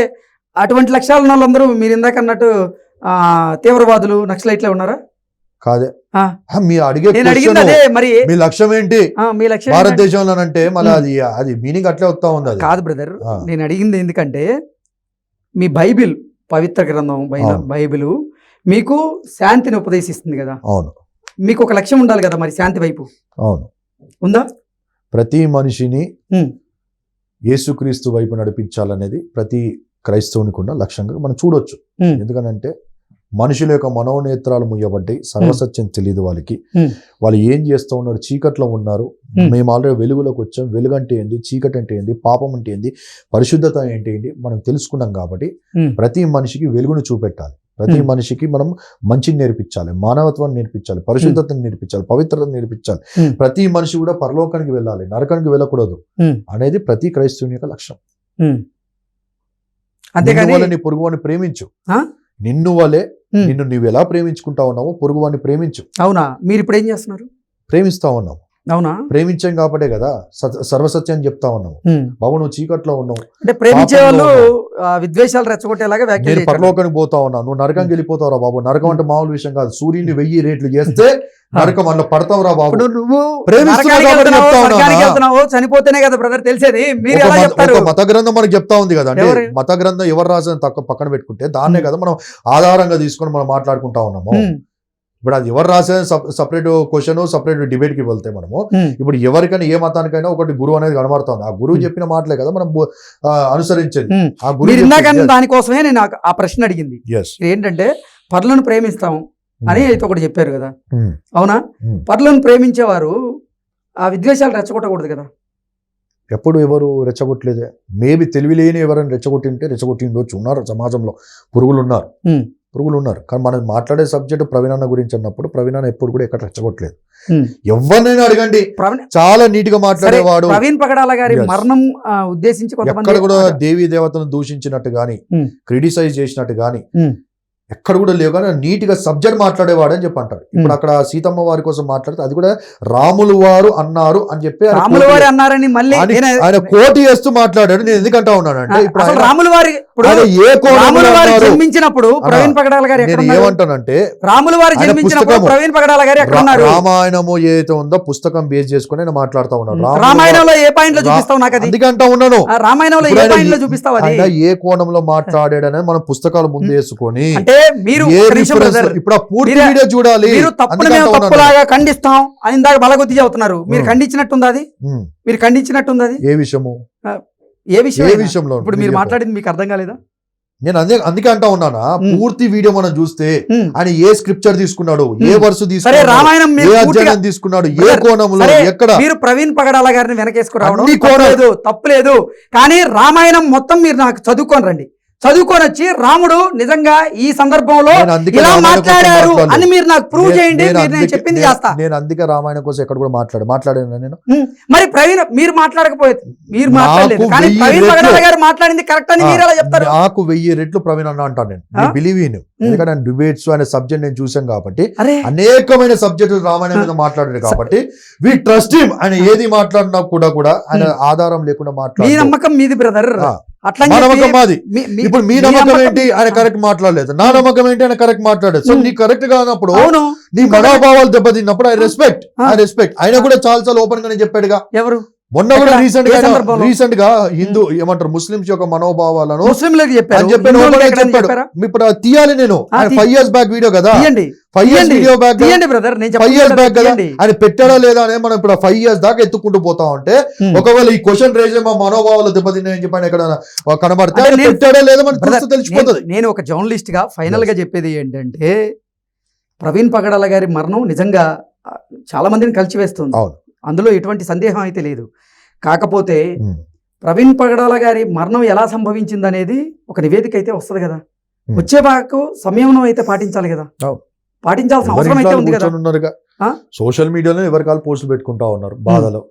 అటువంటి లక్ష్యాలు ఉన్న వాళ్ళందరూ మీరు ఇందాక అన్నట్టు తీవ్రవాదులు, నక్సలైట్లే ఉన్నారా? కాదే. మీరు అడిగే మరి మీ లక్ష్యం ఏంటి? మీ లక్ష్యం భారతదేశంలో అంటే మళ్ళీ అది మీనింగ్ అట్లే వస్తా ఉంది. అది కాదు బ్రదర్, నేను అడిగింది ఎందుకంటే మీ బైబిల్ పవిత్ర గ్రంథం బైబిల్ మీకు శాంతిని ఉపదేశిస్తుంది కదా, అవును మీకు ఒక లక్ష్యం ఉండాలి కదా మరి శాంతి వైపు, అవును. ఉందా? ప్రతి మనిషిని ఉమ్, యేసుక్రీస్తు వైపు నడిపించాలనేది ప్రతి క్రైస్తవునికి ఉన్న లక్ష్యంగా మనం చూడొచ్చు. ఉమ్, ఎందుకనంటే మనుషుల యొక్క మనోనేత్రాలు ముయ్యబడ్డాయి, సర్వసత్యం తెలియదు వాళ్ళకి. ఉమ్, వాళ్ళు ఏం చేస్తూ ఉన్నారు, చీకట్లో ఉన్నారు. మేము ఆల్రెడీ వెలుగులోకి వచ్చాం. వెలుగు అంటే ఏంది, చీకటి అంటే ఏంది, పాపం అంటే ఏంది, పరిశుద్ధత అంటే ఏంటి మనం తెలుసుకున్నాం. కాబట్టి ఉమ్, ప్రతి మనిషికి వెలుగును చూపెట్టాలి. ప్రతి మనిషికి మనం మంచిని నేర్పించాలి, మానవత్వాన్ని నేర్పించాలి, పరిశుద్ధతను నేర్పించాలి, పవిత్రతను నేర్పించాలి. ప్రతి మనిషి కూడా పరలోకానికి వెళ్ళాలి, నరకానికి వెళ్ళకూడదు అనేది ప్రతి క్రైస్తవుని యొక్క లక్ష్యం. అంతేగాని నీ పొరుగువాన్ని ప్రేమించు, నిన్ను వలే నిన్ను నువ్వు ఎలా ప్రేమించుకుంటా ఉన్నావో పొరుగువాన్ని ప్రేమించు. అవునా? మీరు ఇప్పుడు ఏం చేస్తున్నారు? ప్రేమిస్తా ఉన్నావు. అవునా? ప్రేమించాం కాబట్టే కదా సర్వసత్యాన్ని చెప్తా ఉన్నావు. బాబు నువ్వు చీకట్లో ఉన్నావు అంటే ప్రేమించే వాళ్ళు విద్వేషాలు రెచ్చగొట్టేలాగా నేను పరలోకానికి పోతా ఉన్నావు, నువ్వు నరకానికి వెళ్ళిపోతావురా బాబు. నరకం అంటే మామూలు విషయం కాదు. సూర్యుని 1000 రేట్లు చేస్తే నరకం అందులో పడతావురా బాబు. నువ్వు ప్రేమిస్తున్నావు, చనిపోతేనే కదా బ్రదర్ తెలిసేది. మీరు ఎలా చెప్తారు? మత గ్రంథం మనకు చెప్తా ఉంది కదా. అంటే మత గ్రంథం ఎవరు రాసిన పక్కన పెట్టుకుంటే దాన్నే కదా మనం ఆధారంగా తీసుకొని మనం మాట్లాడుకుంటా ఉన్నాము. ఇప్పుడు అది ఎవరు రాసే సపరేట్ క్వశ్చన్, సపరేట్ డిబేట్ కి వెళ్తే మనము ఇప్పుడు ఎవరికైనా ఏ మతానికైనా ఒకటి గురువు అనేది కనబడుతుంది. ఆ గురువు చెప్పిన మాటలే కదా మనం అనుసరించేది. ఆ గురువు దానికోసమే నేను ఆ ప్రశ్న అడిగింది. ఏంటంటే పరులను ప్రేమిస్తాం అని అయితే ఒకటి చెప్పారు కదా, అవునా? పరులను ప్రేమించేవారు ఆ విద్వేషాలు రెచ్చగొట్టకూడదు కదా. ఎప్పుడు ఎవరు రెచ్చగొట్టలేదే. మేబీ తెలివి లేని ఎవరైనా రెచ్చగొట్టిండొచ్చు. ఉన్నారు సమాజంలో, పురుగులు ఉన్నారు. కానీ మనం మాట్లాడే సబ్జెక్ట్ ప్రవీణ్ అన్న గురించి అన్నప్పుడు ప్రవీణ్ అన్న ఎప్పుడు కూడా ఎక్కడ రెచ్చగొట్టలేదు. ఎవరినైనా అడగండి, చాలా నీట్ గా మాట్లాడేవాడు. ప్రవీణ్ పగడాల గారి మరణం ఉద్దేశించి ఎక్కడ కూడా దేవీ దేవతను దూషించినట్టు గాని, క్రిటిసైజ్ చేసినట్టు గాని ఎక్కడ కూడా లేవు. కానీ నీట్ గా సబ్జెక్ట్ మాట్లాడేవాడు అని చెప్పి అంటారు. ఇప్పుడు అక్కడ సీతమ్మ వారి కోసం మాట్లాడితే అది కూడా రాములు వారు అన్నారు అని చెప్పి ఆయన కోటి చేస్తూ మాట్లాడాడు. నేను ఎందుకంటా ఉన్నానంటే ఇప్పుడు రాములు వారి జన్మించినప్పుడు ప్రవీణ్ పగడాల గారు ఏమంటానంటే రాములు వారు జన్మించినప్పుడు ప్రవీణ్ పగడాల గారు రామాయణము ఏదైతే ఉందో పుస్తకం బేస్ చేసుకుని నేను మాట్లాడుతా ఉన్నాను. రామాయణంలో ఏ పాయింట్ లో చూపిస్తావు నాకు? అది అందుకంటా ఉన్నాను. రామాయణంలో ఏ పాయింట్ లో చూపిస్తావు? ఏ కోణంలో మాట్లాడాడని మనం పుస్తకాలు ముందు వేసుకొని ఇప్పుడు పూర్తి వీడియో చూడాలి. మీరు తప్పులాగా ఖండిస్తాం అని ఇందాక బలగొద్ది చెబుతున్నారు. మీరు ఖండించినట్టుంది అది, మీరు ఖండించినట్టుంది అది. ఏ విషయము? ఏ విషయంలో? ఇప్పుడు మీరు మాట్లాడింది మీకు అర్థం కాలేదా? నేను అందుకే అంటా ఉన్నానా, పూర్తి వీడియో మనం చూస్తే ఆయన ఏ స్క్రిప్చర్ తీసుకున్నాడు, ఏ వర్స్ తీసుకున్నాడు, రామాయణం తీసుకున్నాడు, ఏ కోణంలో, ఎక్కడ. మీరు ప్రవీణ్ పగడాల గారిని వెనకేసుకురావడం తప్పులేదు. కానీ రామాయణం మొత్తం మీరు నాకు చదువుకొని రండి. చదువుకొని వచ్చి రాముడు నిజంగా ఈ సందర్భంలో ఇలా మాట్లాడారు అని మీరు నాకు ప్రూవ్ చేయండి. నేను చెప్పింది చేస్తా. నేను అందుకే రామాయణం కోసం ఎక్కడ కూడా మాట్లాడాను నేను. మరి ప్రవీణ్ మీరు మాట్లాడకపోతే మీరు మాట్లాడలేదు, కానీ ప్రవీణ్ పగడాల గారు మాట్లాడింది కరెక్ట్ అని మీరు ఎలా చెప్తారు? నాకు 1000 రెట్లు ప్రవీణ్ అన్న అంటాను నేను. Believe in. ఎందుకంటే నేను డిబేట్స్ అనే సబ్జెక్ట్ నేను చూసాను కాబట్టి, అనేకమైన సబ్జెక్టులు రామాయణం మీద మాట్లాడారు కాబట్టి వి ట్రస్ట్ హిమ్. ఆయన ఏది మాట్లాడినా కూడా ఆయన ఆధారం లేకుండా మాట్లాడారు. మీ నమ్మకం మీది బ్రదర్, అట్లా నమ్మకం మాది. ఇప్పుడు మీ నమ్మకం ఏంటి? ఆయన కరెక్ట్ మాట్లాడలేదు. నా నమ్మకం ఏంటి? ఆయన కరెక్ట్ మాట్లాడలేదు. సో నీ కరెక్ట్ గా అన్నప్పుడు నీ మనోభావాలు దెబ్బతిన్నప్పుడు ఐ రెస్పెక్ట్. ఆయన కూడా చాలా ఓపెన్ గానే చెప్పాడుగా. ఎవరు? మొన్న కూడా రీసెంట్ గా హిందూ ఏమంటారు ముస్లింస్ యొక్క మనోభావాలను చెప్పాడు. ఇప్పుడు తీయాలి నేను. 5 years బ్యాక్ వీడియో కదా, 5 years video back, 5 years back కదా. ఆయన పెట్టాడా లేదా అని మనం ఇప్పుడు 5 years దాకా ఎత్తుకుంటూ పోతా ఉంటే, ఒకవేళ ఈ క్వశ్చన్ రేజ్ మా మనోభావాలు దెబ్బతిన్నాయని చెప్పి ఆయన ఎక్కడ కనబడితే పెట్టాడా లేదా మనకు తెలిసిపోతుంది. నేను ఒక జర్నలిస్ట్ గా ఫైనల్ గా చెప్పేది ఏంటంటే, ప్రవీణ్ పగడాల గారి మరణం నిజంగా చాలా మందిని కలిసివేస్తుంది. అందులో ఎటువంటి సందేహం అయితే లేదు. కాకపోతే ప్రవీణ్ పగడాల గారి మరణం ఎలా సంభవించింది అనేది ఒక నివేదిక అయితే వస్తుంది కదా. వచ్చేవాకు సంయమనం అయితే పాటించాలి కదా, పాటించాల్సిన అవసరం అయితే ఉంది కదా. సోషల్ మీడియాలో ఎవరికాలు పోస్టులు పెట్టుకుంటా ఉన్నారు బాధలో.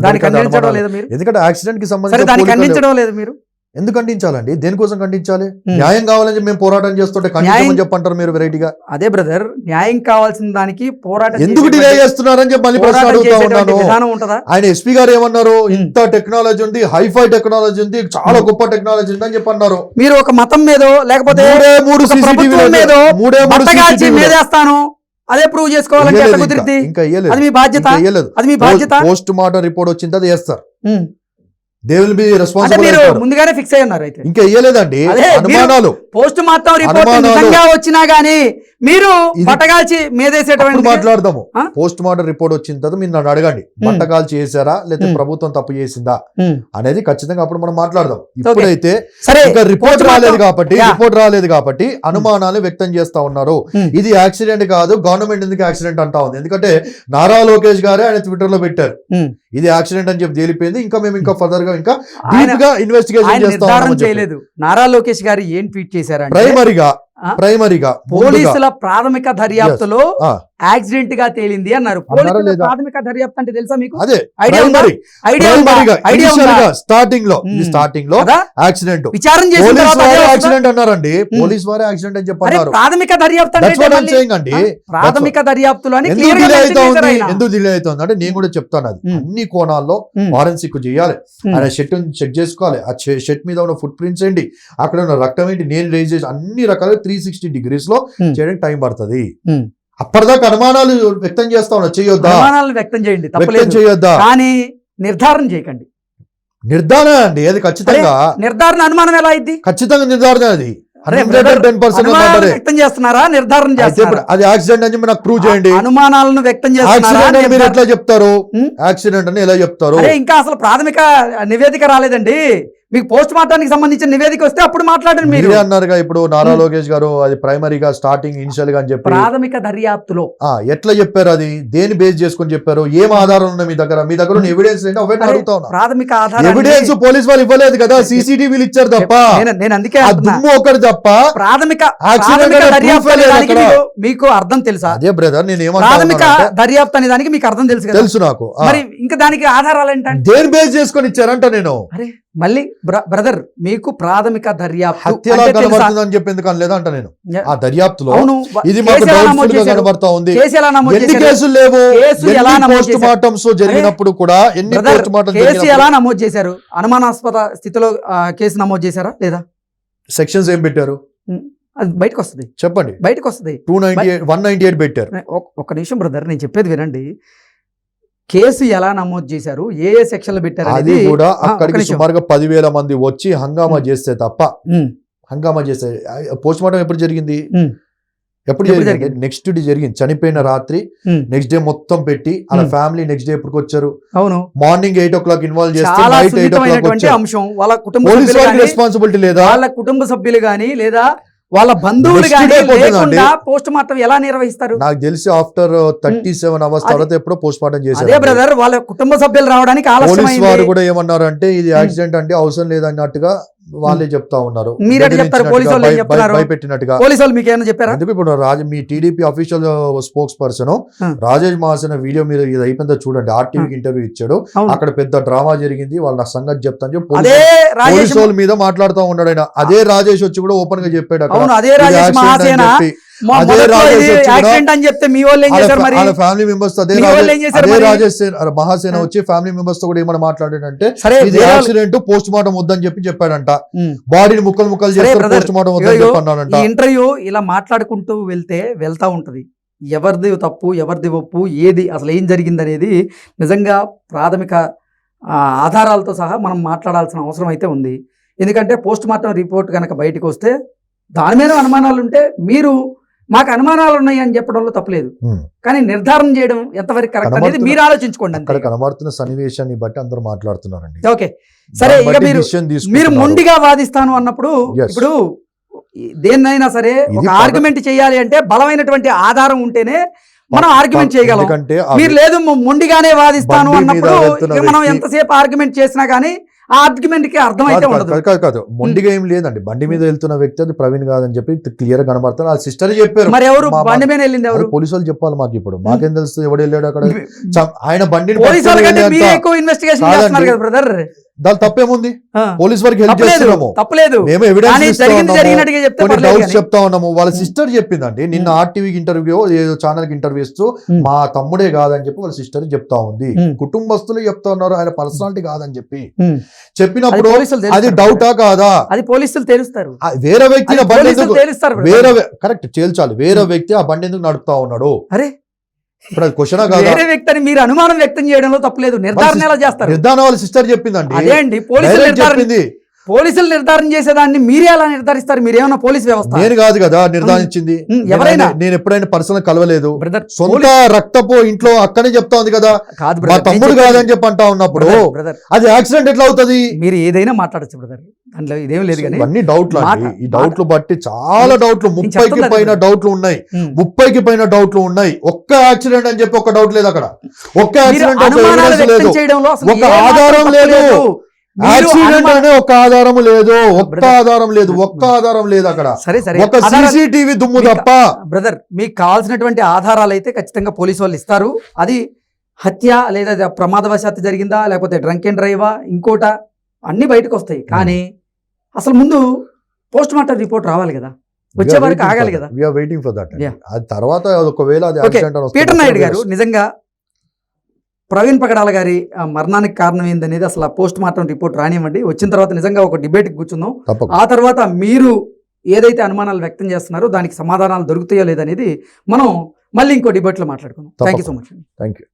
దాన్ని ఖండించడం లేదా మీరు? ఎందుకంటే యాక్సిడెంట్ కి సంబంధించి దాన్ని ఖండించడం లేదు మీరు? ఎందుకు ఖండించాలండి? దేనికోసం ఖండించాలి? న్యాయం కావాలని మేము పోరాటం చేస్తుంటే ఖండించమని చెప్పంటారు మీరు వెరైటీగా. అదే బ్రదర్, న్యాయం కావాల్సిన దానికి పోరాటం ఎందుకు డిలే చేస్తున్నారని చెప్పి మళ్ళీ ప్రశ్న అడుగుతా ఉన్నాను. ఆయన ఎస్పీ గారు ఏమన్నారు? ఇంత టెక్నాలజీ ఉంది, హైఫై టెక్నాలజీ ఉంది, చాలా గొప్ప టెక్నాలజీ ఉంది అని చెప్పి అన్నారు. మీరు ఒక మతం మీద లేకపోతే 3 మీదేస్తాను అదే ప్రూవ్ చేసుకోవాలంటే కుదిరితే ఇంకా అది మీ బాధ్యత. అది మీ బాధ్యత. పోస్ట్ మార్టం రిపోర్ట్ వచ్చింది, అది చేస్తారు. దే విల్ బి అంటే రెస్పాన్సిబుల్. మీరు ముందుగానే ఫిక్స్ అయి ఉన్నారు అయితే. ఇంకా వేయలేదండి అదే అనుమానాలు. పోస్ట్ మార్టం రిపోర్ట్ అనుమానాలు. నిజంగా వచ్చినా గానీ మీరు ఇది బట్టగాల్చి మీదేసేటువంటి మాట్లాడదాము. ఆ? పోస్ట్ మార్టం రిపోర్ట్ వచ్చిన తర్వాత మీరు నన్ను అడగండి, బట్టకాలు చేశారా లేకపోతే ప్రభుత్వం తప్పు చేసిందా అనేది ఖచ్చితంగా అప్పుడు మనం మాట్లాడదాం. ఇప్పుడైతే సరే ఇంకా రిపోర్ట్ పోస్ట్ రాలేదు మార్టం. కాబట్టి యా. రిపోర్ట్ రాలేదు కాబట్టి అనుమానాలు వ్యక్తం చేస్తా ఉన్నారు. ఇది యాక్సిడెంట్ కాదు, గవర్నమెంట్ ఎందుకు యాక్సిడెంట్ అంటా ఉంది. ఎందుకంటే నారా లోకేష్ గారే ఆయన ట్విట్టర్ లో పెట్టారు ఇది యాక్సిడెంట్ అని చెప్పి తేలిపోయింది. ఇంకా మేము ఇంకా ఫర్దర్ గా ఇంకా డీప్ గా ఇన్వెస్టిగేషన్ ఆయన చేస్తా నిర్ధారణ ఉన్నామని చెప్పి. చేయలేదు. నారా లోకేష్ గారు ఏం ట్వీట్ చేశారంటే ప్రైమరీగా పోలీసుల ప్రాథమిక దర్యాప్తులో ఆ. యాక్సిడెంట్ గా తేలింది అన్నారు. అన్నారా పోలీసుల లేదా? ప్రాథమిక దర్యాప్తు అంటే తెలుసా మీకు? అదే ఐడియా ఉందా? ఐడియా ఉందా? ఐడియా ఉందా? స్టార్టింగ్ లో కదా? యాక్సిడెంట్ విచారణ చేసిన పోలీస్ తర్వాత వారే అదే వస్తుందా? యాక్సిడెంట్ అన్నారండి. పోలీస్ వారే యాక్సిడెంట్ అని అరే, చెప్పన్నారు. ప్రాథమిక దర్యాప్తు అంటే That's what I'm మళ్ళీ- saying అండి. ప్రాథమిక దర్యాప్తులో అని ఎందుకు clear గా డిలే mention చేశారు అవుతుంది ఆయన. ఎందుకు డిలే అవుతుంది అంటే నేను కూడా చెప్తాను అది అన్ని కోణాల్లో ఫారెన్సిక్ చేయాలి. ఆయన షెట్ చెక్ చేసుకోవాలి. ఆ షెట్ మీద ఉన్న ఫుట్ ప్రింట్స్ ఏంటి, అక్కడ ఉన్న రక్తం ఏంటి, నేను రేజ్ చేసి అన్ని రకాల 360 degrees లో చేయడానికి టైం పడుతుంది. అప్పటిదాకా అనుమానాలు వ్యక్తం చేస్తా ఉన్నా, చేయొద్దా అనుమానాలను వ్యక్తం చేయండి, వ్యక్తం తప్పలేదు. చేయొద్దా కానీ నిర్ధారణ చేయకండి. నిర్ధారణ అండి అది ఖచ్చితంగా నిర్ధారణ అనుమానం ఎలా అయింది? ఖచ్చితంగా నిర్ధారణ అది అరే, 110% అనుమానాలను వ్యక్తం చేస్తున్నారా, నిర్ధారణ అయితే చేస్తున్నారా? ఇప్పుడు అది యాక్సిడెంట్ అని చెప్పి నాకు ప్రూవ్ చేయండి. అనుమానాలను వ్యక్తం చేస్తున్నారా? యాక్సిడెంట్ అని మీరు నిర్ధారణ- ఎట్లా చెప్తారు? యాక్సిడెంట్ అని ఎలా చెప్తారు? అరే, ఇంకా అసలు ప్రాథమిక నివేదిక రాలేదండి. మీకు పోస్ట్ మార్టానికి సంబంధించిన నివేదిక వస్తే అప్పుడు మాట్లాడండి. మీరు మీరే అన్నారుగా ఇప్పుడు నారా లోకేష్ గారు అది ప్రైమరీగా స్టార్టింగ్ ఇనిషియల్ గా అని చెప్పి ప్రాథమిక దర్యాప్తులో ఎట్లా చెప్పారు? అది దేని బేస్ చేసుకొని చెప్పారు? ఏం ఆధారం ఉన్నాయి మీ దగ్గర? మీ దగ్గర ఉన్న ఎవిడెన్స్ ఏంటి అవన్నీ అడుగుతా ఉన్నా. ప్రాథమిక ఆధారం ఎవిడెన్స్ పోలీస్ వాళ్ళు ఇవ్వలేదు కదా, సీసీటీవీలు ఇచ్చారు తప్ప, నేను అందుకే ఆ అంటున్నా. దుమ్ము ఒకటి తప్ప ప్రాథమిక Accident ప్రాథమిక అనేది దర్యాప్తు proof అనే లేదు దానికి అక్కడ. మీకు అర్థం తెలుసా? అదే బ్రదర్ నేను ప్రాథమిక ఏమంటా దర్యాప్తు అనే దానికి మీకు అర్థం తెలుసు కదా? తెలుసు నాకు. మరి ఇంకా దానికి ఆధారాలు ఏంటంటే దేని బేస్ చేసుకొని ఇచ్చారంట నేను అరే మళ్ళీ బ్రదర్ మీకు ప్రాథమిక దర్యాప్తు హత్యలా అంటే తెలుసా? కనబడుతుంది అని చెప్పి ఎందుకు అనలేదా అంట నేను. ఆ దర్యాప్తులో అవును, ఇది మాకు కేసు ఎలా డౌట్ఫుల్ నమోదు గా చేశారు? కనబడతా ఉంది. కేసు ఎలా నమోదు ఎన్ని చేశారు? కేసులు లేవు, కేసు ఎలా ఎన్ని నమోదు పోస్ట్ చేశారు? మార్టమ్స్ జరిగినప్పుడు కూడా ఎన్ని బ్రదర్, పోస్ట్ మార్టం కేసు ఎలా నమోదు చేశారు? అనుమానాస్పద స్థితిలో కేసు నమోదు చేశారా లేదా? సెక్షన్స్ ఏం పెట్టారు అది బయటకు వస్తుంది, చెప్పండి. బయటకు వస్తుంది. 198 పెట్టారు. ఒక్క నిమిషం బ్రదర్, నేను చెప్పేది వినండి. కేసు ఎలా నమోదు చేశారు, ఏ ఏ సెక్షన్లు పెట్టారు అది అనేది- కూడా ఒక్క అక్కడికి నిమిషం. సుమారుగా 10,000 మంది వచ్చి హంగామా చేస్తే తప్ప ఉమ్, హంగామా చేస్తే పోస్ట్ మార్టం ఎప్పుడు జరిగింది? ఉమ్. ఎప్పుడు ఎప్పుడు జరిగింది? జరిగింది? నెక్స్ట్ డే జరిగింది. చనిపోయిన రాత్రి ఉమ్, నెక్స్ట్ డే మొత్తం పెట్టి అలా ఫ్యామిలీ నెక్స్ట్ డే ఎప్పుడు వచ్చారు? అవును, మార్నింగ్ 8 o'clock ఇన్వాల్వ్ చేస్తే చాలా నైట్ 8 o'clock సున్నితమైనటువంటి వచ్చారు. అంశం. వాళ్ళ కుటుంబ పోలీస్ సభ్యులు వారికి గానీ, రెస్పాన్సిబిలిటీ లేదా? వాళ్ళ కుటుంబ సభ్యులు గాని లేదా వాళ్ళ బంధువులు Next గాని day పోతుందండి. లేకుండా పోస్ట్ మార్టం ఎలా నిర్వహిస్తారు? నాకు తెలిసి ఆఫ్టర్ 37 hours తర్వాత ఎప్పుడో పోస్ట్ మార్టం అదే చేశారు. బ్రదర్, వాళ్ళ కుటుంబ సభ్యులు రావడానికి పోలీస్ వారు ఆలస్యమైంది. కూడా ఏమన్నారు అంటే ఇది యాక్సిడెంట్ అంటే అవసరం లేదన్నట్టుగా వాళ్ళే చెప్తా ఉన్నారు. మీరు ఎట్లా చెప్తారు? పోలీసు వాళ్ళు ఏం చెప్తున్నారు? భయపెట్టినట్టుగా. పోలీసు వాళ్ళు మీకు ఏమైనా చెప్పారా? ఎందుకు ఇప్పుడు మీ TDP official spokesperson Rajesh Mahasena video మీరు ఇది అయిపోయిందో చూడండి, ఆర్టీవీకి ఇంటర్వ్యూ ఇచ్చాడు. అవును. అక్కడ పెద్ద డ్రామా జరిగింది, వాళ్ళ నా సంగతి చెప్తాను చెప్పి అదే రాజేష్ పోలీసు వాళ్ళ మీద మాట్లాడుతూ ఉన్నాడు ఆయన. అదే రాజేష్ వచ్చి కూడా ఓపెన్ గా చెప్పాడు అక్కడ. అవును, అదే ఇది రాజేష్ accident అని మహాసేన చెప్పి. అదే మొదట్లో రాజేష్ ఇది వచ్చి కూడా యాక్సిడెంట్ అని చెప్తే మీ వాళ్ళు ఏం చేశారు మరి? వాళ్ళ ఫ్యామిలీ మెంబర్స్ అదే మీ వాళ్ళు ఏం చేశారు మరి? రాజేష్ మహాసేన వచ్చి ఫ్యామిలీ మెంబర్స్ తో కూడా ఏమైనా మాట్లాడాడంటే సరే, ఇది వేరే వాళ్ళు- యాక్సిడెంట్ పోస్ట్ మార్టం వద్దని చెప్పి చెప్పాడంట. ఉమ్. బాడీని ముక్కలు ముక్కలు సరే, చేస్తే brother. పోస్ట్ మార్టం వద్దని ఇగో, చెప్పన్నాడంట. ఈ ఇంటర్వ్యూ ఇలా మాట్లాడుకుంటూ వెళ్తా ఉంటది. ఎవరిది తప్పు ఎవరిది ఒప్పు ఏది అసలు ఏం జరిగింది అనేది నిజంగా ప్రాథమిక ఆధారాలతో సహా మనం మాట్లాడాల్సిన అవసరం అయితే ఉంది. ఎందుకంటే పోస్ట్ మార్టం రిపోర్ట్ కనుక బయటకు వస్తే దాని మీద అనుమానాలు ఉంటే మీరు మాకు అనుమానాలు ఉన్నాయి అని చెప్పడంలో తప్పలేదు. కానీ నిర్ధారణ చేయడం ఎంతవరకు కరెక్ట్ అనేది మీరు ఆలోచించుకోండి అంతే. అక్కడ కనబడుతున్న సన్నివేశాన్ని బట్టి అందరూ మాట్లాడుతున్నారండి. ఓకే, సరే, దాన్ని ఇక బట్టి మీరు decision మీరు తీసుకుంటున్నారు. మొండిగా వాదిస్తాను అన్నప్పుడు Yes. ఇప్పుడు దేన్నైనా సరే ఇది ఒక ఆర్గ్యుమెంట్ చేయాలి అంటే బలమైనటువంటి ఆధారం ఉంటేనే మనం ఆర్గ్యుమెంట్ చేయగలం. ఎందుకంటే మీరు లేదు మొండిగానే వాదిస్తాను బండి మీద అన్నప్పుడు వెళ్తున్న ఇక మనం వ్యక్తి- ఎంతసేపు ఆర్గ్యుమెంట్ చేసినా గానీ ఆ ఆర్గ్యుమెంట్ కి అర్థం అయితే ఉండదు. కాదు మొండిగా ఏం లేదండి. బండి మీద వెళ్తున్న వ్యక్తి అది ప్రవీణ్ కాదని చెప్పి క్లియర్ గా కనబడుతుంది. ఆ సిస్టర్ చెప్పారు. మరి ఎవరు మా- బండి మీద వెళ్ళింది ఎవరు? పోలీసు వాళ్ళు చెప్పాలి మాకు. ఇప్పుడు మాకేం తెలుస్తుంది ఎవడు వెళ్ళాడు అక్కడ? ఆయన బండిని పోలీసు వాళ్ళ కంటే పట్టుకొని మీరు వెళ్ళేంత- ఎక్కువ ఇన్వెస్టిగేషన్ కాదండి. చేస్తున్నారు కదా బ్రదర్. దాని తప్పేముంది? పోలీస్ వారికి హెల్ప్ చేస్తున్నాము, తప్పలేదు. మేము కానీ ఎవిడెన్స్ జరిగింది జరిగినట్టుగా చెప్తే కొన్ని పర్లేదు డౌట్స్ కానీ. చెప్తా ఉన్నాము. వాళ్ళ సిస్టర్ చెప్పిందండి నిన్న ఆర్టీవీకి ఇంటర్వ్యూ ఏదో ఛానల్ కి ఇంటర్వ్యూ ఇస్తూ మా తమ్ముడే కాదని చెప్పి వాళ్ళ సిస్టర్ చెప్తా ఉంది. కుటుంబస్తులు చెప్తా ఉన్నారు ఆయన పర్సనాలిటీ కాదని చెప్పి. చెప్పినప్పుడు అది డౌటా కాదా? అది పోలీసులు తెలుస్తారు. వేరే వ్యక్తి ఆ బండి ఎందుకు తెలుస్తారు. వేరే కరెక్ట్ చేల్చాలి. వేరే వ్యక్తి ఆ బండి ఎందుకు నడుపుతా ఉన్నాడు? అరే ఇప్పుడు అది క్వశ్చనా కాదా? వేరే వ్యక్తి అని మీరు అనుమానం వ్యక్తం చేయడంలో తప్పలేదు. నిర్ధారణ ఎలా చేస్తారు? నిర్ధారణ వాళ్ళ సిస్టర్ చెప్పిందండి. అదే అండి, పోలీసులు Direct నిర్ధారణ చెప్పింది. పోలీసులు నిర్ధారణ చేసేదాన్ని మీరే ఎలా నిర్ధారిస్తారు? మీరేమన్నా పోలీస్ వ్యవస్థ? నేను కాదు కదా నిర్ధారించింది. ఎవరైనా నేను ఎప్పుడైనా పర్సనల్ కలవలేదు. బ్రదర్, సొంత రక్తపు ఇంట్లో అక్కనే చెప్తా ఉంది కదా, కాదు మా బ్రదర్, తమ్ముడు కాదని చెప్పి అంటా ఉన్నప్పుడు బ్రదర్ అది యాక్సిడెంట్ ఎట్లా అవుతుంది? మీరు ఏదైనా మాట్లాడచ్చు బ్రదర్, దాంట్లో ఇదేం లేదు. కానీ ఇవన్నీ డౌట్లు అండి. ఈ డౌట్లు బట్టి చాలా డౌట్లు, నేను 30కి చెప్తున్నా పైన కదా. డౌట్లు ఉన్నాయి. ఉమ్. 30కి పైన డౌట్లు ఉన్నాయి. ఒక్క యాక్సిడెంట్ అని చెప్పి ఒక డౌట్ లేదు అక్కడ. ఒక్క మీరు యాక్సిడెంట్ అనుమానాలు వ్యక్తం లేదు. చేయడంలో అసలు ఒక ఏ మాత్రం ఆధారం తప్పు లేదు. మీరు యాక్సిడెంట్ అనుమానం- అనే ఒక ఆధారం లేదు. ఒక్క బ్రదర్. ఆధారం లేదు. ఒక్క ఆధారం లేదు అక్కడ. సరే సరే, ఒక ఆధారాలు- సీసీటీవీ దుమ్ము మీకు- తప్ప. బ్రదర్, మీకు కావాల్సినటువంటి ఆధారాలు అయితే ఖచ్చితంగా పోలీసు వాళ్ళు ఇస్తారు. అది హత్య లేదా అది ప్రమాదవశాత్తు జరిగిందా, లేకపోతే డ్రంక్ అండ్ డ్రైవా, ఇంకోట, అన్ని బయటకు వస్తాయి. కానీ అసలు ముందు పోస్ట్ మార్టం రిపోర్ట్ రావాలి కదా, వచ్చే వరకు ఆగాలి కదా. We are waiting for that. Yeah. అది తర్వాత ఒకవేళ అది Okay. యాక్సిడెంట్ అని వస్తే పీటర్ నాయుడు గారు, మాత్రం నిజంగా ప్రవీణ్ పగడాల గారి ఆ మరణానికి కారణం ఏందనేది అసలు ఆ పోస్ట్ మార్టం రిపోర్ట్ రానివ్వండి. వచ్చిన తర్వాత నిజంగా ఒక డిబేట్కి కూర్చుందాం. తప్పకుండా. ఆ తర్వాత మీరు ఏదైతే అనుమానాలు వ్యక్తం చేస్తున్నారో దానికి సమాధానాలు దొరుకుతాయో లేదనేది మనం మళ్ళీ ఇంకో డిబేట్లో మాట్లాడుకుందాం. Thank you so much. Thank you.